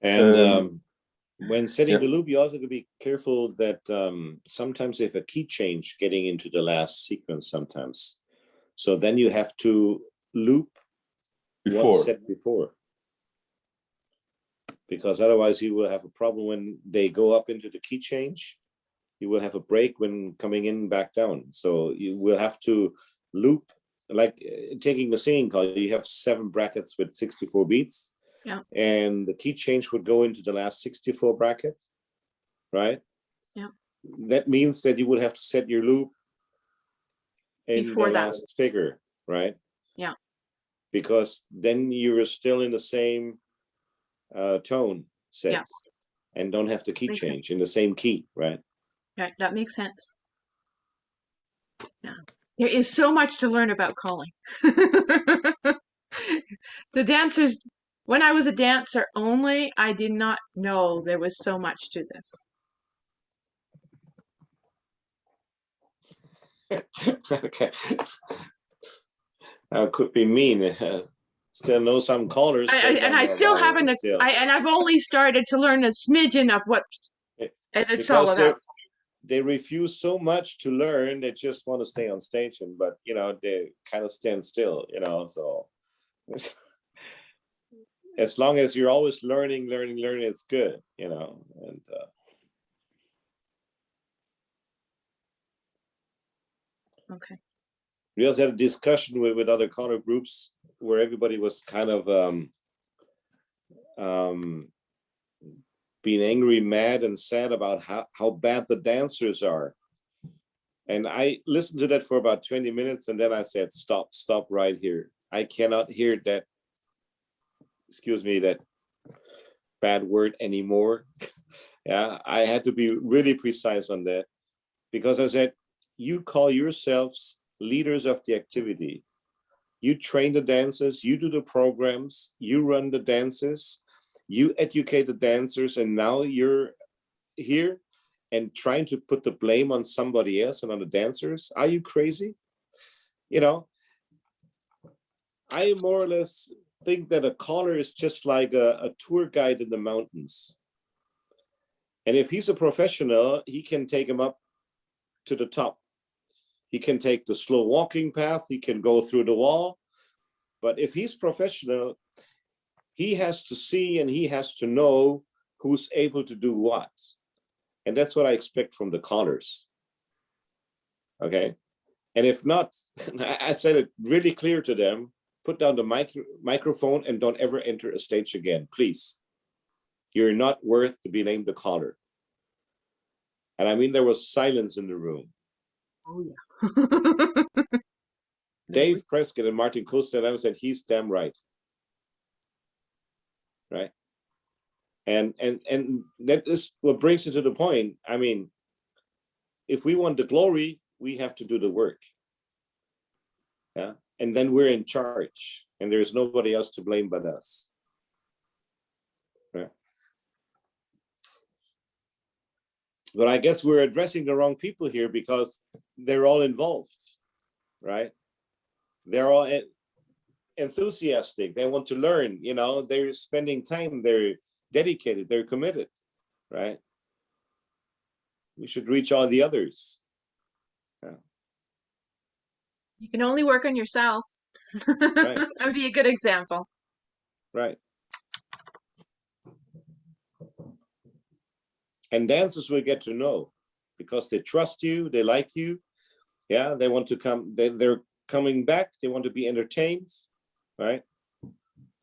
[SPEAKER 12] And when setting
[SPEAKER 2] yeah.
[SPEAKER 12] the loop, you also have to be careful that sometimes you have a key change getting into the last sequence sometimes. So then you have to loop one set before. Because otherwise you will have a problem when they go up into the key change. You will have a break when coming in back down. So you will have to loop, like taking a singing call, you have 7 brackets with 64 beats.
[SPEAKER 9] Yeah.
[SPEAKER 12] And the key change would go into the last 64 brackets, right?
[SPEAKER 9] Yeah.
[SPEAKER 12] That means that you would have to set your loop in
[SPEAKER 9] Before
[SPEAKER 12] the
[SPEAKER 9] that.
[SPEAKER 12] last figure, right?
[SPEAKER 9] Yeah.
[SPEAKER 12] Because then you're still in the same tone set.
[SPEAKER 9] Yes.
[SPEAKER 12] And don't have the key
[SPEAKER 9] Makes
[SPEAKER 12] change in the same key, right?
[SPEAKER 9] Right, that makes sense. Yeah. There is so much to learn about calling. The dancers, when I was a dancer only, I did not know there was so much to this.
[SPEAKER 12] Okay. That could be mean. Still know some callers.
[SPEAKER 9] I still haven't, and I've only started to learn a smidgen of what it's all about.
[SPEAKER 12] They refuse so much to learn, they just want to stay on stage, but they kind of stand still, so as long as you're always learning, it's good, and
[SPEAKER 9] okay.
[SPEAKER 12] We also had a discussion with other caller groups where everybody was kind of being angry, mad, and sad about how bad the dancers are. And I listened to that for about 20 minutes, and then I said, stop right here. I cannot hear that, excuse me, that bad word anymore. Yeah, I had to be really precise on that, because I said, you call yourselves leaders of the activity. You train the dancers, you do the programs, you run the dances, you educate the dancers, and now you're here and trying to put the blame on somebody else and on the dancers. Are you crazy? I more or less think that a caller is just like a tour guide in the mountains. And if he's a professional, he can take him up to the top. He can take the slow walking path. He can go through the wall. But if he's professional, he has to see and he has to know who's able to do what. And that's what I expect from the callers. Okay. And if not, I said it really clear to them, put down the microphone and don't ever enter a stage again, please. You're not worth to be named a caller. And I mean, there was silence in the room.
[SPEAKER 9] Oh, yeah.
[SPEAKER 12] Dave Prescott and Martin Koster said, he's damn right. Right. And that is what brings it to the point. I mean, if we want the glory, we have to do the work. Yeah. And then we're in charge and there's nobody else to blame but us. Right. But I guess we're addressing the wrong people here because they're all involved, right? They're all enthusiastic. They want to learn, you know, they're spending time, they're dedicated, they're committed, right? We should reach all the others. Yeah.
[SPEAKER 9] You can only work on yourself.
[SPEAKER 12] Right.
[SPEAKER 9] That'd be a good example.
[SPEAKER 12] Right. And dancers will get to know because they trust you, they like you. Yeah, they want to come, they're coming back, they want to be entertained, right?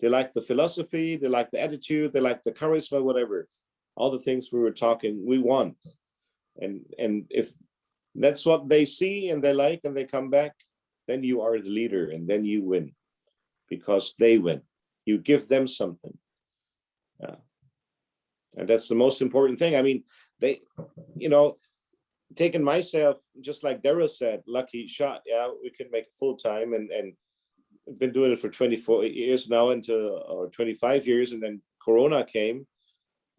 [SPEAKER 12] They like the philosophy, they like the attitude, they like the charisma, whatever. All the things we were talking, we want. And if that's what they see and they like and they come back, then you are the leader and then you win because they win. You give them something. Yeah. And that's the most important thing. I mean, they, you know, taking myself, just like Daryl said, lucky shot. Yeah, we can make it full time and been doing it for 24 years now or 25 years. And then Corona came,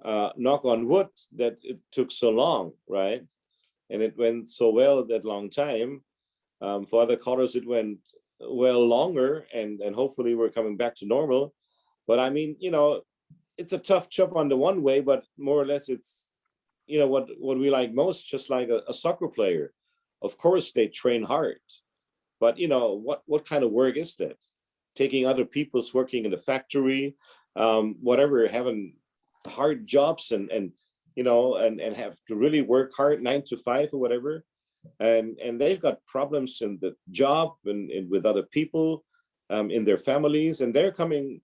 [SPEAKER 12] knock on wood that it took so long, right? And it went so well that long time. For other callers, it went well longer and hopefully we're coming back to normal. But I mean, you know, it's a tough job on the one way, but more or less it's, you know, what we like most, just like a soccer player. Of course, they train hard, but you know, what kind of work is that? Taking other people's working in the factory, whatever, having hard jobs and you know, and have to really work hard 9 to 5 or whatever. And they've got problems in the job and with other people, in their families, and they're coming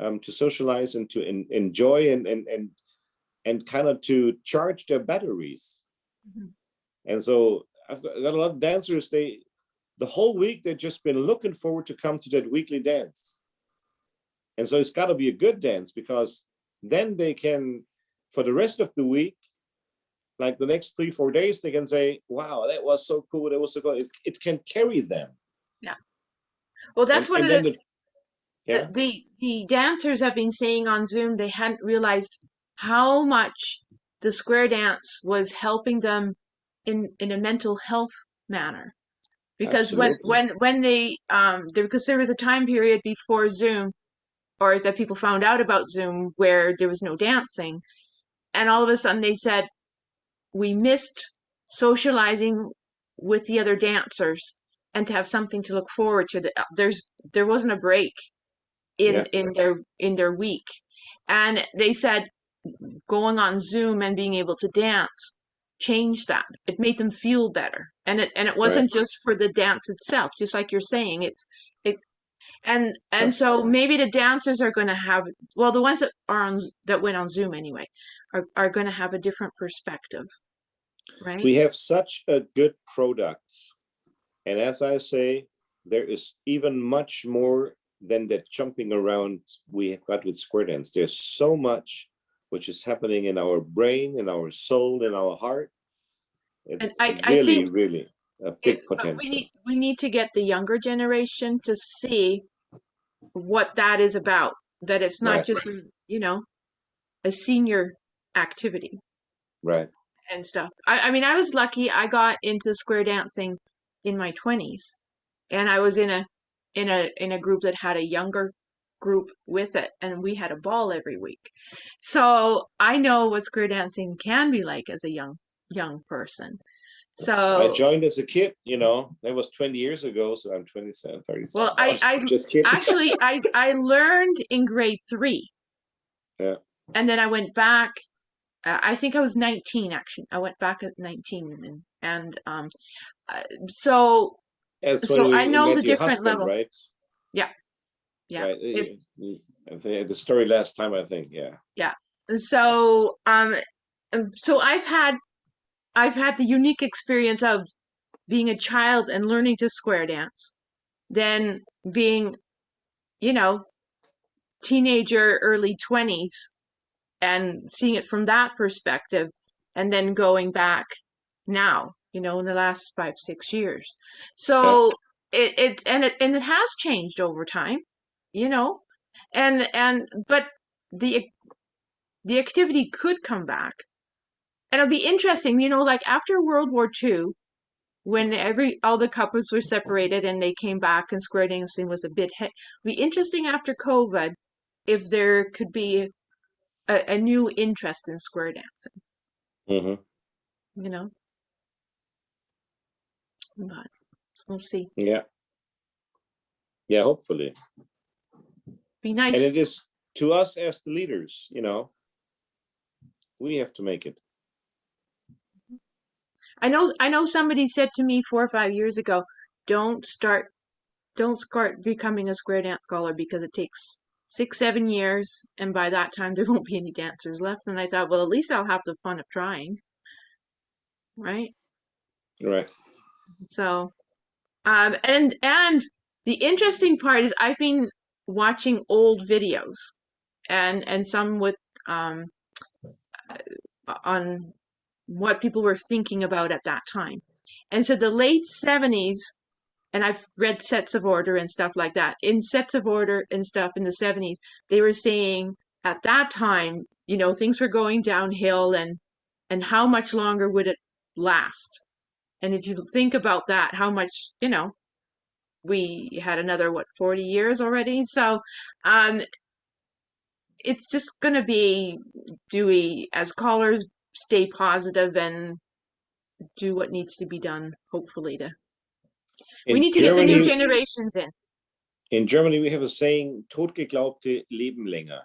[SPEAKER 12] to socialize and to enjoy and kind of to charge their batteries. Mm-hmm. And so I've got a lot of dancers, the whole week, they've just been looking forward to come to that weekly dance. And so it's got to be a good dance because then they can, for the rest of the week, like the next 3-4 days, they can say, wow, that was so cool. That was so good. It can carry them.
[SPEAKER 9] Yeah. Well, that's one of the dancers have been saying on Zoom, they hadn't realized how much the square dance was helping them in a mental health manner. Because when they because there was a time period before Zoom, or that people found out about Zoom, where there was no dancing, and all of a sudden they said, we missed socializing with the other dancers and to have something to look forward to. There wasn't a break in their week, and they said going on Zoom and being able to dance changed that. It made them feel better, and it wasn't just for the dance itself, just like you're saying. So maybe the dancers are going to have, well, the ones that went on Zoom anyway, are going to have a different perspective, right?
[SPEAKER 12] We have such a good product, and as I say, there is even much more than that jumping around we have got with square dance. There's so much which is happening in our brain, in our soul, in our heart. It's I think really a big potential.
[SPEAKER 9] We need to get the younger generation to see what that is about. That it's not just, you know, a senior activity.
[SPEAKER 12] Right.
[SPEAKER 9] And stuff. I mean, I was lucky. I got into square dancing in my 20s, and I was in a group that had a younger group with it, and we had a ball every week. So I know what square dancing can be like as a young person.
[SPEAKER 12] I
[SPEAKER 9] So,
[SPEAKER 12] joined as a kid, you know, that was 20 years ago, so I'm 27, 37.
[SPEAKER 9] well,
[SPEAKER 12] No, just kidding.
[SPEAKER 9] actually, I learned in grade 3,
[SPEAKER 12] Yeah.
[SPEAKER 9] and then I went back. I think I was 19, actually. I went back at 19, so
[SPEAKER 12] That's
[SPEAKER 9] so
[SPEAKER 12] when
[SPEAKER 9] I
[SPEAKER 12] we
[SPEAKER 9] know the
[SPEAKER 12] met your
[SPEAKER 9] different
[SPEAKER 12] husband,
[SPEAKER 9] levels.
[SPEAKER 12] right?
[SPEAKER 9] Yeah, yeah,
[SPEAKER 12] Right. I think the story last time, I think, yeah.
[SPEAKER 9] yeah. So so I've had the unique experience of being a child and learning to square dance, then being, you know, teenager, early 20s, and seeing it from that perspective, and then going back now, you know, in the last 5, 6 years.
[SPEAKER 12] Yeah.
[SPEAKER 9] So it has changed over time, you know, but the activity could come back. And it'll be interesting, you know, like after World War II, when all the couples were separated and they came back and square dancing was a bit be interesting after COVID if there could be a new interest in square dancing,
[SPEAKER 12] Mm-hmm.
[SPEAKER 9] you know, but we'll see.
[SPEAKER 12] Yeah. Yeah, hopefully.
[SPEAKER 9] Be
[SPEAKER 12] And
[SPEAKER 9] nice.
[SPEAKER 12] it is to us as the leaders, you know, we have to make it.
[SPEAKER 9] I know somebody said to me 4 or 5 years ago, don't start becoming a square dance scholar because it takes 6, 7 years, and by that time there won't be any dancers left. And I thought, well, at least I'll have the fun of trying, right?
[SPEAKER 12] Right.
[SPEAKER 9] So, and the interesting part is I've been watching old videos, and some with on what people were thinking about at that time. And so the late 70s, and I've read Sets of Order and stuff like that. In Sets of Order and stuff in the 70s, they were saying at that time, you know, things were going downhill, and how much longer would it last? And if you think about that, how much, you know, we had another, 40 years already? So it's just going to be, do we, as callers, stay positive and do what needs to be done, hopefully, we
[SPEAKER 12] In
[SPEAKER 9] need to get the new
[SPEAKER 12] Germany,
[SPEAKER 9] generations in.
[SPEAKER 12] in Germany, we have a saying, totgeglaubte leben länger,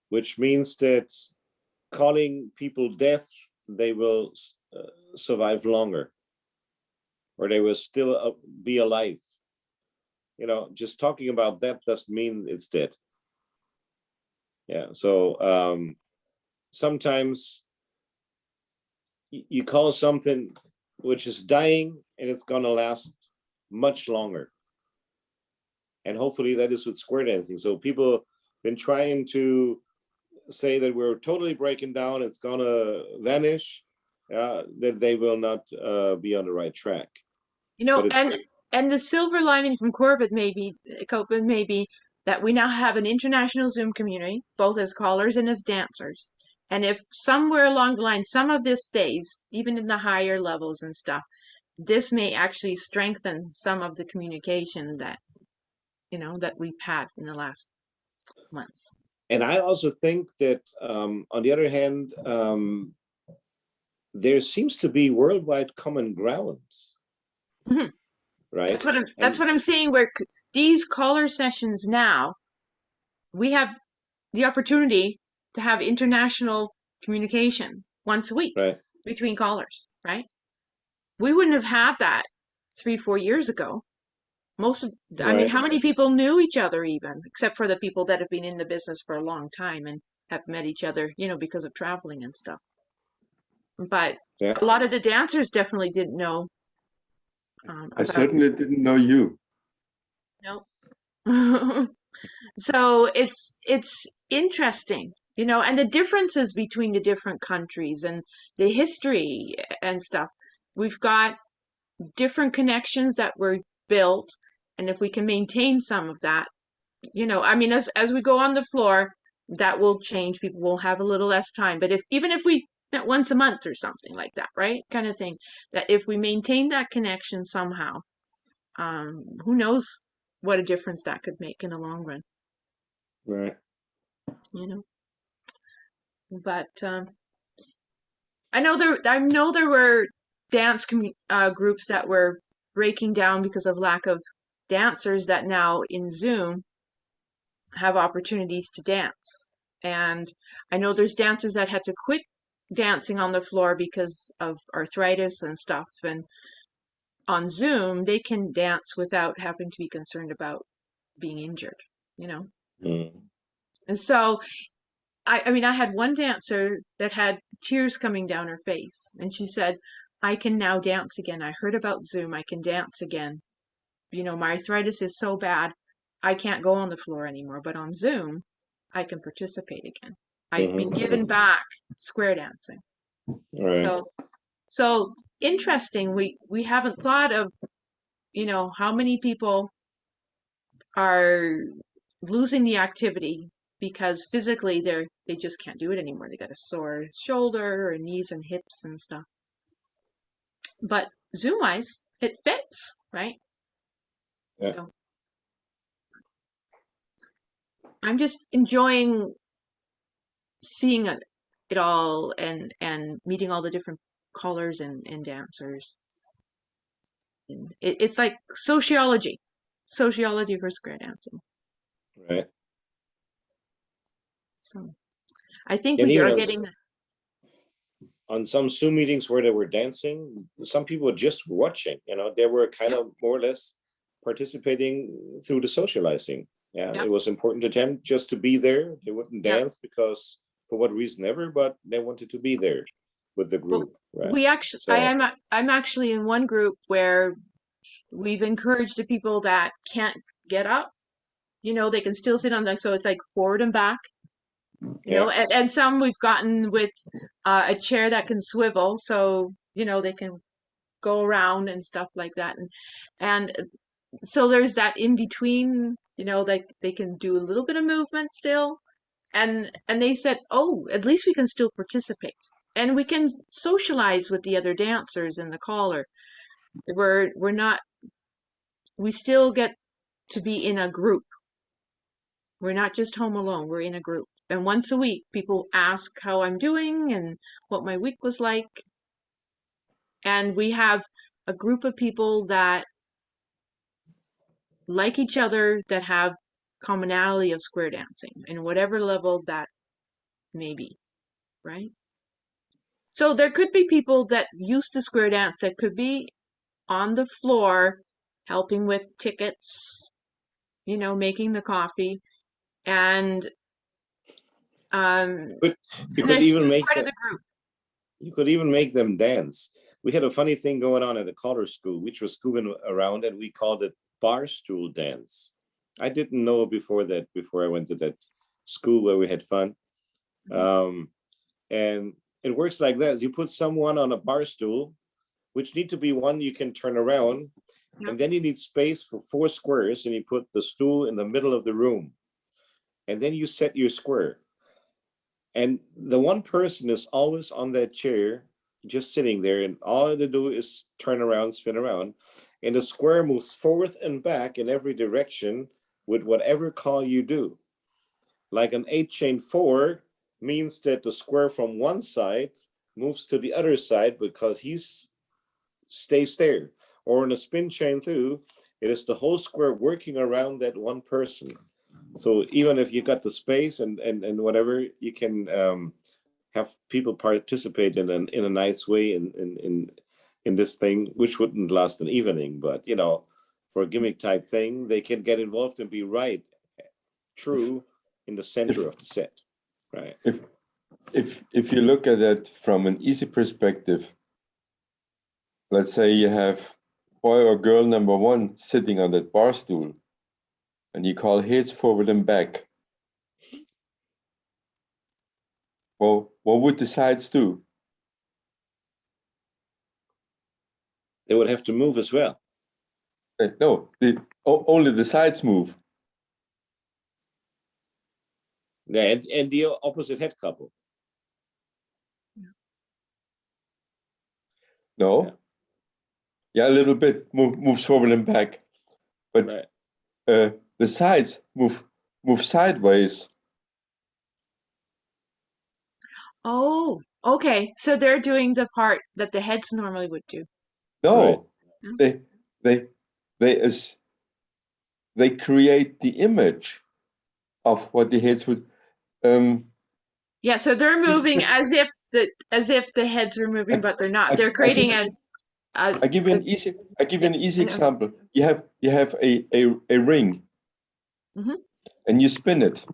[SPEAKER 12] which means that calling people deaf, they will survive longer, or they will still be alive. You know, just talking about that doesn't mean it's dead. Yeah, so sometimes you call something which is dying and it's gonna last much longer. And hopefully that is with square dancing. So people been trying to say that we're totally breaking down, it's gonna vanish, that they will not be on the right track.
[SPEAKER 9] You know,
[SPEAKER 12] But
[SPEAKER 9] and the silver lining from COVID may be that we now have an international Zoom community, both as callers and as dancers. And if somewhere along the line some of this stays, even in the higher levels and stuff, this may actually strengthen some of the communication that, you know, that we've had in the last months.
[SPEAKER 12] And I also think that on the other hand, there seems to be worldwide common grounds.
[SPEAKER 9] Mhm.
[SPEAKER 12] Right.
[SPEAKER 9] That's what I'm saying. Where these caller sessions now, we have the opportunity to have international communication once a week,
[SPEAKER 12] right,
[SPEAKER 9] between callers, right? We wouldn't have had that 3, 4 years ago. I mean, how many people knew each other even, except for the people that have been in the business for a long time and have met each other, you know, because of traveling and stuff. But a lot of the dancers definitely didn't know.
[SPEAKER 2] I certainly didn't know you.
[SPEAKER 9] No. So it's interesting, you know, and the differences between the different countries and the history and stuff. We've got different connections that were built, and if we can maintain some of that, you know, I mean, as we go on the floor, that will change. People will have a little less time, but even if we met once a month or something like that, right, kind of thing, that if we maintain that connection somehow, who knows what a difference that could make in the long run.
[SPEAKER 12] Right.
[SPEAKER 9] You know, but I know there were dance groups that were breaking down because of lack of dancers that now in Zoom have opportunities to dance. And I know there's dancers that had to quit dancing on the floor because of arthritis and stuff. And on Zoom, they can dance without having to be concerned about being injured, you know?
[SPEAKER 12] Mm.
[SPEAKER 9] And so, I mean, I had one dancer that had tears coming down her face, and she said, I can now dance again. I heard about Zoom. I can dance again. You know, my arthritis is so bad, I can't go on the floor anymore, but on Zoom, I can participate again. I've been given back square dancing.
[SPEAKER 12] Right.
[SPEAKER 9] So interesting. We haven't thought of, you know, how many people are losing the activity because physically they just can't do it anymore. They got a sore shoulder or knees and hips and stuff. But Zoom wise, it fits, right?
[SPEAKER 12] Yeah.
[SPEAKER 9] So I'm just enjoying seeing it all and meeting all the different callers and dancers. And it's like sociology for square dancing.
[SPEAKER 12] Right.
[SPEAKER 9] So I think
[SPEAKER 12] And
[SPEAKER 9] we
[SPEAKER 12] even
[SPEAKER 9] are
[SPEAKER 12] on,
[SPEAKER 9] getting
[SPEAKER 12] on some Zoom meetings where they were dancing, some people were just watching, you know, they were kind of more or less participating through the socializing. Yeah,
[SPEAKER 9] Yep.
[SPEAKER 12] it was important to them just to be there. They wouldn't
[SPEAKER 9] Yep.
[SPEAKER 12] dance because for what reason ever, but they wanted to be there with the group. Right.
[SPEAKER 9] We actually,
[SPEAKER 12] So,
[SPEAKER 9] I'm actually in one group where we've encouraged the people that can't get up. You know, they can still sit on so it's like forward and back. You know, and some we've gotten with a chair that can swivel, so you know they can go around and stuff like that, and so there's that in between. You know, like they can do a little bit of movement still, and they said, oh, at least we can still participate, and we can socialize with the other dancers in the caller. We're not. We still get to be in a group. We're not just home alone. We're in a group. And once a week, people ask how I'm doing and what my week was like. And we have a group of people that like each other, that have commonality of square dancing in whatever level that may be, right? So there could be people that used to square dance that could be on the floor helping with tickets, you know, making the coffee. And
[SPEAKER 12] but you
[SPEAKER 9] and
[SPEAKER 12] could
[SPEAKER 9] they're still
[SPEAKER 12] even make
[SPEAKER 9] part of
[SPEAKER 12] that.
[SPEAKER 9] the group.
[SPEAKER 12] You could even make them dance. We had a funny thing going on at a color school, which was going around, and we called it bar stool dance. I didn't know before I went to that school where we had fun. And it works like that. You put someone on a bar stool, which need to be one you can turn around, and then you need space for 4 squares, and you put the stool in the middle of the room. And then you set your square. And the one person is always on that chair, just sitting there, and all they do is turn around, spin around, and the square moves forward and back in every direction with whatever call you do. Like an 8-chain-4 means that the square from one side moves to the other side because he's stays there. Or in a spin chain through, it is the whole square working around that one person. So even if you got the space and whatever, you can have people participate in a nice way in this thing, which wouldn't last an evening, but you know, for a gimmick type thing, they can get involved and be true in the center of the set, right?
[SPEAKER 2] If you look at it from an easy perspective, let's say you have boy or girl number 1 sitting on that bar stool, and you call heads forward and back. Well, what would the sides do?
[SPEAKER 12] They would have to move as well.
[SPEAKER 2] No, only the sides move.
[SPEAKER 12] Yeah, and the opposite head couple.
[SPEAKER 2] No. Yeah, a little bit moves forward and back, but the sides move sideways.
[SPEAKER 9] Oh, Okay, so they're doing the part that the heads normally would do.
[SPEAKER 2] No,
[SPEAKER 9] No?
[SPEAKER 2] they they they as they create the image of what the heads would.
[SPEAKER 9] Yeah, so they're moving as if the heads are moving, but they're not. They're creating
[SPEAKER 2] I give you an easy. I give you an easy
[SPEAKER 9] I know.
[SPEAKER 2] example. You have a ring,
[SPEAKER 9] Mhm.
[SPEAKER 2] and you spin it.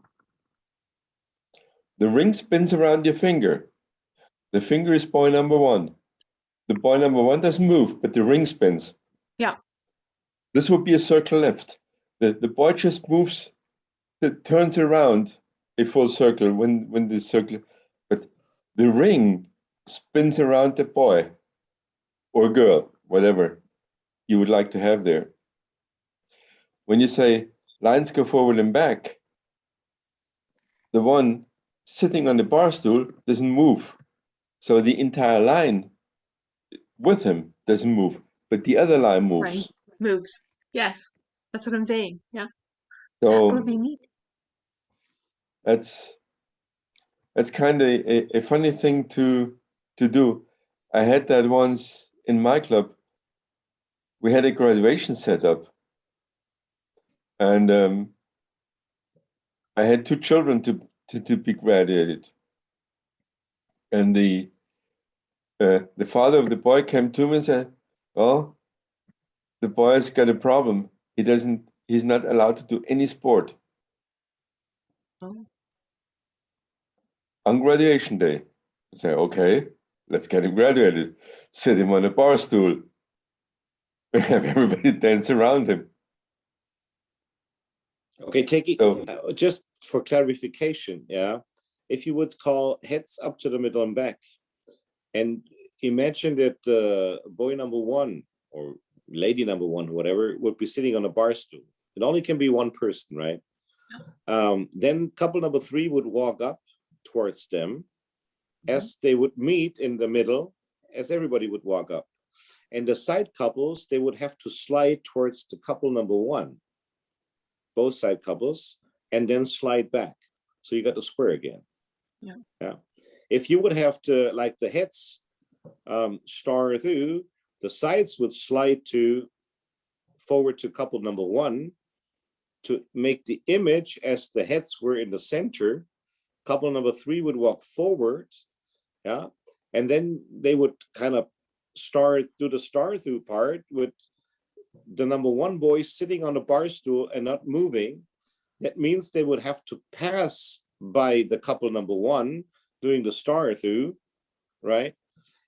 [SPEAKER 2] The ring spins around your finger. The finger is boy number one. The boy number one doesn't move, but the ring spins.
[SPEAKER 9] Yeah.
[SPEAKER 2] This would be a circle left. The boy just moves, it turns around a full circle when the circle, but the ring spins around the boy or girl, whatever you would like to have there. When you say lines go forward and back, the one sitting on the bar stool doesn't move. So the entire line with him doesn't move, but the other line moves.
[SPEAKER 9] Right. Moves. Yes. That's what I'm saying. Yeah. That would
[SPEAKER 2] So
[SPEAKER 9] be neat.
[SPEAKER 2] that's kind of a funny thing to do. I had that once in my club. We had a graduation set up, and I had two children to be graduated. And the father of the boy came to me and said, "Well, the boy's got a problem. He's not allowed to do any sport
[SPEAKER 9] Oh.
[SPEAKER 2] on graduation day." I say, "Okay, let's get him graduated. Sit him on a bar stool and have everybody dance around him."
[SPEAKER 12] Okay, taking
[SPEAKER 2] So
[SPEAKER 12] just for clarification, yeah, if you would call heads up to the middle and back, and imagine that boy number one or lady number one, whatever, would be sitting on a bar stool. It only can be one person, right? Then couple number three would walk up towards them as they would meet in the middle, as everybody would walk up. And the side couples, they would have to slide towards the couple number one, both side couples, and then slide back. So you got the square again. Yeah. If you would have to, like the heads star through, the sides would slide forward to couple number one to make the image as the heads were in the center. Couple number three would walk forward, yeah, and then they would kind of do the star through part with the number one boy sitting on the bar stool and not moving. That means they would have to pass by the couple number one doing the star through, right?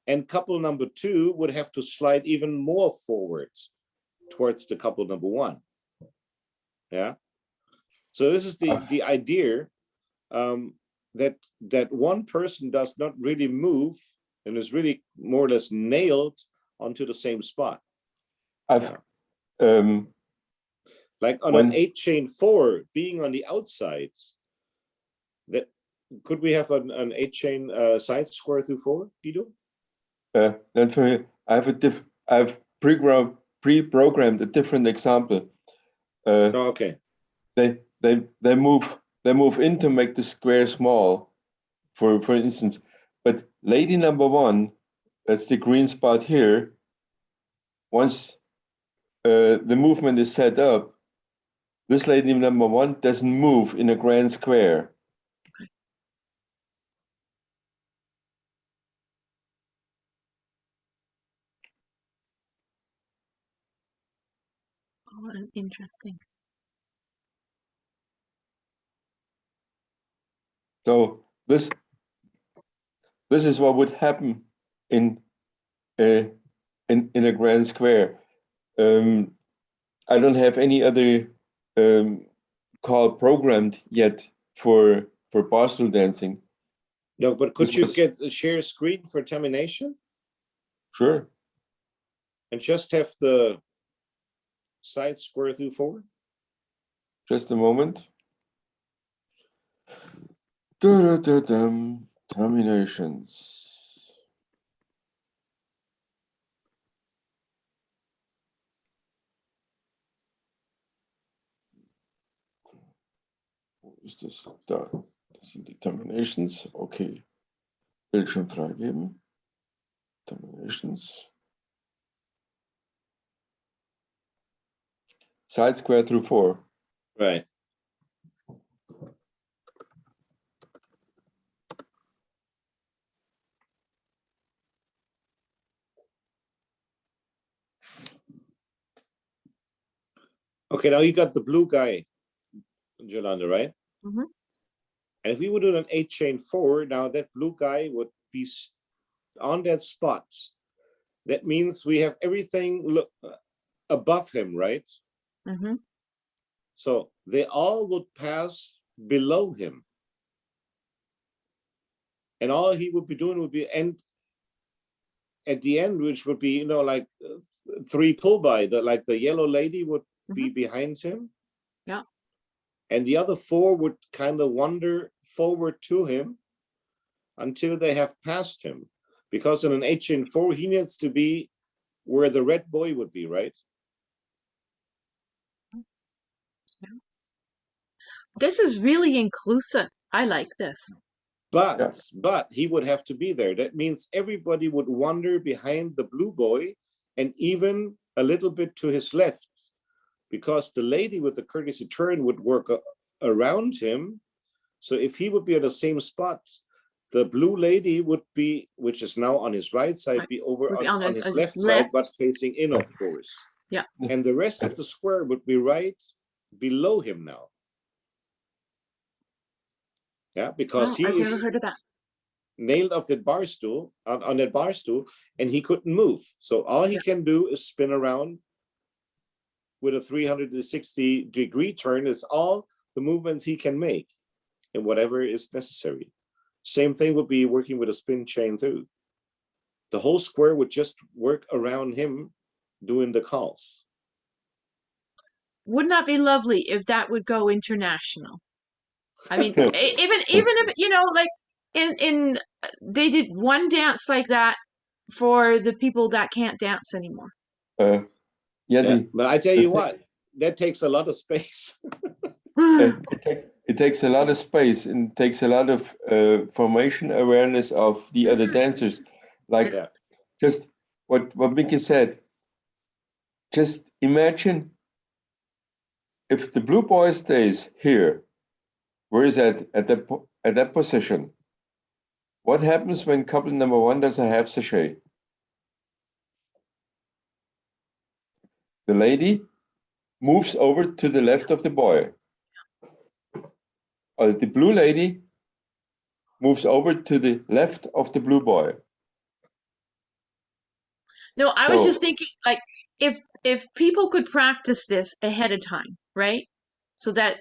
[SPEAKER 12] And couple number two would have to slide even more forward towards the couple number one. Yeah. So this is the idea that one person does not really move and is really more or less nailed onto the same spot. Like on an 8-chain-4 being on the outside, that could we have an 8-chain side square through 4, Guido?
[SPEAKER 2] Then for me, I've pre-programmed a different example.
[SPEAKER 12] Okay.
[SPEAKER 2] They move in to make the square small, for instance. But lady number one, that's the green spot here. Once the movement is set up, this lady number one doesn't move in a grand square.
[SPEAKER 9] Oh, interesting.
[SPEAKER 2] So this is what would happen in a grand square. I don't have any other call programmed yet for barstool dancing.
[SPEAKER 12] No, but could you get a share screen for termination?
[SPEAKER 2] Sure.
[SPEAKER 12] And just have the side square through 4?
[SPEAKER 2] Just a moment. Terminations. Is this the terminations? Okay. Bildschirm freigeben. Terminations. Side square through 4.
[SPEAKER 12] Right. Okay, now you got the blue guy, Jolanda, right?
[SPEAKER 9] Mhm.
[SPEAKER 12] And if we would do an 8 chain 4, now that blue guy would be on that spot. That means we have everything above him, right?
[SPEAKER 9] Mhm.
[SPEAKER 12] So they all would pass below him. And all he would be doing would be end at the end, which would be, like 3 pull by, like the yellow lady would be behind him.
[SPEAKER 9] Yeah.
[SPEAKER 12] And the other 4 would kind of wander forward to him until they have passed him. Because in an 8 chain 4, he needs to be where the red boy would be, right?
[SPEAKER 9] This is really inclusive. I like this.
[SPEAKER 12] But he would have to be there. That means everybody would wander behind the blue boy and even a little bit to his left, because the lady with the courtesy turn would work around him. So if he would be at the same spot, the blue lady would be, which is now on his right side, be over on his left side, but facing in, of course.
[SPEAKER 9] Yeah.
[SPEAKER 12] And the rest of the square would be right below him now. Yeah, because he
[SPEAKER 9] I've
[SPEAKER 12] is
[SPEAKER 9] never heard of that.
[SPEAKER 12] nailed off that bar stool on that bar stool, and he couldn't move. So all he can do is spin around with a 360-degree turn. Is all the movements he can make, and whatever is necessary. Same thing would be working with a spin chain through. The whole square would just work around him doing the calls.
[SPEAKER 9] Wouldn't that be lovely if that would go international? I mean, even if like in they did one dance like that for the people that can't dance anymore.
[SPEAKER 12] But I tell you what, that takes a lot of space.
[SPEAKER 2] It takes a lot of space and takes a lot of formation awareness of the other dancers. Like just what Mickey said, just imagine if the blue boy stays here, where is that at that position? What happens when couple number 1 does a half sachet? The lady moves over to the left of the boy. Or the blue lady moves over to the left of the blue boy.
[SPEAKER 9] No, I was just thinking, like, if people could practice this ahead of time, right? So that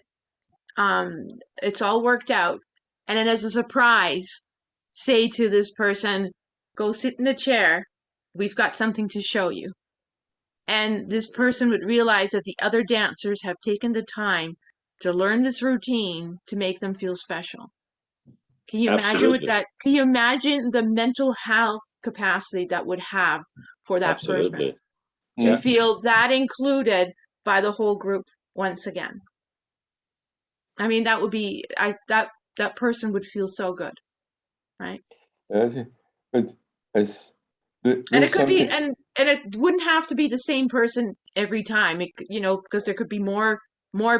[SPEAKER 9] it's all worked out, and then as a surprise, say to this person, go sit in the chair, we've got something to show you. And this person would realize that the other dancers have taken the time to learn this routine to make them feel special. Can you imagine what that? Can you imagine the mental health capacity that would have for that person to feel that included by the whole group once again? I mean, that would be that person would feel so good, right?
[SPEAKER 2] But
[SPEAKER 9] and it could be, and it wouldn't have to be the same person every time. It, because there could be more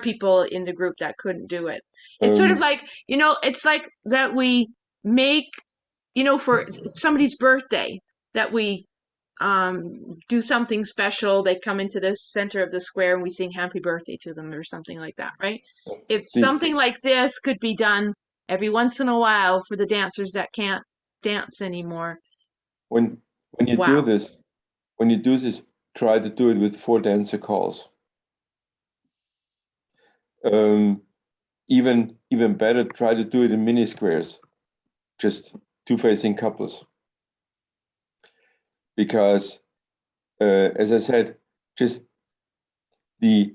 [SPEAKER 9] people in the group that couldn't do it. It's sort of like, it's like that we make, for somebody's birthday, that we do something special. They come into the center of the square and we sing happy birthday to them or something like that, right? If something like this could be done every once in a while for the dancers that can't dance anymore.
[SPEAKER 2] When you do this, try to do it with 4 dancer calls. Even better, try to do it in mini squares, just 2 facing couples. Because, as I said, just the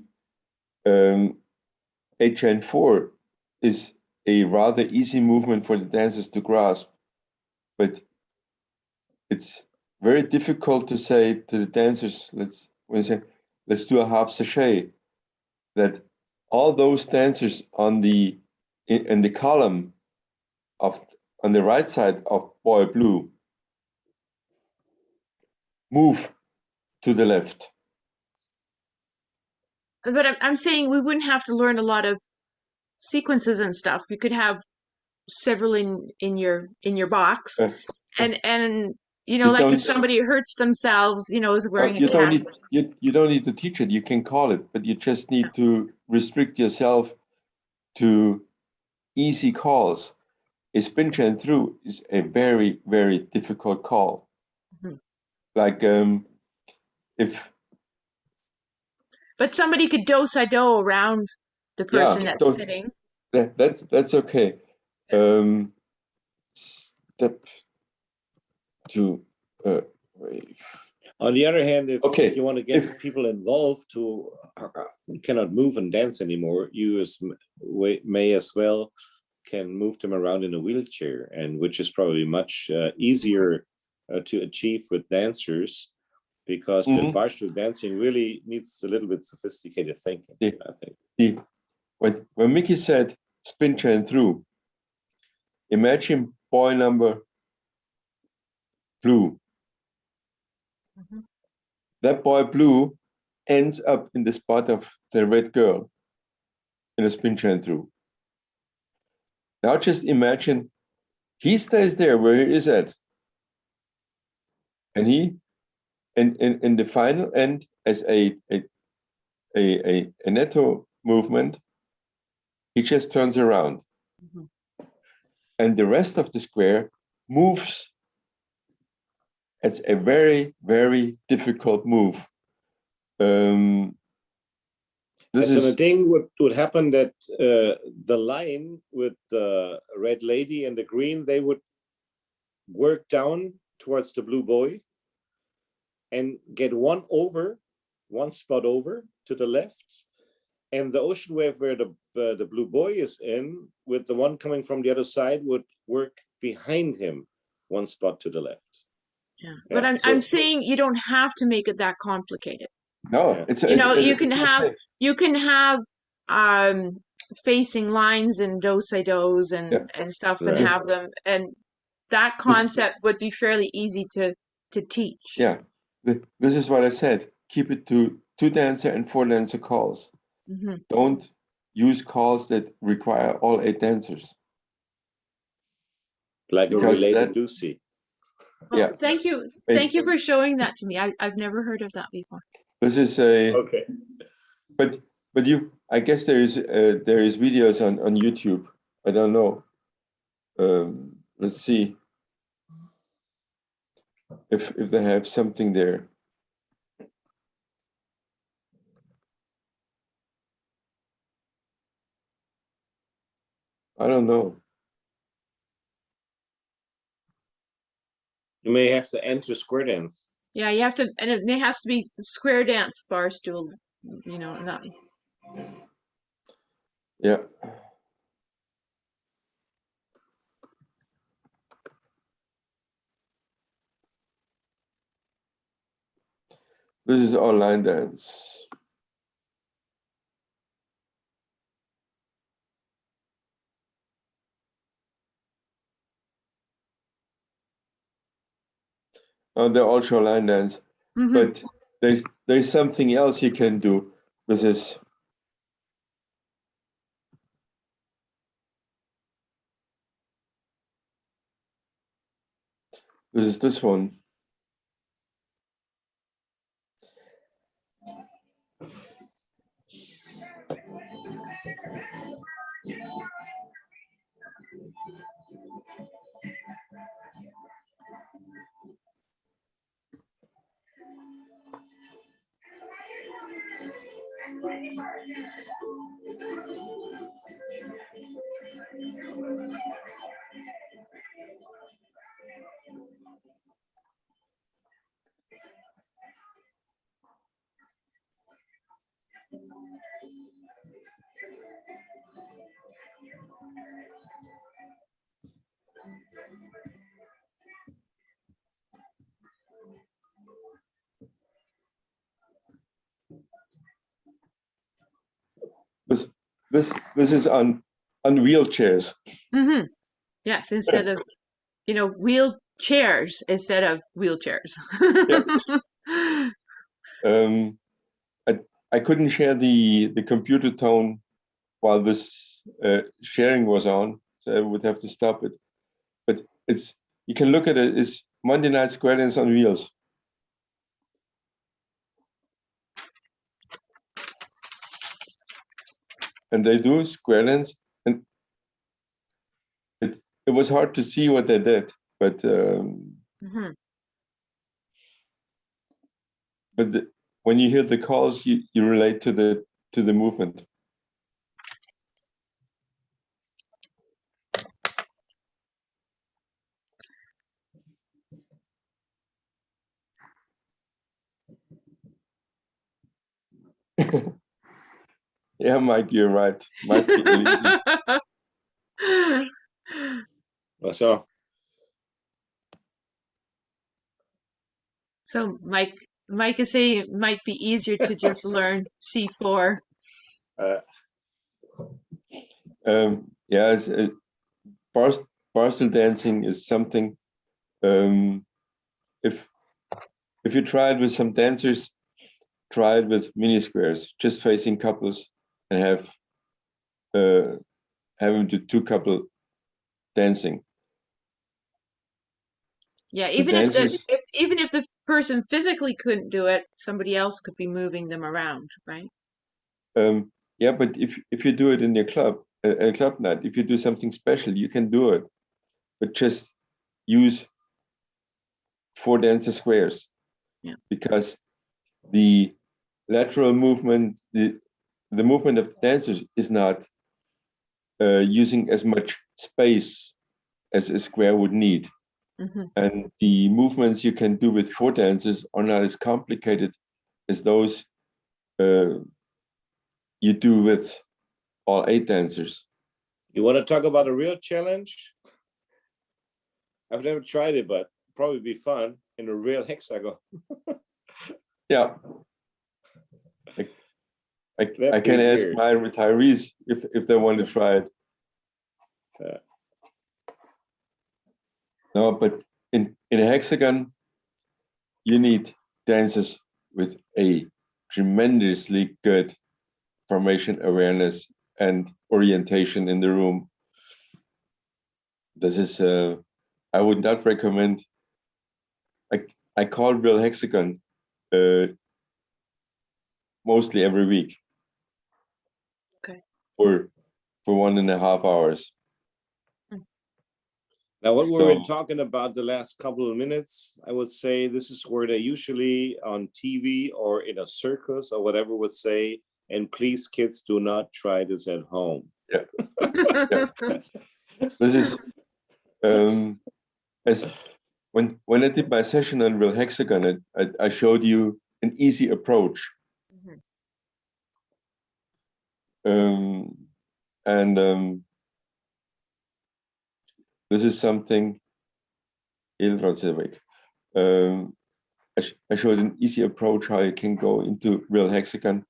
[SPEAKER 2] 8 chain 4 is a rather easy movement for the dancers to grasp, but it's very difficult to say to the dancers, let's do a half sachet, that all those dancers in the column of on the right side of boy blue, move to the left.
[SPEAKER 9] But I'm saying we wouldn't have to learn a lot of sequences and stuff. You could have several in your box, and you know,
[SPEAKER 2] You
[SPEAKER 9] like if
[SPEAKER 2] don't-
[SPEAKER 9] somebody hurts themselves, you know, is wearing a
[SPEAKER 2] you don't
[SPEAKER 9] cast.
[SPEAKER 2] need you don't need to teach it. You can call it, but you just need to restrict yourself to easy calls. A spin chain through is a very, very difficult call.
[SPEAKER 9] Mhm.
[SPEAKER 2] Like if
[SPEAKER 9] But somebody could do around the person that's
[SPEAKER 2] don't-
[SPEAKER 9] sitting.
[SPEAKER 2] that's okay. Step to wait.
[SPEAKER 12] On the other hand, if
[SPEAKER 2] Okay,
[SPEAKER 12] you want to get people involved who cannot move and dance anymore, you may as well can move them around in a wheelchair, and which is probably much easier to achieve with dancers, because the barstool dancing really needs a little bit sophisticated thinking, I think.
[SPEAKER 2] When Mickey said spin chain through, imagine boy number blue.
[SPEAKER 9] Mhm.
[SPEAKER 2] That boy blue ends up in the spot of the red girl in a spin chain through. Now just imagine he stays there where he is at. And he, in the final end, as a netto movement, he just turns around.
[SPEAKER 9] Mhm.
[SPEAKER 2] And the rest of the square moves. It's a very, very difficult move. This
[SPEAKER 12] So
[SPEAKER 2] is
[SPEAKER 12] the thing would happen that the line with the red lady and the green, they would work down towards the blue boy and get one spot over to the left, and the ocean wave where the blue boy is in, with the one coming from the other side, would work behind him one spot to the left.
[SPEAKER 9] Yeah, but I'm saying you don't have to make it that complicated.
[SPEAKER 2] no, it's
[SPEAKER 9] You know, you
[SPEAKER 2] it's
[SPEAKER 9] can have facing lines and do-si-dos and stuff, and
[SPEAKER 2] Right.
[SPEAKER 9] have them, and that concept would be fairly easy to teach.
[SPEAKER 2] Yeah, this is what I said. Keep it to 2 dancer and 4 dancer calls.
[SPEAKER 9] Mm-hmm.
[SPEAKER 2] Don't use calls that require all 8 dancers.
[SPEAKER 12] Like a related Lucy.
[SPEAKER 9] Well,
[SPEAKER 2] Yeah.
[SPEAKER 9] thank you for showing that to me. I've never heard of that before.
[SPEAKER 2] This is a
[SPEAKER 12] okay.
[SPEAKER 2] But I guess there is videos on YouTube. I don't know. Let's see if they have something there. I don't know.
[SPEAKER 12] You may have to enter square dance.
[SPEAKER 9] Yeah, you have to, and it has to be square dance barstool. You know, not.
[SPEAKER 2] Yeah. This is online dance. Oh, they're also line dance,
[SPEAKER 9] Mm-hmm.
[SPEAKER 2] but there's something else you can do. This is this one. This is on wheelchairs.
[SPEAKER 9] Mm-hmm. Yes, instead of, wheelchairs instead of wheelchairs.
[SPEAKER 2] Um, I couldn't share the computer tone while this sharing was on, so I would have to stop it. But you can look at it. It's Monday Night Square Dance on Wheels. And they do square dance, and it was hard to see what they did, but when you hear the calls, you relate to the movement. Yeah, Mike, you're right. Might be easy.
[SPEAKER 12] So
[SPEAKER 9] So Mike is saying it might be easier to just learn C4.
[SPEAKER 2] Yeah, barstool dancing is something. If you try it with some dancers, try it with mini squares, just facing couples, and have them do two couple dancing.
[SPEAKER 9] Yeah,
[SPEAKER 2] The dancers,
[SPEAKER 9] even if the person physically couldn't do it, somebody else could be moving them around, right?
[SPEAKER 2] yeah, but if you do it in your club, a club night, if you do something special, you can do it, but just use 4 dancer squares.
[SPEAKER 9] Yeah.
[SPEAKER 2] Because the lateral movement, the movement of the dancers is not using as much space as a square would need. And the movements you can do with 4 dancers are not as complicated as those you do with all 8 dancers.
[SPEAKER 12] you want to talk about a real challenge? I've never tried it, but probably be fun in a real hexagon.
[SPEAKER 2] Yeah. I can ask
[SPEAKER 12] weird.
[SPEAKER 2] my retirees if they want to try it. No, but in a hexagon, you need dancers with a tremendously good formation awareness and orientation in the room. This is I would not recommend. I call real hexagon mostly every week.
[SPEAKER 9] Okay.
[SPEAKER 2] For 1.5 hours.
[SPEAKER 12] Now, what we've
[SPEAKER 2] So-
[SPEAKER 12] been talking about the last couple of minutes, I would say this is where they usually on TV or in a circus or whatever would say, and please, kids, do not try this at home.
[SPEAKER 2] Yeah. This is as when I did my session on real hexagon, I showed you an easy approach. This is something I showed an easy approach how you can go into real hexagon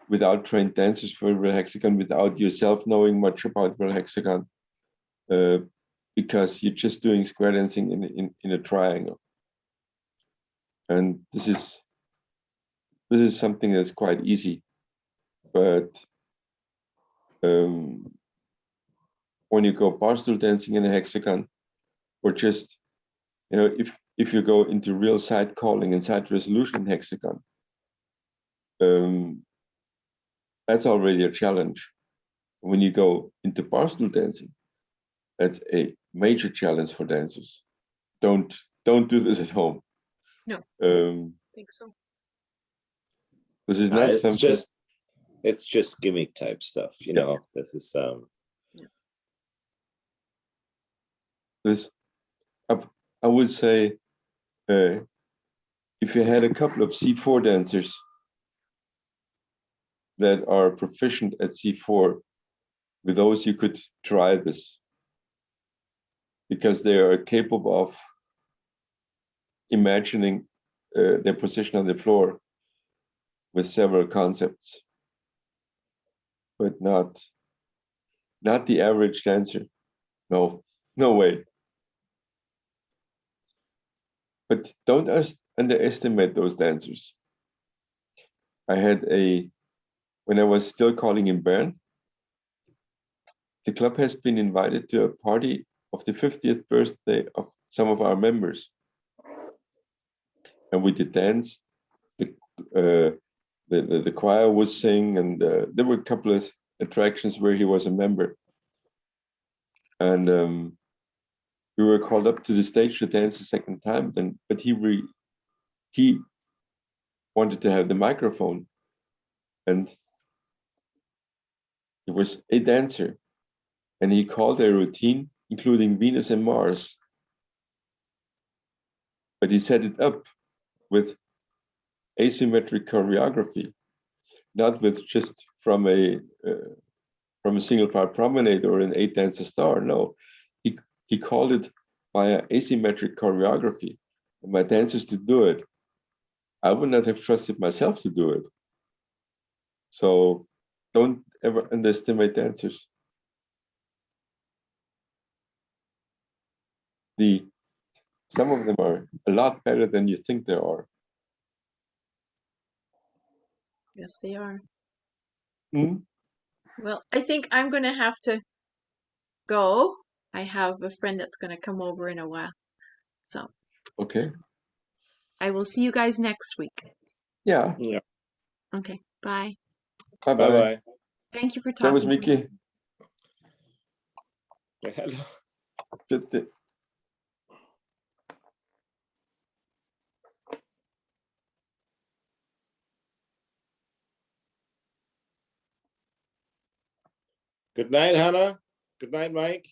[SPEAKER 2] without trained dancers for real hexagon, without yourself knowing much about real hexagon, because you're just doing square dancing in a triangle. And this is something that's quite easy, but when you go barstool dancing in a hexagon, or just if you go into real side calling and side resolution in hexagon, that's already a challenge. When you go into barstool dancing, that's a major challenge for dancers. Don't do this at home.
[SPEAKER 9] No, think so.
[SPEAKER 2] This is not something.
[SPEAKER 12] It's just gimmick type stuff, you know. This is
[SPEAKER 2] This, I would say, if you had a couple of C4 dancers that are proficient at C4, with those you could try this, because they are capable of imagining their position on the floor with several concepts, but not the average dancer. No, No way. But don't underestimate those dancers. I had when I was still calling in Bern, the club has been invited to a party of the 50th birthday of some of our members. And we did dance. The choir would sing, and there were a couple of attractions where he was a member. And we were called up to the stage to dance a second time. But he wanted to have the microphone, and he was a dancer, and he called a routine including Venus and Mars. But he set it up with asymmetric choreography, not with just from a single file promenade or an 8-dancer star. No, he called it via asymmetric choreography. And my dancers to do it. I would not have trusted myself to do it. So don't ever underestimate dancers. Some of them are a lot better than you think they are.
[SPEAKER 9] Yes, they are.
[SPEAKER 2] Hmm?
[SPEAKER 9] Well, I think I'm going to have to go. I have a friend that's going to come over in a while. So
[SPEAKER 2] Okay.
[SPEAKER 9] I will see you guys next week.
[SPEAKER 2] Yeah.
[SPEAKER 12] Yeah.
[SPEAKER 9] Okay. Bye.
[SPEAKER 2] Bye-bye.
[SPEAKER 12] Bye-bye.
[SPEAKER 9] Thank you for
[SPEAKER 2] That was
[SPEAKER 9] talking to me.
[SPEAKER 2] Mickey.
[SPEAKER 12] Hello. Good night, Hannah. Good night, Mike.